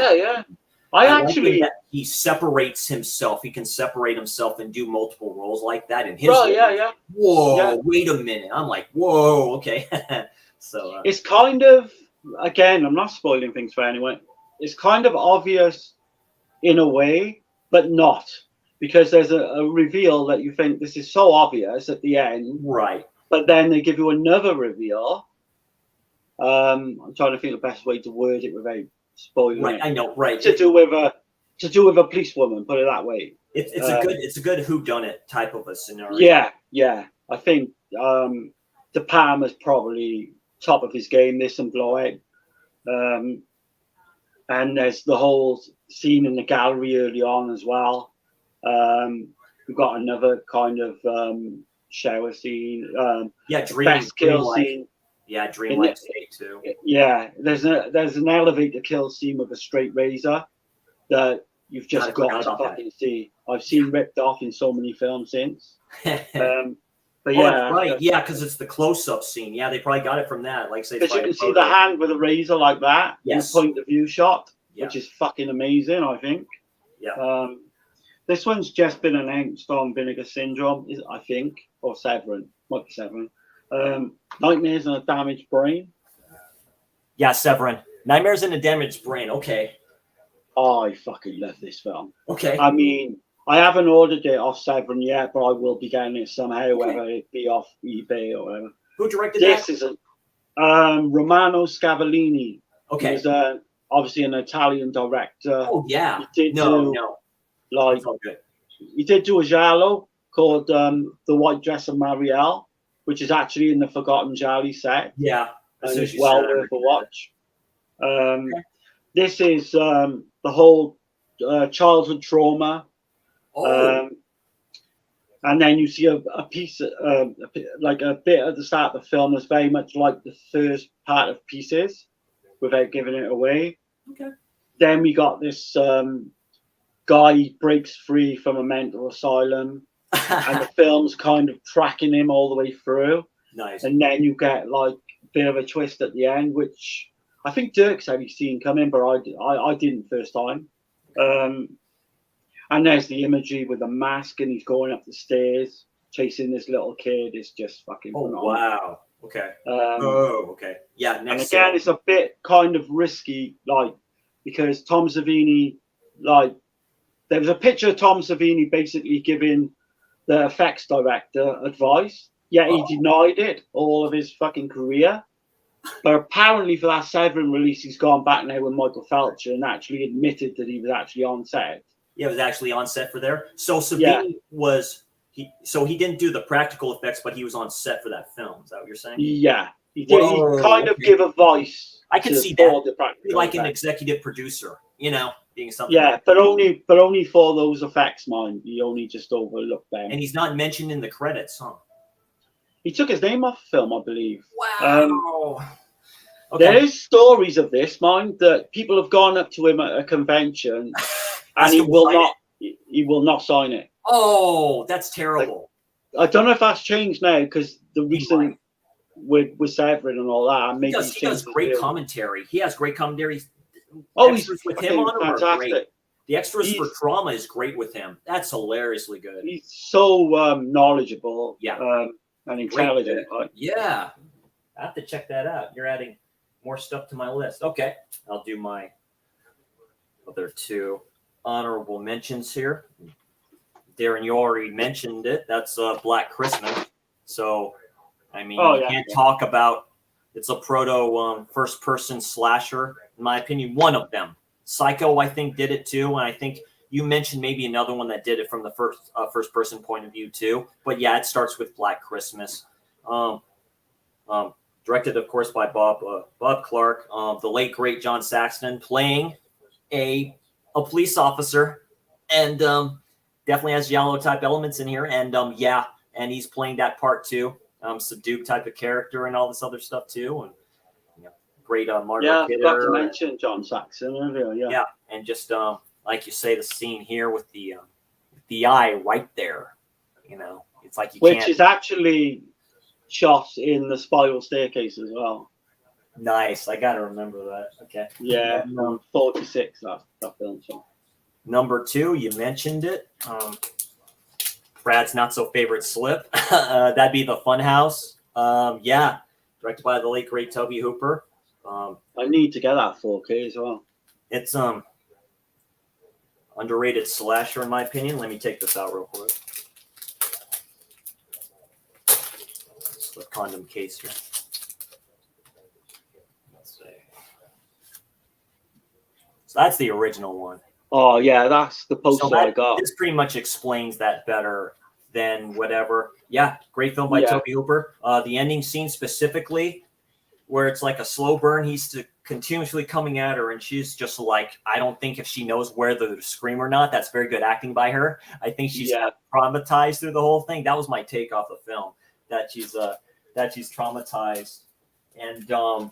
I actually like he separates himself. He can separate himself and do multiple roles like that. In his whoa, wait a minute. I'm like, whoa, okay. So it's kind of, again, I'm not spoiling things for anyone. It's kind of obvious in a way, but not. Because there's a reveal that you think this is so obvious at the end. Right. But then they give you another reveal. I'm trying to think the best way to word it without spoiling it. I know, right. To do with a policewoman, put it that way. It's a good whodunit type of a scenario. Yeah. I think De Palma's probably top of his game, this and Blowout. And there's the whole scene in the gallery early on as well. We've got another kind of shower scene. Best kill scene. Yeah, dreamlike state too. Yeah, there's an elevator kill scene with a straight razor that you've just I got forgot to about that. fucking see. I've seen ripped off in so many films since. But Oh, yeah, that's right. Yeah, because it's the close-up scene. Yeah, they probably got it from that. Like say, because you can see the hand with a razor like that Yes. in a point of view shot, Yeah. which is fucking amazing. I think. Yeah. This one's just been announced on Vinegar Syndrome, I think, or Severin. Might be Severin. Nightmares on a Damaged Brain. Yeah, Severin. Nightmares in a Damaged Brain. Okay. I fucking love this film. Okay. I mean, I haven't ordered it off Severin yet, but I will be getting it somehow, Okay. whether it be off eBay or whatever. Who directed This that? is Romano Scavallini. Okay. He was obviously an Italian director. Oh yeah. He did like it's all good. he did do a giallo called The White Dress of Marielle, which is actually in the Forgotten Jolly set. Yeah. And it's well worth a watch. This is the whole childhood trauma. Oh. And then you see a piece, like a bit at the start of the film that's very much like the first part of Pieces, without giving it away. Okay. Then we got this guy breaks free from a mental asylum, and the film's kind of tracking him all the way through. Nice. And then you get like a bit of a twist at the end, which I think Dirk said he's seen coming, but I didn't first time. And there's the imagery with the mask, and he's going up the stairs chasing this little kid. It's just fucking phenomenal. Wow. Okay. Okay. Yeah. And again, it's a bit kind of risky, like, because Tom Savini, like, there was a picture of Tom Savini basically giving the effects director advice, yet he denied it all of his fucking career. But apparently for that Severin release, he's gone back now with Michael Felcher and actually admitted that he was actually on set. Yeah, it was actually on set for there. So Savini he didn't do the practical effects, but he was on set for that film. Is that what you're saying? Yeah. He did. He kind of give a voice. I can see that. Like an executive producer, being something. Yeah, but only for those effects, mind. He only just overlooked them. And he's not mentioned in the credits, huh? He took his name off the film, I believe. Wow. Okay. There is stories of this, mind, that people have gone up to him at a convention and he will not sign it. Oh, that's terrible. I don't know if that's changed now because the recent with Severin and all that. Maybe he does great commentary. He has great commentary. He's with him on fantastic. Great. The extras for Trauma is great with him. That's hilariously good. He's so knowledgeable. Yeah. And intelligent. Right? Yeah. I have to check that out. You're adding more stuff to my list. Okay. I'll do my other two honorable mentions here. Darren, you already mentioned it. That's Black Christmas. So, I mean, you can't talk about it's a proto first-person slasher, in my opinion. One of them. Psycho, I think, did it too. And I think you mentioned maybe another one that did it from the first-person point of view too. But yeah, it starts with Black Christmas. Directed, of course, by Bob Clark. The late, great John Saxon playing a police officer. And definitely has giallo type elements in here. And and he's playing that part too. Subdued type of character and all this other stuff too. And great Margaret Kidder. Yeah, I forgot to mention John Saxon earlier. Yeah, and just like you say, the scene here with the eye right there. It's like which is actually shot in the Spiral Staircase as well. Nice. I gotta remember that. Okay. Yeah, 46 that film shot. Number 2, you mentioned it. Brad's not so favorite slip. That'd be The Funhouse. Directed by the late great Toby Hooper. I need to get that 4K as well. It's underrated slasher in my opinion. Let me take this out real quick. It's the condom case here. Let's see. So that's the original one. Oh yeah, that's the poster I got. This pretty much explains that better than whatever. Yeah, great film by Toby Hooper. The ending scene specifically, where it's like a slow burn, he's continuously coming at her, and she's just like, I don't think if she knows whether to scream or not. That's very good acting by her. I think she's traumatized through the whole thing. That was my take off the film, that she's traumatized. And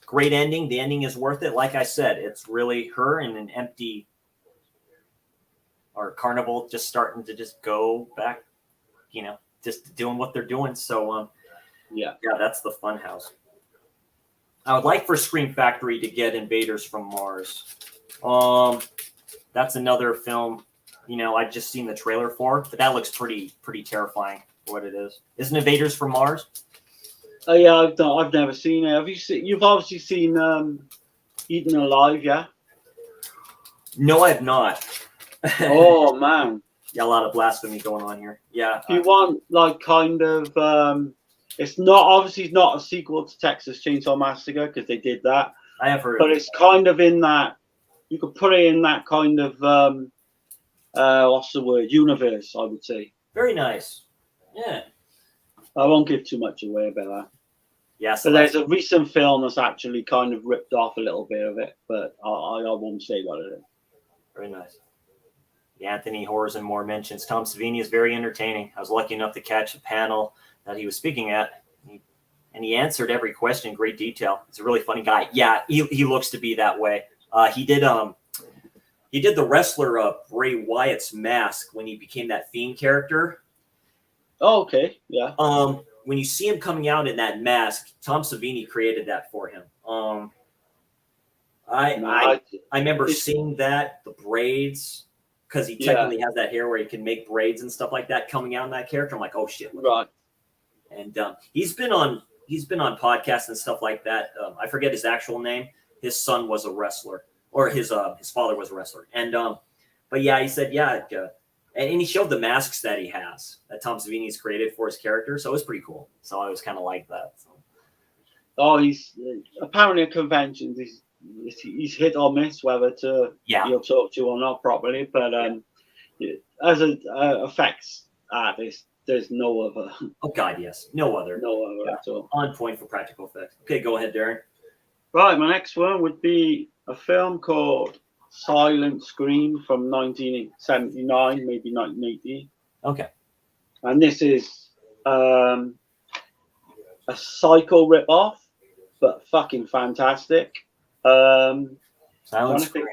great ending. The ending is worth it. Like I said, it's really her in an empty or Carnival just starting to just go back, just doing what they're doing. So yeah, that's the Funhouse. I would like for Scream Factory to get Invaders from Mars. That's another film, I've just seen the trailer for, but that looks pretty terrifying for what it is. Isn't Invaders from Mars? Oh yeah, I've never seen it. Have you seen? You've obviously seen Eaten Alive, yeah? No, I have not. Oh man, yeah, a lot of blasphemy going on here. Yeah. If you want like kind of, it's not a sequel to Texas Chainsaw Massacre because they did that. I have heard, but it's kind of in that. You could put it in that kind of what's the word? Universe, I would say. Very nice. Yeah. I won't give too much away about that. Yeah. So there's a recent film that's actually kind of ripped off a little bit of it, but I won't say what it is. Very nice. Yeah, Anthony Horsenmore mentions Tom Savini is very entertaining. I was lucky enough to catch a panel that he was speaking at, and he answered every question in great detail. He's a really funny guy. Yeah, he looks to be that way. He did the wrestler Bray Wyatt's mask when he became that Fiend character. Oh, okay, yeah. When you see him coming out in that mask, Tom Savini created that for him. I remember seeing that, the braids, because he technically has that hair where he can make braids and stuff like that coming out in that character. I'm like, oh shit, right. And he's been on podcasts and stuff like that. I forget his actual name. His son was a wrestler, or his father was a wrestler, and but yeah, he said and he showed the masks that he has that Tom Savini's created for his character, so it was pretty cool. So I was kind of like that. So. Oh, he's apparently at conventions. He's hit or miss whether to talk to or not properly, but as an effects artist, there's no other. Oh God, yes, no other at all. On point for practical effects. Okay, go ahead, Darren. Right, my next one would be a film called Silent Scream from 1979, maybe 1980. Okay. And this is a Psycho ripoff, but fucking fantastic. Silent Scream.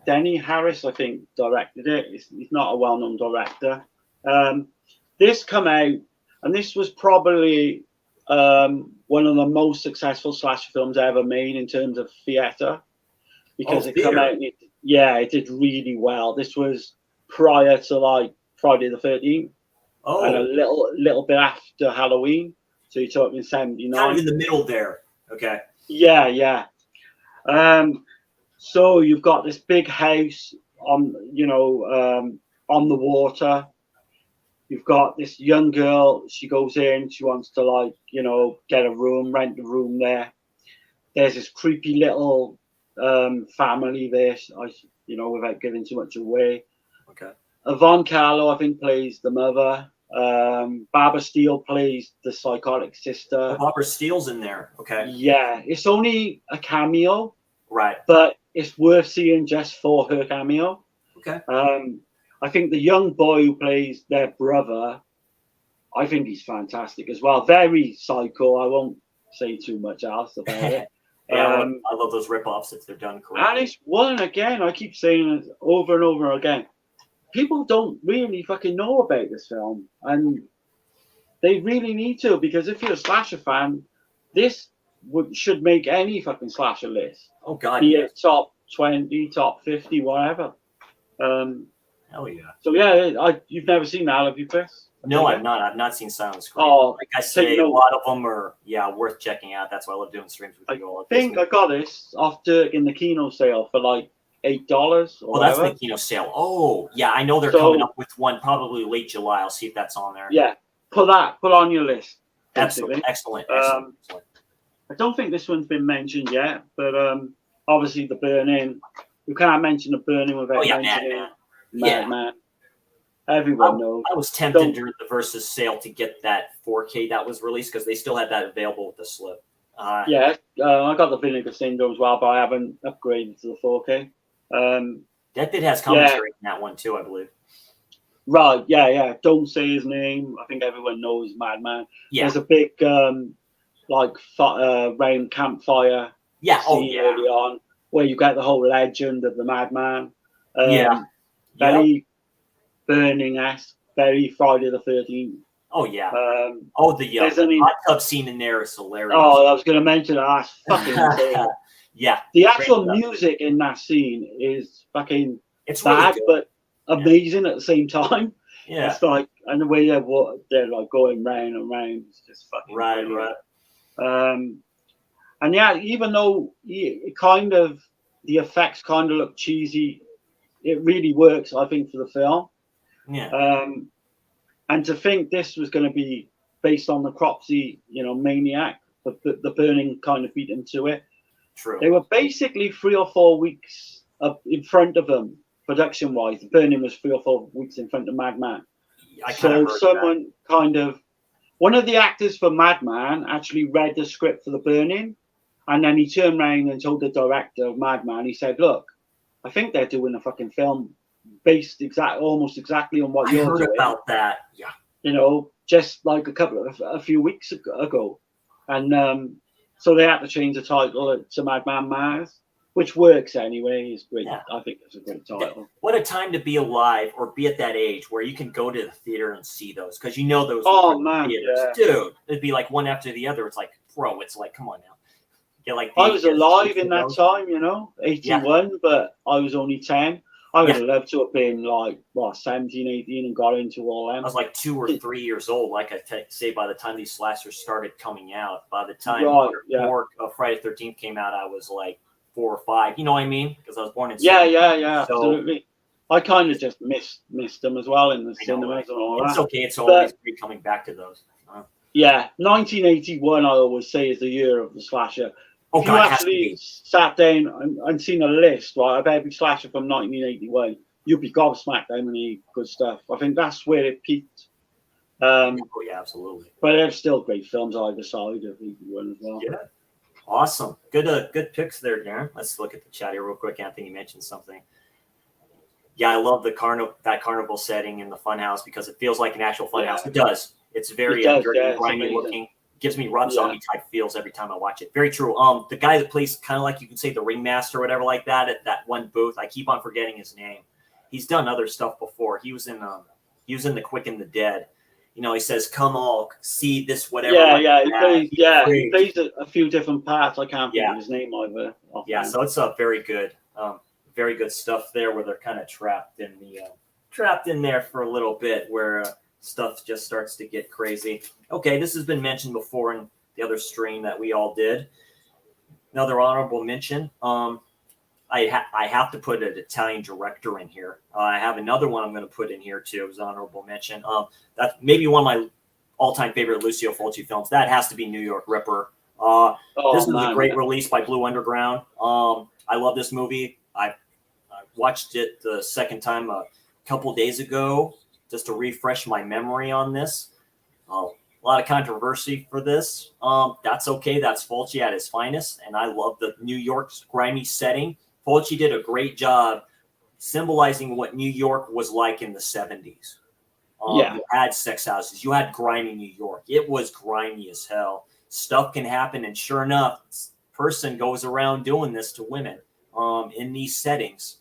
Denny Harris, I think, directed it. He's not a well-known director. This come out, and this was probably one of the most successful slasher films ever made in terms of theatre, because it came out. It did really well. This was prior to like Friday the 13th, and a little bit after Halloween. So you're talking 79. Kind of in the middle there. Okay. Yeah. So you've got this big house on the water. You've got this young girl. She goes in. She wants to get a room, rent a room there. There's this creepy little family there. Without giving too much away. Okay. Yvonne Carlo, I think, plays the mother. Barbara Steele plays the psychotic sister. Oh, Barbara Steele's in there. Okay. Yeah, it's only a cameo. Right. But it's worth seeing just for her cameo. Okay. I think the young boy who plays their brother, I think he's fantastic as well. Very psycho. I won't say too much else about it. I love those ripoffs if they're done correctly. And it's one again. I keep saying it over and over again. People don't really fucking know about this film, and they really need to, because if you're a slasher fan, this should make any fucking slasher list. Oh God, be it top 20, top 50, whatever. Hell yeah. So yeah, you've never seen that, have you, Chris? No, I've not. I've not seen Silent Scream. Oh, like I say, a lot of them are worth checking out. That's why I love doing streams with you all. I think I got this off Dirk in the Kino sale for like $8 or that's the Kino sale. Oh, yeah, I know they're coming up with one probably late July. I'll see if that's on there. Yeah, put on your list. Excellent. I don't think this one's been mentioned yet, but obviously the Burning. You can't mention the Burning without mentioning Madman. Everyone knows. I was tempted during the Versus sale to get that 4K that was released because they still had that available with the slip. I got the Vinegar Syndrome as well, but I haven't upgraded to the 4K. That bit has commentary in that one too, I believe. Right, yeah. Don't say his name. I think everyone knows Madman. Yeah. There's a big round campfire. Yeah. Early on, where you get the whole legend of the Madman. burning-esque, very Friday the 13th. Oh yeah. Um, The there's an hot tub scene in there is hilarious. Oh, I was going to mention that. That's fucking insane. Yeah. The actual music in that scene is fucking it's really bad, good. but amazing at the same time. Yeah. It's like, and the way they're like going round and round, it's just fucking right. And yeah, even though it kind of, the effects kind of look cheesy, it really works, I think, for the film. Yeah. And to think this was going to be based on the Cropsey, Maniac, the burning kind of beat him to it. True. They were basically 3 or 4 weeks in front of them, production-wise. The burning was 3 or 4 weeks in front of Madman. One of the actors for Madman actually read the script for the burning, and then he turned around and told the director of Madman, he said, look, I think they're doing a fucking film based almost exactly on what you're doing. I heard about that, yeah. Just like a few weeks ago. And so they had to change the title to Madman Mars, which works anyway. It's great. Yeah. I think it's a great title. What a time to be alive or be at that age where you can go to the theater and see those, because those. Oh man, dude, it'd be like one after the other. It's like, bro, it's like, come on now. Get like. I was alive in that time, 81, but I was only 10. I would have loved to have been like 17, 18 and got into all them. I was like 2 or 3 years old. Like I say, by the time these slashers started coming out, by the time Friday the 13th came out, I was like 4 or 5. You know what I mean? Because I was born in. Yeah, absolutely. I kind of just missed them as well in the cinemas and all that. It's okay. It's always great coming back to those. Yeah, 1981, I always say, is the year of the slasher. If you actually sat down and seen a list, right, of every slasher from 1981, you'd be gobsmacked how many good stuff. I think that's where it peaked. Absolutely. But there's still great films either side of 81 as well. Yeah. Awesome. Good picks there, Darren. Let's look at the chat here real quick. Anthony mentioned something. Yeah, I love that carnival setting in the funhouse because it feels like an actual funhouse. It does. It's very grimy looking. Gives me Rob Zombie type feels every time I watch it. Very true. The guy that plays kind of like, you can say, the ringmaster or whatever like that at that one booth. I keep on forgetting his name. He's done other stuff before. He was in The Quick and the Dead. He says, "Come all see this whatever." He plays a few different parts. I can't think of his name either. So it's a very good stuff there, where they're kind of trapped in there for a little bit, where stuff just starts to get crazy. Okay, this has been mentioned before in the other stream that we all did. Another honorable mention. I have to put an Italian director in here. I have another one I'm going to put in here too as honorable mention. That's maybe one of my all-time favorite Lucio Fulci films. That has to be New York Ripper. This is a great release by Blue Underground. I love this movie. I watched it the second time a couple days ago just to refresh my memory on this. A lot of controversy for this. That's okay. That's Fulci at his finest. And I love the New York's grimy setting. Fulci did a great job symbolizing what New York was like in the 70s. You had sex houses. You had grimy New York. It was grimy as hell. Stuff can happen. And sure enough, person goes around doing this to women in these settings.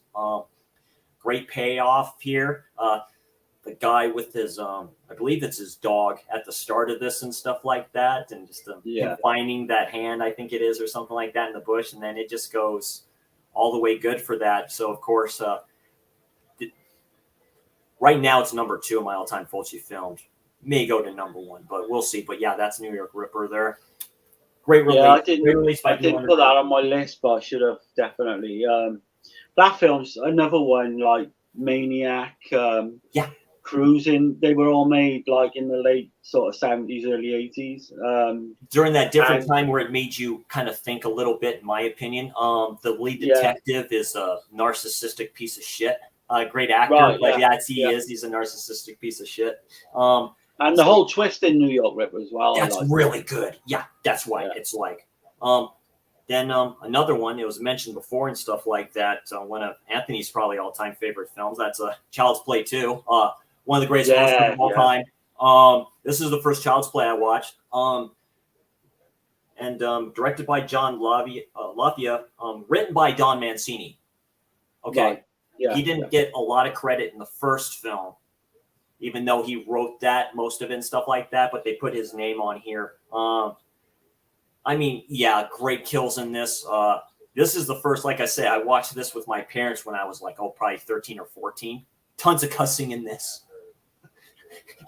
Great payoff here. The guy with his, I believe it's his dog at the start of this and stuff like that. And just him finding that hand, I think it is, or something like that in the bush. And then it just goes all the way good for that. So, of course, right now it's number 2 of my all-time Fulci films. May go to number 1, but we'll see. But, yeah, that's New York Ripper there. Great release. Yeah, I didn't put that on my list, but I should have definitely. That film's another one, like Maniac, Cruising. They were all made like in the late sort of 70s, early 80s. During that different time where it made you kind of think a little bit, in my opinion. The lead detective is a narcissistic piece of shit. Great actor, but he is. He's a narcissistic piece of shit. And the whole twist in New York Ripper as well. That's really good. Yeah, that's why it's like. Then another one, it was mentioned before and stuff like that. One of Anthony's probably all-time favorite films. That's Child's Play 2. One of the greatest films of all time. This is the first Child's Play I watched. And directed by John Lafia, written by Don Mancini. Okay. Right. Yeah. He didn't get a lot of credit in the first film. even though he wrote that most of it and stuff like that. But they put his name on here. I mean, yeah, great kills in this. This is the first, like I say, I watched this with my parents when I was like, probably 13 or 14. Tons of cussing in this.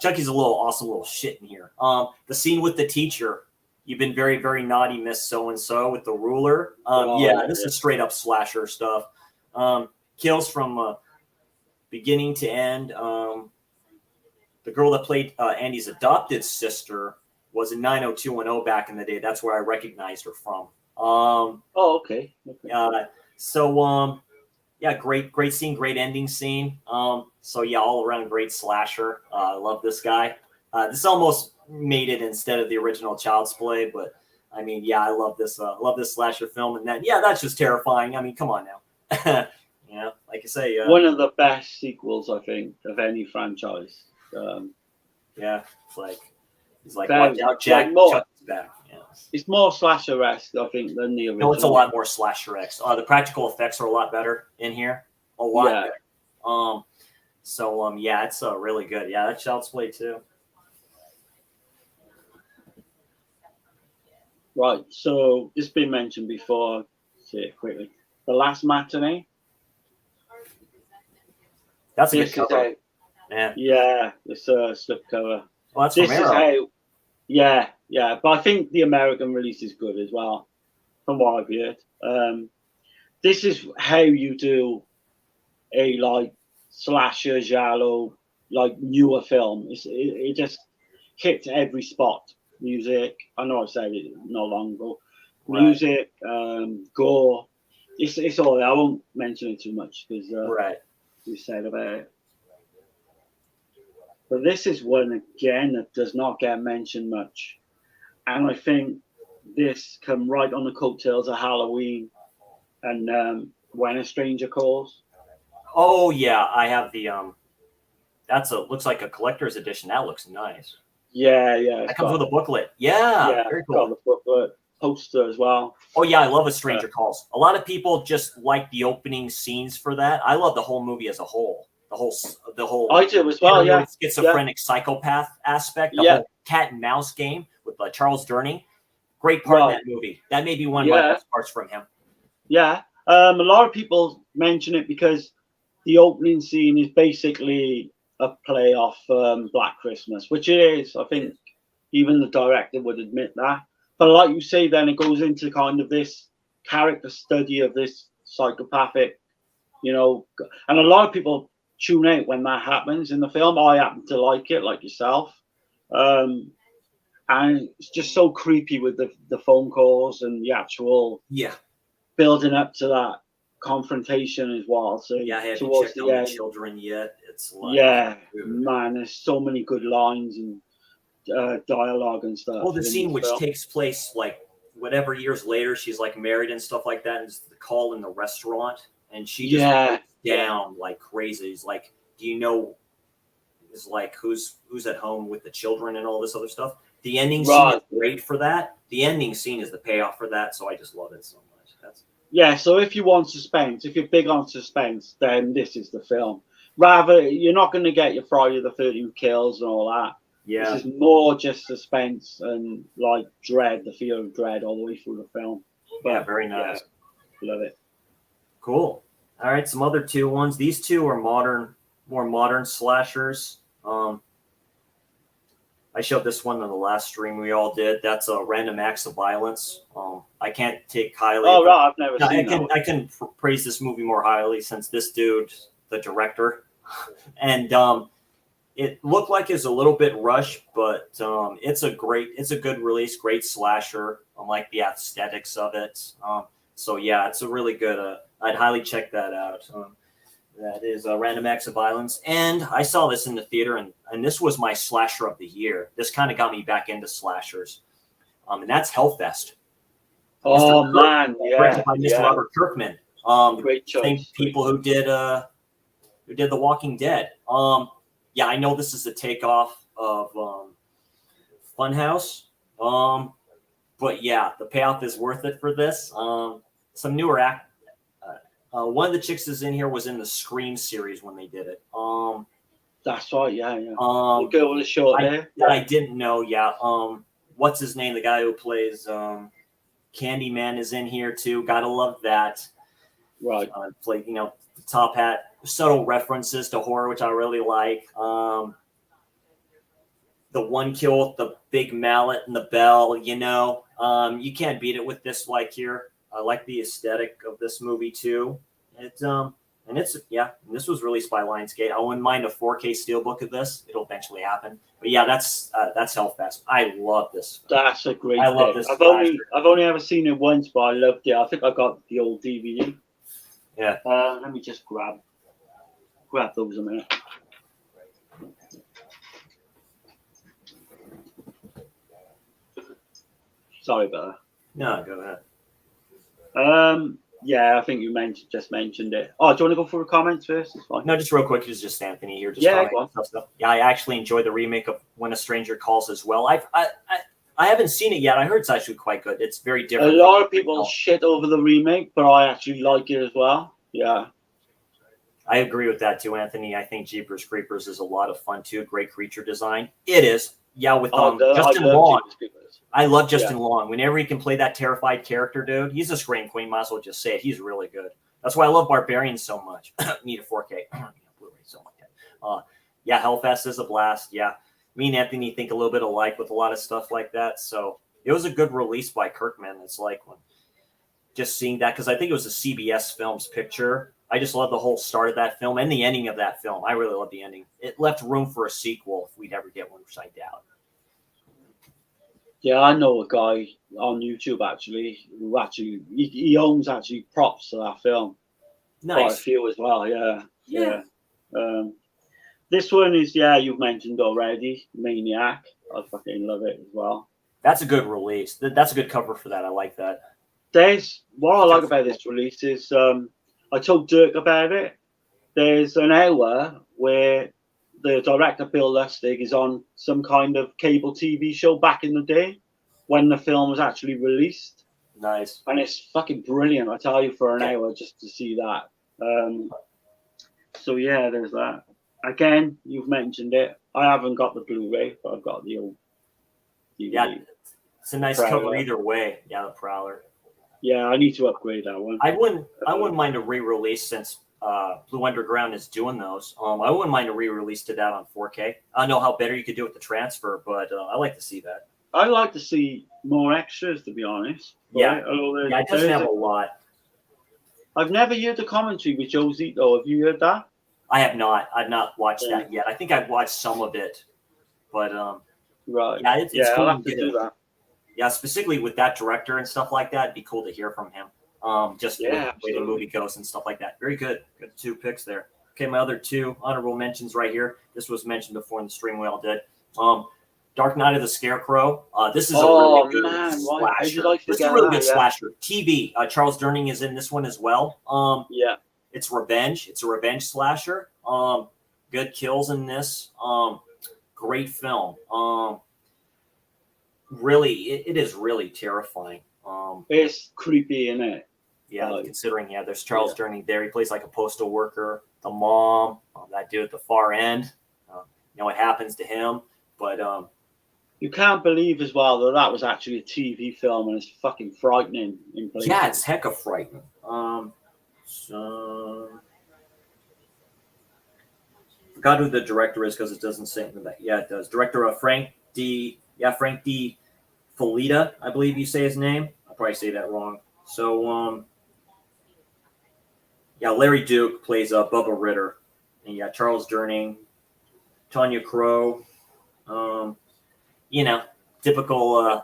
Chucky's a little awesome little shit in here. The scene with the teacher, you've been very, very naughty, Miss So-and-so, with the ruler. This is straight up slasher stuff. Kills from beginning to end. The girl that played Andy's adopted sister was in 90210 back in the day. That's where I recognized her from. Okay. Great scene, great ending scene. All around great slasher. I love this guy. This almost made it instead of the original Child's Play, but I mean, I love this slasher film, and that's just terrifying. I mean, come on now. Like I say, one of the best sequels, I think, of any franchise. He's like, watch out, Jack, Chucky's back. It's more slasher-esque, I think, than the original. No, it's a lot more slasher-esque. The practical effects are a lot better in here. A lot better. It's really good. Yeah, that's Child's Play too. Right, so this has been mentioned before. I'll say it quickly. The Last Matinee. That's a good cover. It's a slipcover. Well, that's from Arrow. But I think the American release is good as well, from what I've heard. This is how you do a slasher giallo newer film. It just hits every spot. Music, I know I said it not long ago. Music, gore. It's all there. I won't mention it too much because we said about it. But this is one again that does not get mentioned much, and I think this come right on the coattails of Halloween and When a Stranger Calls. Oh yeah, I have the looks like a collector's edition. That looks nice. Yeah. That comes with a booklet. Yeah, very cool. Got the booklet, poster as well. Oh yeah, I love A Stranger Calls. A lot of people just like the opening scenes for that. I love the whole movie as a whole. The whole. I do as well. Yeah. Schizophrenic psychopath aspect. The whole cat and mouse game with Charles Durning. Great part of that movie. That may be one of my best parts from him. Yeah. A lot of people mention it because the opening scene is basically a play off Black Christmas, which it is. I think even the director would admit that. But like you say, then it goes into kind of this character study of this psychopathic, and a lot of people tune out when that happens in the film. I happen to like it, like yourself. And it's just so creepy with the phone calls and the actual building up to that confrontation as well. So I haven't checked on the children yet. It's man, there's so many good lines and dialogue and stuff. Well, the scene which takes place whatever years later, she's married and stuff like that, and it's the call in the restaurant, and she just breaks down like crazy. He's like, do you know? Is who's at home with the children and all this other stuff. The ending scene is great for that. The ending scene is the payoff for that, so I just love it so much. So if you want suspense, if you're big on suspense, then this is the film. Rather, you're not going to get your Friday the 13th kills and all that. Yeah. This is more just suspense and dread, the fear of dread all the way through the film. But, very nice. Love it. Cool. All right, some other two ones. These two are more modern slashers. I showed this one on the last stream we all did. That's a Random Acts of Violence. I can't take highly. Oh, right. I've never seen that. I can praise this movie more highly since this dude, the director, and it looked like it's a little bit rushed, but it's a good release, great slasher. I like the aesthetics of it. It's a really good. I'd highly check that out. That is Random Acts of Violence. And I saw this in the theater, and this was my slasher of the year. This kind of got me back into slashers. And that's Hellfest. Oh, man. Directed by Mr. Robert Kirkman. Great choice. Same people who did The Walking Dead. I know this is a takeoff of Funhouse. But the payoff is worth it for this. Some newer one of the chicks is in here was in the Scream series when they did it. That's right. Yeah, yeah. The girl with the short hair. That I didn't know. Yeah. What's his name? The guy who plays Candyman is in here too. Gotta love that. Right. Play, the top hat, subtle references to horror, which I really like. The one kill with the big mallet and the bell, you can't beat it with this here. I like the aesthetic of this movie too. And this was released by Lionsgate. I wouldn't mind a 4K steelbook of this. It'll eventually happen. But yeah, that's Hellfest. I love this. That's a great. I love this. I've only ever seen it once, but I loved it. I think I got the old DVD. Yeah. Let me just grab those a minute. Sorry about that. No, go ahead. Yeah, I think you just mentioned it. Oh, do you want to go through the comments first? It's fine. No, just real quick. It's just Anthony here. Just yeah, go on. Stuff. Yeah, I actually enjoyed the remake of When a Stranger Calls as well. I haven't seen it yet. I heard it's actually quite good. It's very different. A lot of people shit over the remake, but I actually like it as well. Yeah. I agree with that too, Anthony. I think Jeepers Creepers is a lot of fun too. Great creature design. It is. Yeah, with Justin Long. I love Justin Long. Whenever he can play that terrified character, dude, he's a scream queen. Might as well just say it. He's really good. That's why I love Barbarian so much. Need a 4K. Blu-ray, something like that. Yeah, Hellfest is a blast. Yeah. Me and Anthony think a little bit alike with a lot of stuff like that. So it was a good release by Kirkman. It's like when just seeing that, because I think it was a CBS Films picture. I just love the whole start of that film and the ending of that film. I really love the ending. It left room for a sequel if we'd ever get one, which I doubt. Yeah, I know a guy on YouTube who he owns props to that film. Nice. Quite a few as well. Yeah. This one is you've mentioned already, Maniac. I fucking love it as well. That's a good release. That's a good cover for that. I like that. What I like about this release is I told Dirk about it. There's an hour where the director, Bill Lustig, is on some kind of cable TV show back in the day when the film was actually released. Nice. And it's fucking brilliant, I tell you, for an hour just to see that. So, yeah, there's that. Again, you've mentioned it. I haven't got the Blu-ray, but I've got the old DVD. Yeah, it's a nice cover either way. Yeah, the Prowler. Yeah, I need to upgrade that one. I wouldn't mind a re-release since Blue Underground is doing those. I wouldn't mind a re-release to that on 4K. I know how better you could do with the transfer, but I like to see that. I'd like to see more extras, to be honest. Yeah, it doesn't have a lot. I've never heard the commentary with Joe Zito. Have you heard that? I have not. I've not watched that yet. I think I've watched some of it, but right. Yeah, it's cool. I'll have to do that. Yeah, specifically with that director and stuff like that, it'd be cool to hear from him. Just the way the movie goes and stuff like that. Very good. Good 2 picks there. Okay, my other 2 honorable mentions right here. This was mentioned before in the stream we all did. Dark Knight of the Scarecrow. This is a really good slasher. This is a really good slasher. TV. Charles Durning is in this one as well. It's revenge. It's a revenge slasher. Good kills in this. Great film. Really, it is really terrifying. It's creepy, isn't it? Yeah, considering there's Charles Durning there. He plays like a postal worker. The mom, that dude at the far end. What happens to him? But you can't believe as well that was actually a TV film, and it's fucking frightening in places. Yeah, it's hecka frightening. So forgot who the director is because it doesn't say in the back. Yeah, it does. Director of Frank D. Folita, I believe you say his name. I'll probably say that wrong. So, Larry Duke plays Bubba Ritter. And Charles Durning, Tanya Crow. Typical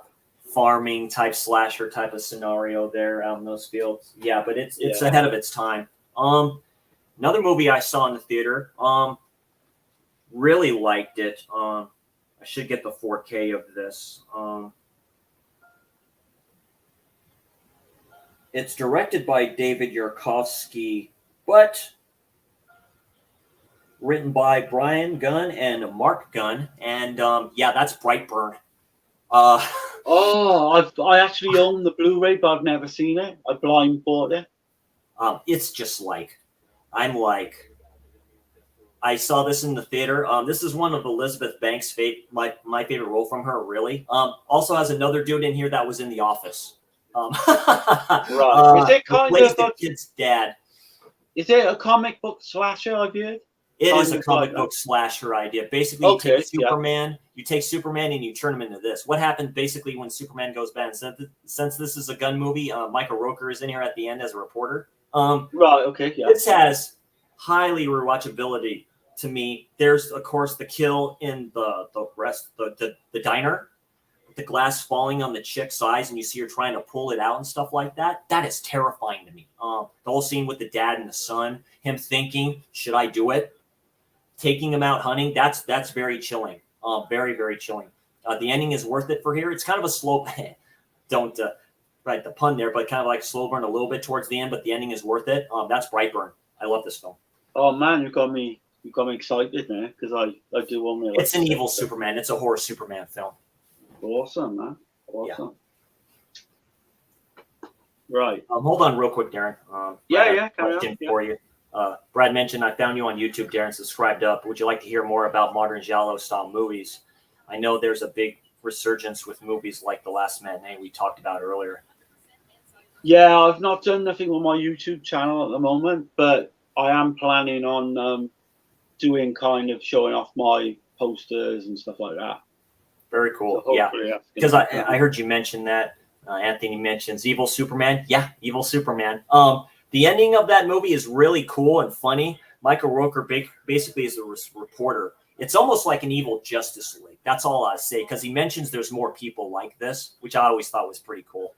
farming type slasher type of scenario there out in those fields. Yeah, but it's ahead of its time. Another movie I saw in the theater. Really liked it. I should get the 4K of this. It's directed by David Yarkovsky, but written by Brian Gunn and Mark Gunn. And that's Brightburn. I actually own the Blu-ray, but I've never seen it. I blind bought it. It's just like, I'm like, I saw this in the theater. This is one of Elizabeth Banks' my favorite role from her, really. Also has another dude in here that was in The Office. Right. Is it kind plays of the kid's dad. Is it a comic book slasher? I've heard. It is a comic book slasher idea. Basically, you take Superman and you turn him into this. What happened basically when Superman goes bad? Since this is a gun movie, Michael Rooker is in here at the end as a reporter. Right. Okay. Yeah. This has highly rewatchability to me. There's of course the kill in the diner, the glass falling on the chick's eyes, and you see her trying to pull it out and stuff like that. That is terrifying to me. The whole scene with the dad and the son, him thinking, should I do it? Taking him out hunting, that's very chilling. Very, very chilling. The ending is worth it for here. It's kind of a slow, don't write the pun there, but kind of like slow burn a little bit towards the end, but the ending is worth it. That's Brightburn. I love this film. Oh man, you got me excited now because I do want to. It's an evil Superman. It's a horror Superman film. Awesome, man. Awesome. Yeah. Right. Hold on real quick, Darren. Question for you. Brad mentioned I found you on YouTube, Darren, subscribed up. Would you like to hear more about modern giallo style movies? I know there's a big resurgence with movies like The Last Matinee we talked about earlier. Yeah, I've not done nothing on my YouTube channel at the moment, but I am planning on doing kind of showing off my posters and stuff like that. Very cool. So yeah, because I heard you mention that. Anthony mentions Evil Superman. Yeah, Evil Superman. The ending of that movie is really cool and funny. Michael Rooker basically is a reporter. It's almost like an evil Justice League. That's all I say, because he mentions there's more people like this, which I always thought was pretty cool.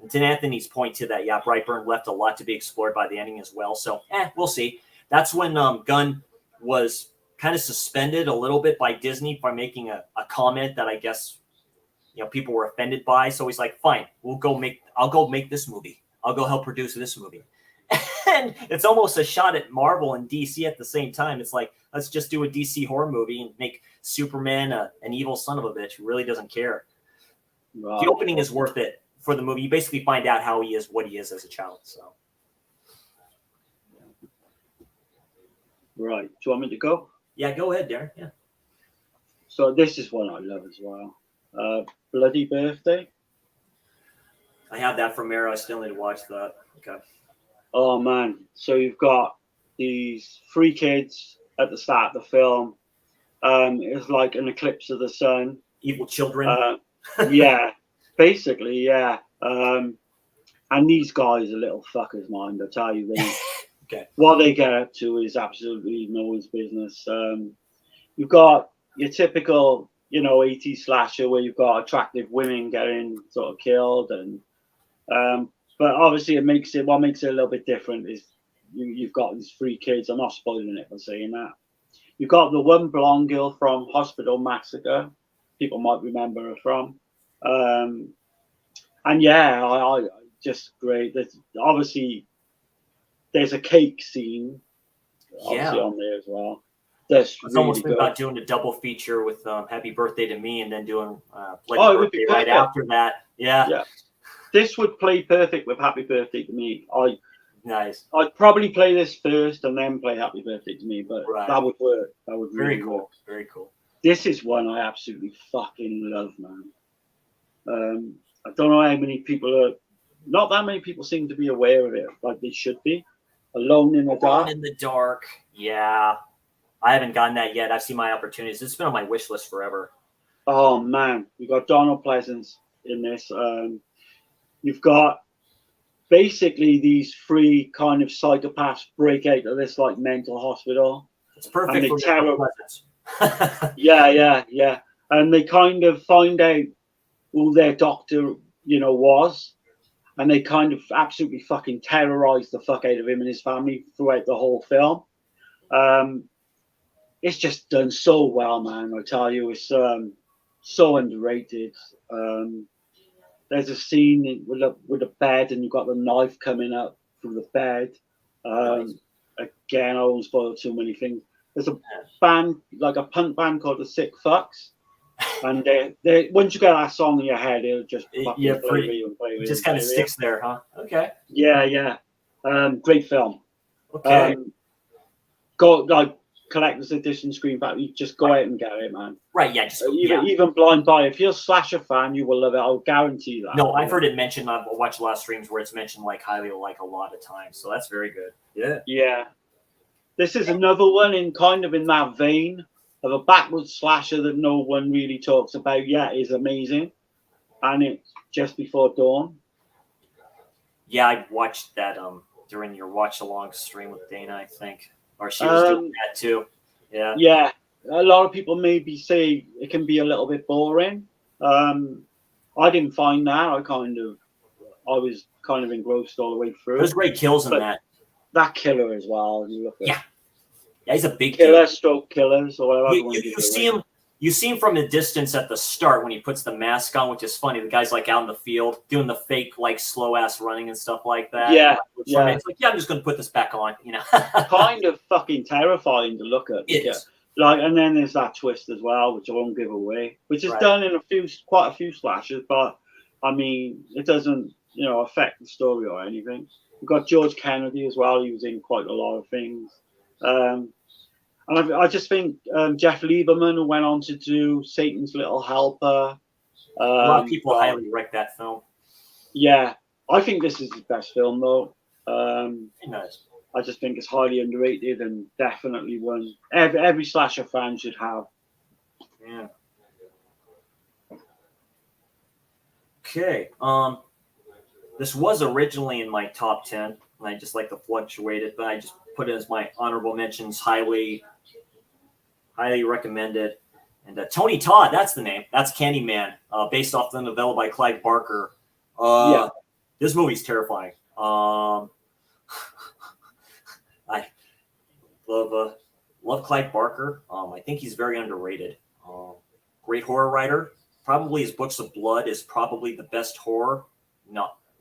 And to Anthony's point to that, yeah, Brightburn left a lot to be explored by the ending as well. So, we'll see. That's when Gunn was kind of suspended a little bit by Disney by making a comment that I guess people were offended by. So he's like, fine, I'll go make this movie. I'll go help produce this movie. And it's almost a shot at Marvel and DC at the same time. It's like, let's just do a DC horror movie and make Superman an evil son of a bitch who really doesn't care. Wow. The opening is worth it for the movie. You basically find out how he is, what he is as a child. So, right. Do you want me to go? Yeah, go ahead, Darren. Yeah. So this is one I love as well. Bloody Birthday. I have that from Arrow. I still need to watch that. Okay. Oh man! So you've got these 3 kids at the start of the film. It's like an eclipse of the sun. Evil children. Yeah, basically, yeah. And these guys are little fuckers, mind. I tell you, okay. What they get up to is absolutely no one's business. You've got your typical, 80s slasher where you've got attractive women getting sort of killed, and but obviously what makes it a little bit different is you've got these 3 kids. I'm not spoiling it by saying that. You've got the one blonde girl from Hospital Massacre. People might remember her from. And yeah, I just great. Obviously, there's a cake scene on there as well. It's really almost good. About doing a double feature with Happy Birthday to Me and then doing Bloody Birthday right after that. Yeah. This would play perfect with Happy Birthday to Me. Nice. I'd probably play this first and then play Happy Birthday to Me, but that would work. That would really very cool. Work. Very cool. This is one I absolutely fucking love, man. I don't know how many people not that many people seem to be aware of it, like they should be. Alone in the Dark. Alone in the Dark. Yeah. I haven't gotten that yet. I've seen my opportunities. It's been on my wish list forever. Oh man, you've got Donald Pleasance in this. You've got basically these 3 kind of psychopaths break out of this like mental hospital. It's perfect for Donald Pleasance. Yeah. And they kind of find out who their doctor, was, and they kind of absolutely fucking terrorize the fuck out of him and his family throughout the whole film. It's just done so well, man. I tell you, it's so underrated. There's a scene with a bed, and you've got the knife coming up from the bed. Nice. Again, I won't spoil too many things. There's a band, like a punk band called the Sick Fucks, and they once you get that song in your head, it'll just fucking play with you and play with you. It just kind of sticks there, huh? Okay. Yeah. Great film. Okay. collector's edition Scream Factory, just go out and get it, man. Right? Yeah. Just Even blind buy. If you're a slasher fan, you will love it. I'll guarantee that. No, I've heard it mentioned. I've watched a lot of streams where it's mentioned like highly, like a lot of times. So that's very good. Yeah. Yeah. This is another one in kind of in that vein of a backwards slasher that no one really talks about yet. Is amazing, and it's Just Before Dawn. Yeah, I watched that during your watch along stream with Dana, I think, or she was doing that too. Yeah. Yeah, a lot of people maybe say it can be a little bit boring. I didn't find that. I was kind of engrossed all the way through. There's great kills in that. That killer as well. You look at yeah, he's a big killer, stroke killers or whatever. You see him from a distance at the start when he puts the mask on, which is funny. The guy's like out in the field doing the fake, like slow ass running and stuff like that. Yeah, It's like, I'm just gonna put this back on. Kind of fucking terrifying to look at. It is. Like, and then there's that twist as well, which I won't give away, which is done in quite a few slashes, but I mean, it doesn't, affect the story or anything. We've got George Kennedy as well. He was in quite a lot of things. And I just think Jeff Lieberman, who went on to do Satan's Little Helper. A lot of people highly wreck that film. Yeah, I think this is his best film, though. Nice. I just think it's highly underrated and definitely one every slasher fan should have. Yeah. Okay. This was originally in my top 10, and I just like to fluctuate it, but I just put it as my honorable mentions, highly recommended. And Tony Todd, that's the name. That's Candyman, based off the novella by Clive Barker. This movie's terrifying. I love Clive Barker. I think he's very underrated. Great horror writer. Probably his Books of Blood is probably the best horror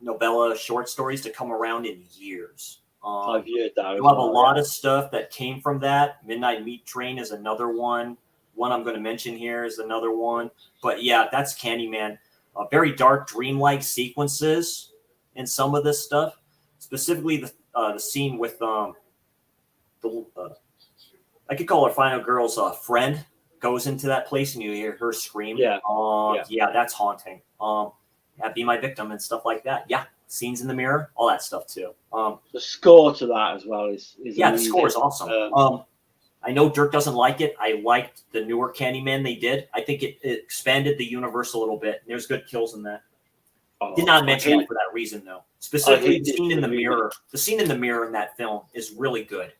novella short stories to come around in years. I've heard that. You have a lot of stuff that came from that. Midnight Meat Train is another one. One I'm going to mention here is another one. But yeah, that's Candyman. Very dark, dreamlike sequences in some of this stuff. Specifically, the scene with I could call her final girl's friend goes into that place and you hear her scream. Yeah, that's haunting. Be my victim and stuff like that. Yeah, scenes in the mirror, all that stuff too. The score to that as well is the score is awesome. I know Dirk doesn't like it. I liked the newer Candyman they did. I think it expanded the universe a little bit. There's good kills in that. Did not mention it for that reason though. Specifically, the scene in the mirror. The scene in the mirror in that film is really good.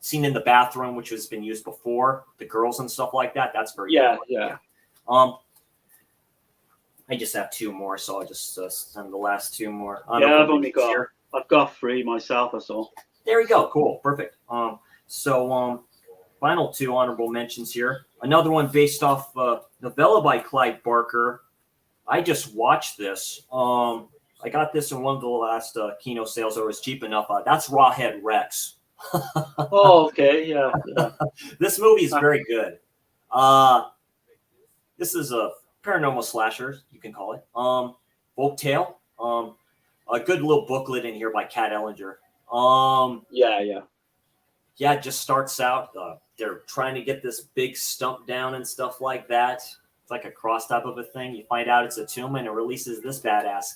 Scene in the bathroom, which has been used before, the girls and stuff like that. That's very good. Yeah. I just have two more, so I'll just send the last two more. I've got three myself or so. There we go. Cool. Perfect. Final two honorable mentions here. Another one based off novella by Clive Barker. I just watched this. I got this in one of the last Kino sales. It was cheap enough. That's Rawhead Rex. Oh, okay. Yeah. This movie is very good. This is a paranormal slasher, you can call it. Folktale. A good little booklet in here by Kat Ellinger. Yeah, it just starts out. They're trying to get this big stump down and stuff like that. It's like a cross type of a thing. You find out it's a tomb and it releases this badass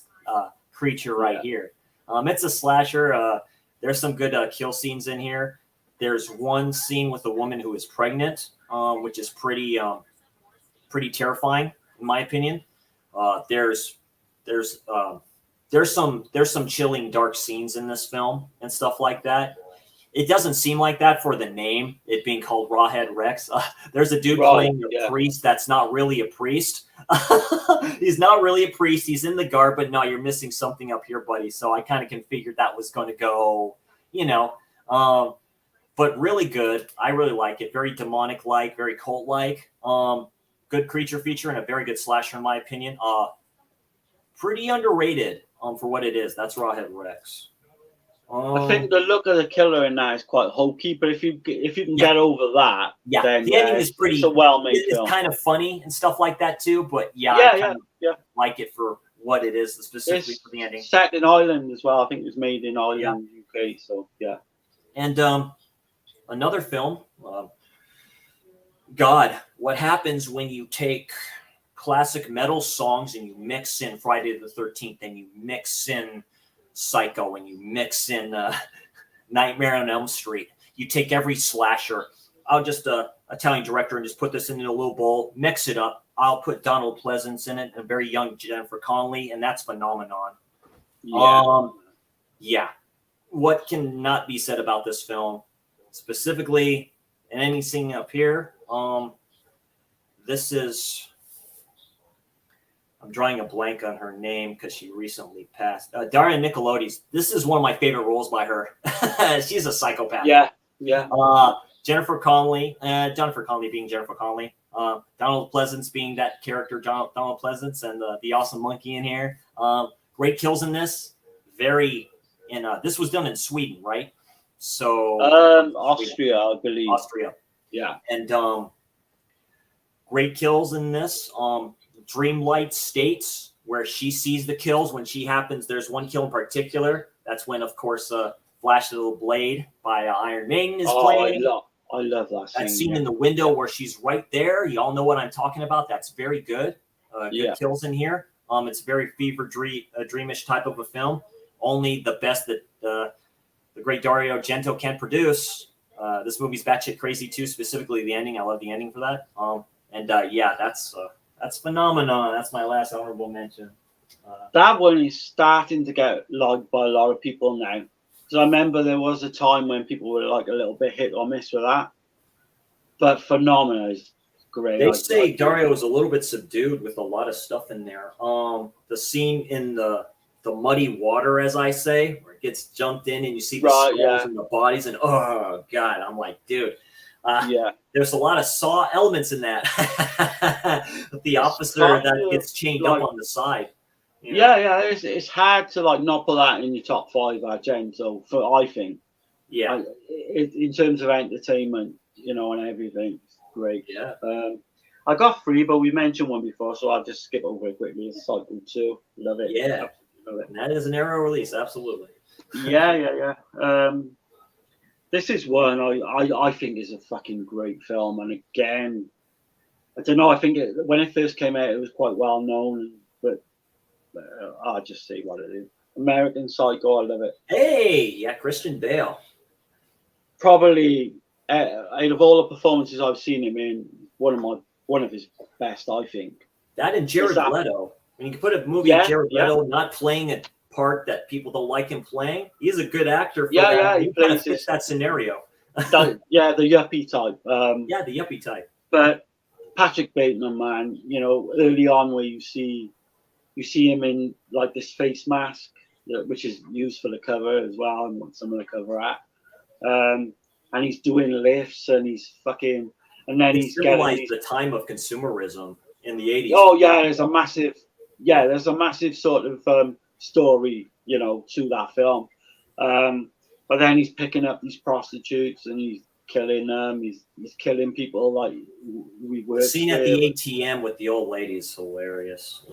creature right here. It's a slasher. There's some good kill scenes in here. There's one scene with a woman who is pregnant, which is pretty terrifying in my opinion. There's some chilling dark scenes in this film and stuff like that. It doesn't seem like that for the name, it being called Rawhead Rex. There's a dude playing a priest that's not really a priest. He's not really a priest. He's in the garb, but no, you're missing something up here, buddy. So I kind of configured that was going to go, but really good. I really like it. Very demonic-like, very cult-like. Good creature feature and a very good slasher in my opinion. Pretty underrated for what it is. That's Rawhead Rex. I think the look of the killer in that is quite hokey, but if you can get over that, then the ending is pretty. It's a well-made film. It's kind of funny and stuff like that too. But I like it for what it is, specifically for the ending. Set in Ireland as well. I think it was made in Ireland, UK. So yeah. And another film. God, what happens when you take classic metal songs and you mix in Friday the 13th, and you mix in Psycho, and you mix in Nightmare on Elm Street. You take every slasher. I'll just Italian director and just put this in a little bowl, mix it up. I'll put Donald Pleasance in it, a very young Jennifer Connelly, and that's phenomenon. Yeah. What can not be said about this film, specifically, and anything up here? This is. I'm drawing a blank on her name because she recently passed. Daria Nicolodi. This is one of my favorite roles by her. She's a psychopath. Yeah. Jennifer Connelly being Jennifer Connelly. Donald Pleasance being that character, Donald Pleasance, and the awesome monkey in here. Great kills in this. This was done in Sweden, right? So Austria, I believe. Austria. Yeah. And great kills in this. Dreamlight states where she sees the kills when she happens. There's one kill in particular. That's when, of course, Flash of the Blade by Iron Maiden is playing. I love that scene. That scene in the window where she's right there. You all know what I'm talking about. That's very good. Good kills in here. It's a very dreamish type of a film. Only the best that the great Dario Argento can produce. This movie's batshit crazy too. Specifically the ending. I love the ending for that. That's phenomenon. That's my last honorable mention. That one is starting to get liked by a lot of people now. Because I remember there was a time when people were like a little bit hit or miss with that. But phenomenon is great. They say Dario is a little bit subdued with a lot of stuff in there. The scene in the muddy water, as I say, where it gets jumped in and you see the skulls and the bodies, and oh god, I'm like, dude. There's a lot of Saw elements in that. The officer that gets chained up on the side. Yeah. It's hard to not put that in your top 5 Argento, I think. Yeah. In terms of entertainment, and everything, it's great. Yeah. I got 3, but we mentioned one before, so I'll just skip over it quickly. It's Cycle 2. Love it. Yeah. Love it. And that is an Arrow release, absolutely. Yeah. This is one I think is a fucking great film, and again, I don't know. I think when it first came out, it was quite well known, but I'll just say what it is. American Psycho, I love it. Hey, yeah, Christian Bale. Probably out of all the performances I've seen him in, one of his best, I think. That and Jared Leto. When you can put a movie of Jared Leto not playing a part that people don't like him playing, he's a good actor for that. He kind of fits that scenario. The yuppie type. The yuppie type. But Patrick Bateman, man, early on where you see him in like this face mask, which is used for the cover as well, and some of the cover art. And he's doing lifts, and he's fucking, and then he's getting the time of consumerism in the 80s. Oh yeah, there's a massive sort of story, to that film. But then he's picking up these prostitutes and he's killing them. He's killing people like we were. Scene at the ATM with the old lady is hilarious.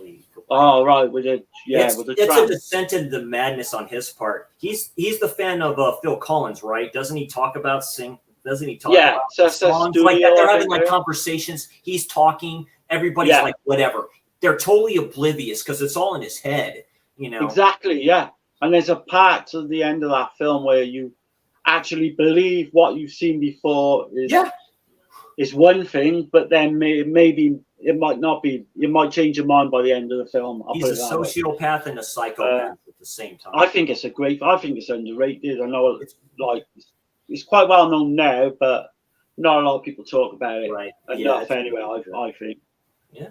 Oh right, it's a descent into the madness on his part. He's the fan of Phil Collins, right? Doesn't he talk about Doesn't he talk about songs like that? They're having conversations. He's talking. Everybody's like whatever. They're totally oblivious because it's all in his head. Exactly, yeah. And there's a part to the end of that film where you actually believe what you've seen before is one thing, but then maybe it might not be. You might change your mind by the end of the film. He's a sociopath and a psychopath at the same time. I think it's underrated. I know it's quite well known now, but not a lot of people talk about it. Right. Enough anyway, I think. Yeah.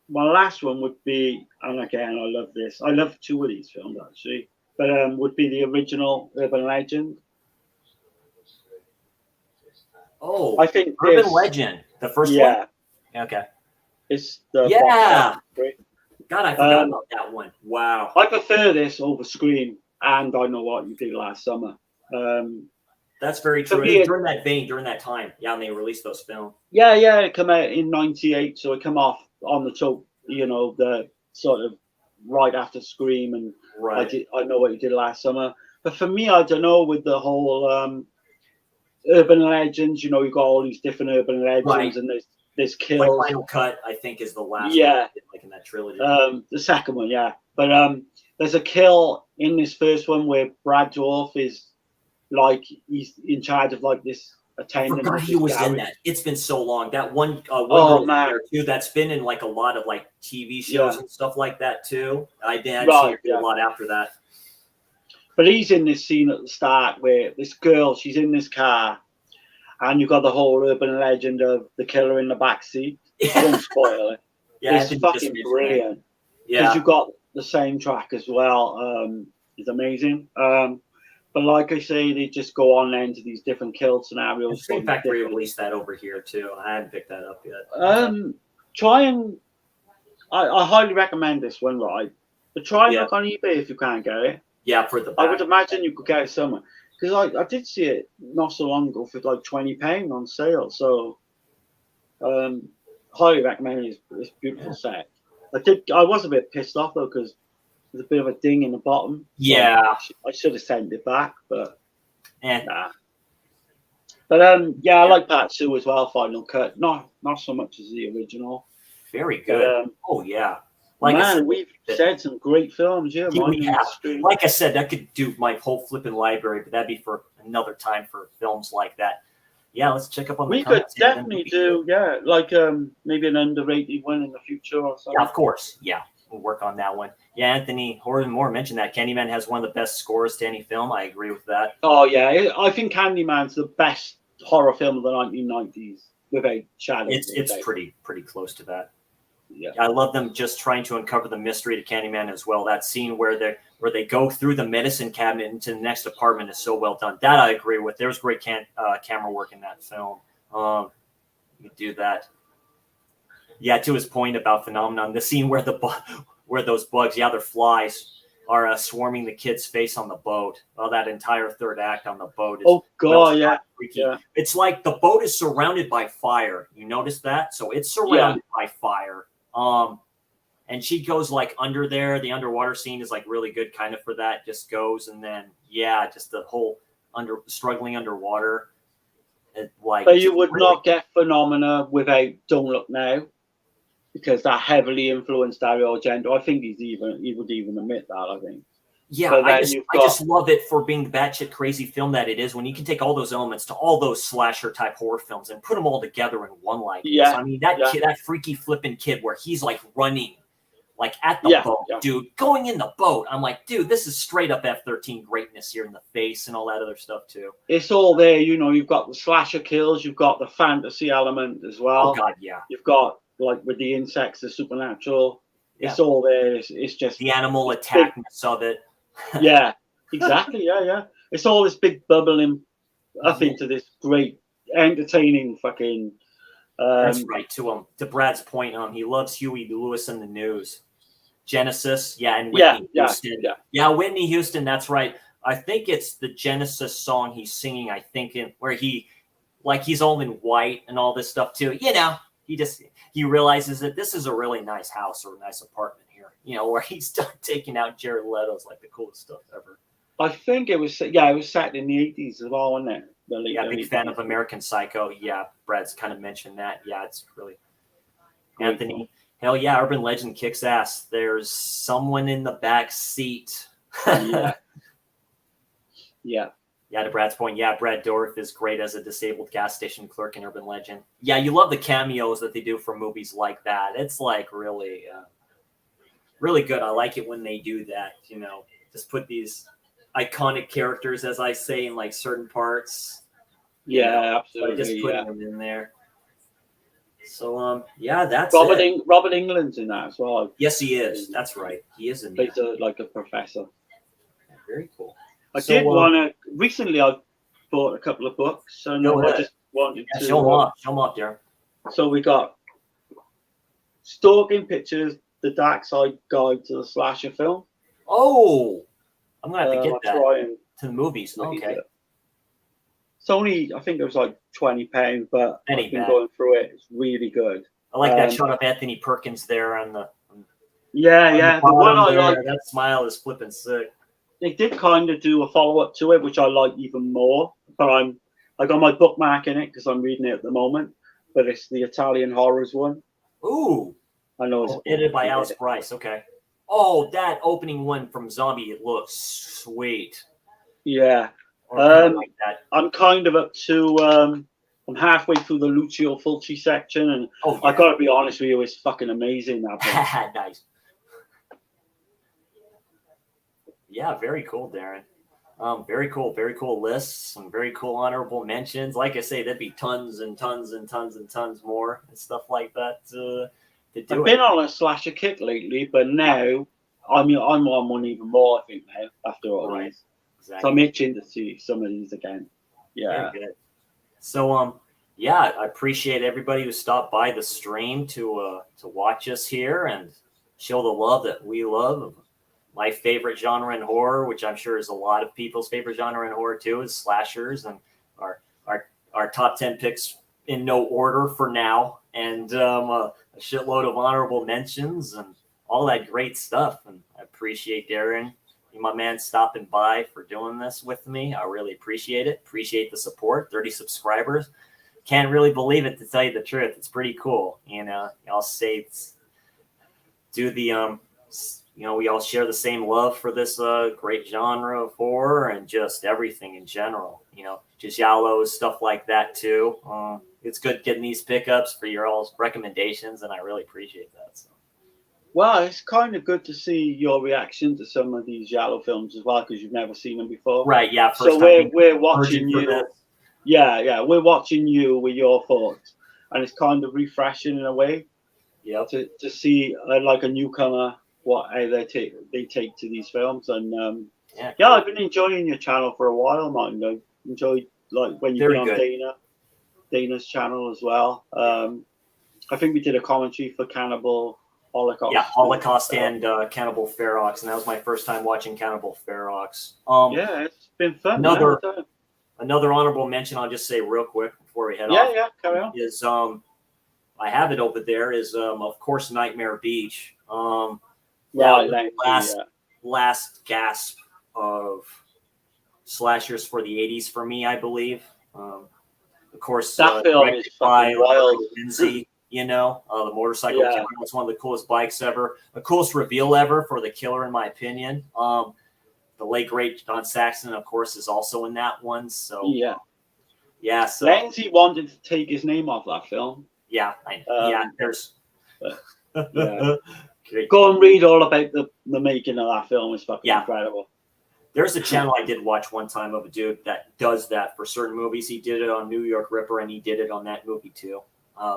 My last one would be, and again, I love this. I love 2 of these films actually, but would be the original Urban Legend. Oh, I think Urban Legend, the first one. Okay. It's the God, I forgot about that one. Wow. I prefer this over Scream, and I Know What You Did Last Summer. That's very true. During that vein, during that time, and they released those films. Yeah, it came out in '98, so it came off on the top, the sort of right after Scream, and I Know What You Did Last Summer. But for me, I don't know, with the whole urban legends. You know, you've got all these different urban legends, Right. and there's Like kills. Final Cut, I think, is the last Yeah. one, like in that trilogy. The second one, yeah. But there's a kill in this first one where Brad Dourif is like he's in charge of like this I attendant. forgot of he this was in garage. that. It's been so long. That one Oh, girl man. there too. That's been in like a lot of like TV shows Yeah. and stuff like that too. I didn't see Right, her do yeah. a lot after that. But he's in this scene at the start where this girl, she's in this car, and you've got the whole urban legend of the killer in the back seat. Don't spoil it. Yeah, It's Anthony just fucking mentioned brilliant. that. Because Yeah, you've got the same track as well. It's amazing. But like I say, they just go on then to these different kill scenarios. Scream Factory different- released that over here too. I hadn't picked that up yet. Try and I highly recommend this one, right? But try and Yeah. look on eBay if you can't get it. Yeah, for the I back. would imagine you could get it somewhere. Because I did see it not so long ago for like £20 on sale. So highly recommend it. It's a beautiful set. I was a bit pissed off though because there's a bit of a ding in the bottom. Yeah. I should have sent it back, but Eh. nah. But yeah, I like Part 2 as well, Final Cut. Not so much as the original. Very But, good. Oh yeah. Like I man, said, we've said some great films, yeah. Yeah, we Monument have. Street. Like I said, that could do my whole flipping library, but that'd be for another time for films like that. Yeah, let's check up on the We could comments here, then definitely we'll be do, yeah, like maybe an underrated one in the future or something. Yeah, of course. Yeah, we'll work on that one. Yeah, Anthony Moore mentioned that Candyman has one of the best scores to any film. I agree with that. Oh yeah, I think Candyman's the best horror film of the 1990s, without shadow. It's pretty close to that. Yeah. I love them just trying to uncover the mystery to Candyman as well. That scene where they go through the medicine cabinet into the next apartment is so well done. That I agree with. There's great camera work in that film. You do that. Yeah, to his point about Phenomenon, the scene where where those bugs, they're flies, are swarming the kid's face on the boat. Well, that entire third act on the boat is Oh god, yeah. freaky. Yeah. It's like the boat is surrounded by fire. You notice that? So it's surrounded by fire. And she goes like under there. The underwater scene is like really good kind of for that. Just goes and then just the whole struggling underwater. But you would not get Phenomena without Don't Look Now, because that heavily influenced Dario Argento. I think he would even admit that, I think. Yeah, I just love it for being the batshit crazy film that it is, when you can take all those elements to all those slasher type horror films and put them all together in one like this. I mean, that kid, that freaky flipping kid where he's like running like at the boat, dude, going in the boat. I'm like, dude, this is straight up F-13 greatness here in the face and all that other stuff too. It's all there, you know. You've got the slasher kills, you've got the fantasy element as well. Oh god, yeah. You've got like with the insects, the supernatural. It's all there. It's just the animal attackness of it. Yeah, exactly. Yeah. It's all this big bubbling up into this great, entertaining fucking. That's right. To Brad's point, he loves Huey Lewis and the News, Genesis, and Whitney Houston. Yeah, Whitney Houston. That's right. I think it's the Genesis song he's singing. I think where he's all in white and all this stuff too. You know, he realizes that this is a really nice house or a nice apartment here. You know, where he's done taking out Jared Leto's like the coolest stuff ever. I think it was set in the 80s as well, wasn't it? Big fan of American Psycho. Yeah, Brad's kind of mentioned that. Yeah, it's really Anthony. Hell yeah, Urban Legend kicks ass. There's someone in the back seat. Yeah. Yeah, to Brad's point, Brad Dourif is great as a disabled gas station clerk in Urban Legend. Yeah, you love the cameos that they do for movies like that. It's like really, really good. I like it when they do that. You know, just put these iconic characters, as I say, in like certain parts. Yeah, absolutely. Just putting them in there. So that's Robert England's in that as well. Yes, he is. That's right. He is in that. He's like a professor. Yeah, very cool. I did want to. Recently, I bought a couple of books, so I just wanted to show them off. Show them off, Darren. So we got Stalking Pictures: The Dark Side Guide to the Slasher Film. Oh, I'm gonna have to get that to the movies. Okay. It. It's only, I think it was like £20, but I've been going through it. It's really good. I like that shot of Anthony Perkins there on the. The one I like. That smile is flipping sick. They did kind of do a follow-up to it, which I like even more. But I'm I got my bookmark in it because I'm reading it at the moment. But it's the Italian Horrors one. Ooh. I know it's edited by Alice Bryce. Okay. Oh, that opening one from Zombie, it looks sweet. Yeah. Like that. I'm kind of up to I'm halfway through the Lucio Fulci section, and I gotta be honest with you, it's fucking amazing. That nice. Yeah, very cool, Darren. Very cool lists, some very cool honorable mentions. Like I say, there'd be tons and tons and tons and tons more and stuff like that to do. I've been on a slasher kick lately, but now I'm on one even more. I think now after all these, exactly. So I'm itching to see some of these again. Yeah. Very good. So yeah, I appreciate everybody who stopped by the stream to watch us here and show the love that we love. My favorite genre in horror, which I'm sure is a lot of people's favorite genre in horror too, is slashers, and our top 10 picks in no order for now, and a shitload of honorable mentions and all that great stuff. And I appreciate Darren, my man, stopping by for doing this with me. I really appreciate it. Appreciate the support. 30 subscribers. Can't really believe it, to tell you the truth. It's pretty cool. I'll say we all share the same love for this great genre of horror and just everything in general. Just Giallo, stuff like that too. It's good getting these pickups for your all's recommendations, and I really appreciate that. So. Well, it's kind of good to see your reaction to some of these Giallo films as well, because you've never seen them before. Right? Yeah. So we're watching you. Yeah, we're watching you with your thoughts, and it's kind of refreshing in a way. Yeah. To see like a newcomer how they take to these films, and I've been enjoying your channel for a while, Martin. I enjoyed like when you've been on Dana's channel as well. I think we did a commentary for Cannibal Holocaust. Yeah, Holocaust and Cannibal Ferox, and that was my first time watching Cannibal Ferox. Yeah, it's been fun. Another honorable mention, I'll just say real quick before we head off. Yeah, carry on. Is I have it over there. Is of course Nightmare Beach. Last gasp of slashers for the 80s for me, I believe. Of course, that film is fucking wild. Lindsay, the motorcycle killer was one of the coolest bikes ever, the coolest reveal ever for the killer, in my opinion. The late great John Saxon, of course, is also in that one. So yeah. So Lindsay wanted to take his name off that film. Yeah, there's. Go and read all about the making of that film. It's fucking incredible. There's a channel I did watch one time of a dude that does that for certain movies. He did it on New York Ripper, and he did it on that movie too.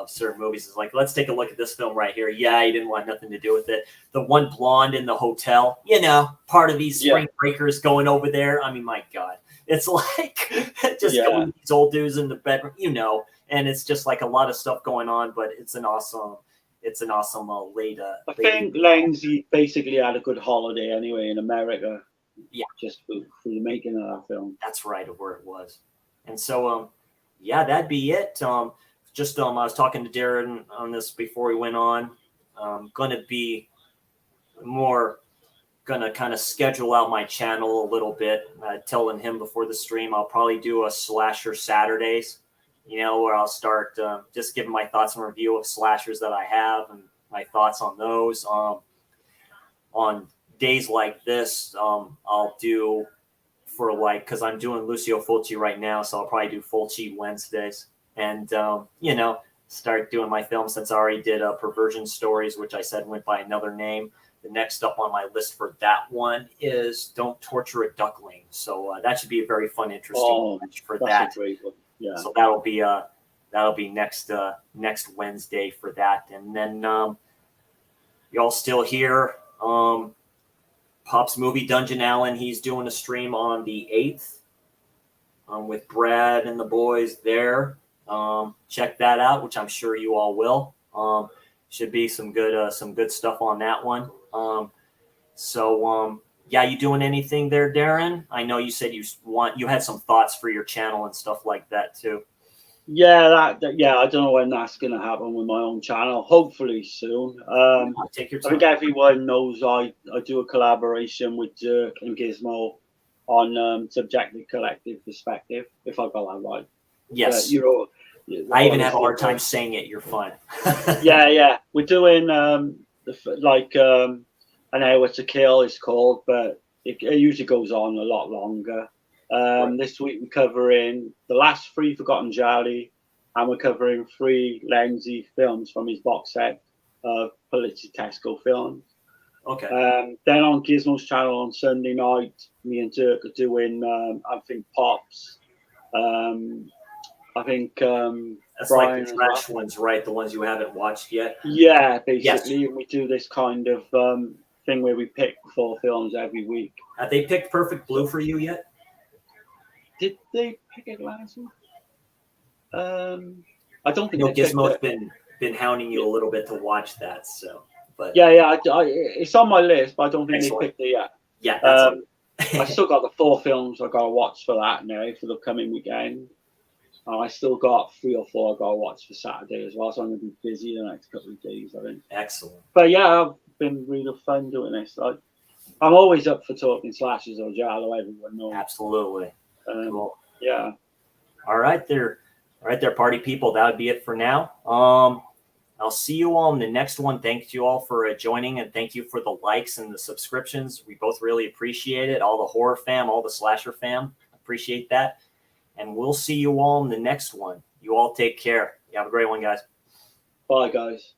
Certain movies is like, let's take a look at this film right here. Yeah, he didn't want nothing to do with it. The one blonde in the hotel, part of these spring breakers going over there. I mean, my God, it's like just going these old dudes in the bedroom, and it's just like a lot of stuff going on. But it's an awesome late. I think Lindsay basically had a good holiday anyway in America. Yeah, just for the making of that film. That's right, of where it was. And so, that'd be it. I was talking to Darren on this before we went on. Gonna kind of schedule out my channel a little bit. Telling him before the stream, I'll probably do a slasher Saturdays. Where I'll start just giving my thoughts and review of slashers that I have and my thoughts on those. On days like this, I'll do because I'm doing Lucio Fulci right now, so I'll probably do Fulci Wednesdays and, start doing my film since I already did Perversion Stories, which I said went by another name. The next up on my list for that one is Don't Torture a Duckling. So that should be a very fun, interesting match for that. Yeah. So that'll be next Wednesday for that. And then y'all still here. Pop's Movie Dungeon Allen, he's doing a stream on the 8th with Brad and the boys there. Check that out, which I'm sure you all will. Should be some good stuff on that one. You doing anything there, Darren? I know you said you had some thoughts for your channel and stuff like that too. Yeah, I don't know when that's going to happen with my own channel. Hopefully soon. Take your time. I think everyone knows I do a collaboration with Dirk and Gizmo on Subjective Collective Perspective, if I got that right. Yes. You're all, I even have a hard time saying it. You're fine. yeah. We're doing an hour to kill. It's called, but it usually goes on a lot longer. Right. This week we're covering the last 3 Forgotten Jolly, and we're covering 3 Lenzi films from his box set of Poliziottesco films. Okay. Then on Gizmo's channel on Sunday night, me and Dirk are doing, I think, Pops. I think That's Brian like the trash ones, right? The ones you haven't watched yet. Yeah, basically. Yes. And we do this kind of thing where we pick 4 films every week. Have they picked Perfect Blue for you yet? Did they pick it last week? I don't think I know they picked Gizmo's it. been hounding you a little bit to watch that, so. But Yeah. It's on my list, but I don't think Excellent. they picked it yet. Yeah, that's I still got the 4 films I got to watch for that now for the coming weekend. I still got 3 or 4 I got to watch for Saturday as well, so I'm going to be busy the next couple of days, I think. excellent. But yeah, I've been really fun doing this. I'm always up for talking slashers or giallo. Everyone knows. Absolutely. Cool. Yeah. All right, there, party people. That would be it for now. I'll see you all in the next one. Thank you all for joining, and thank you for the likes and the subscriptions. We both really appreciate it. All the horror fam, all the slasher fam, appreciate that. And we'll see you all in the next one. You all take care. You have a great one, guys. Bye, guys.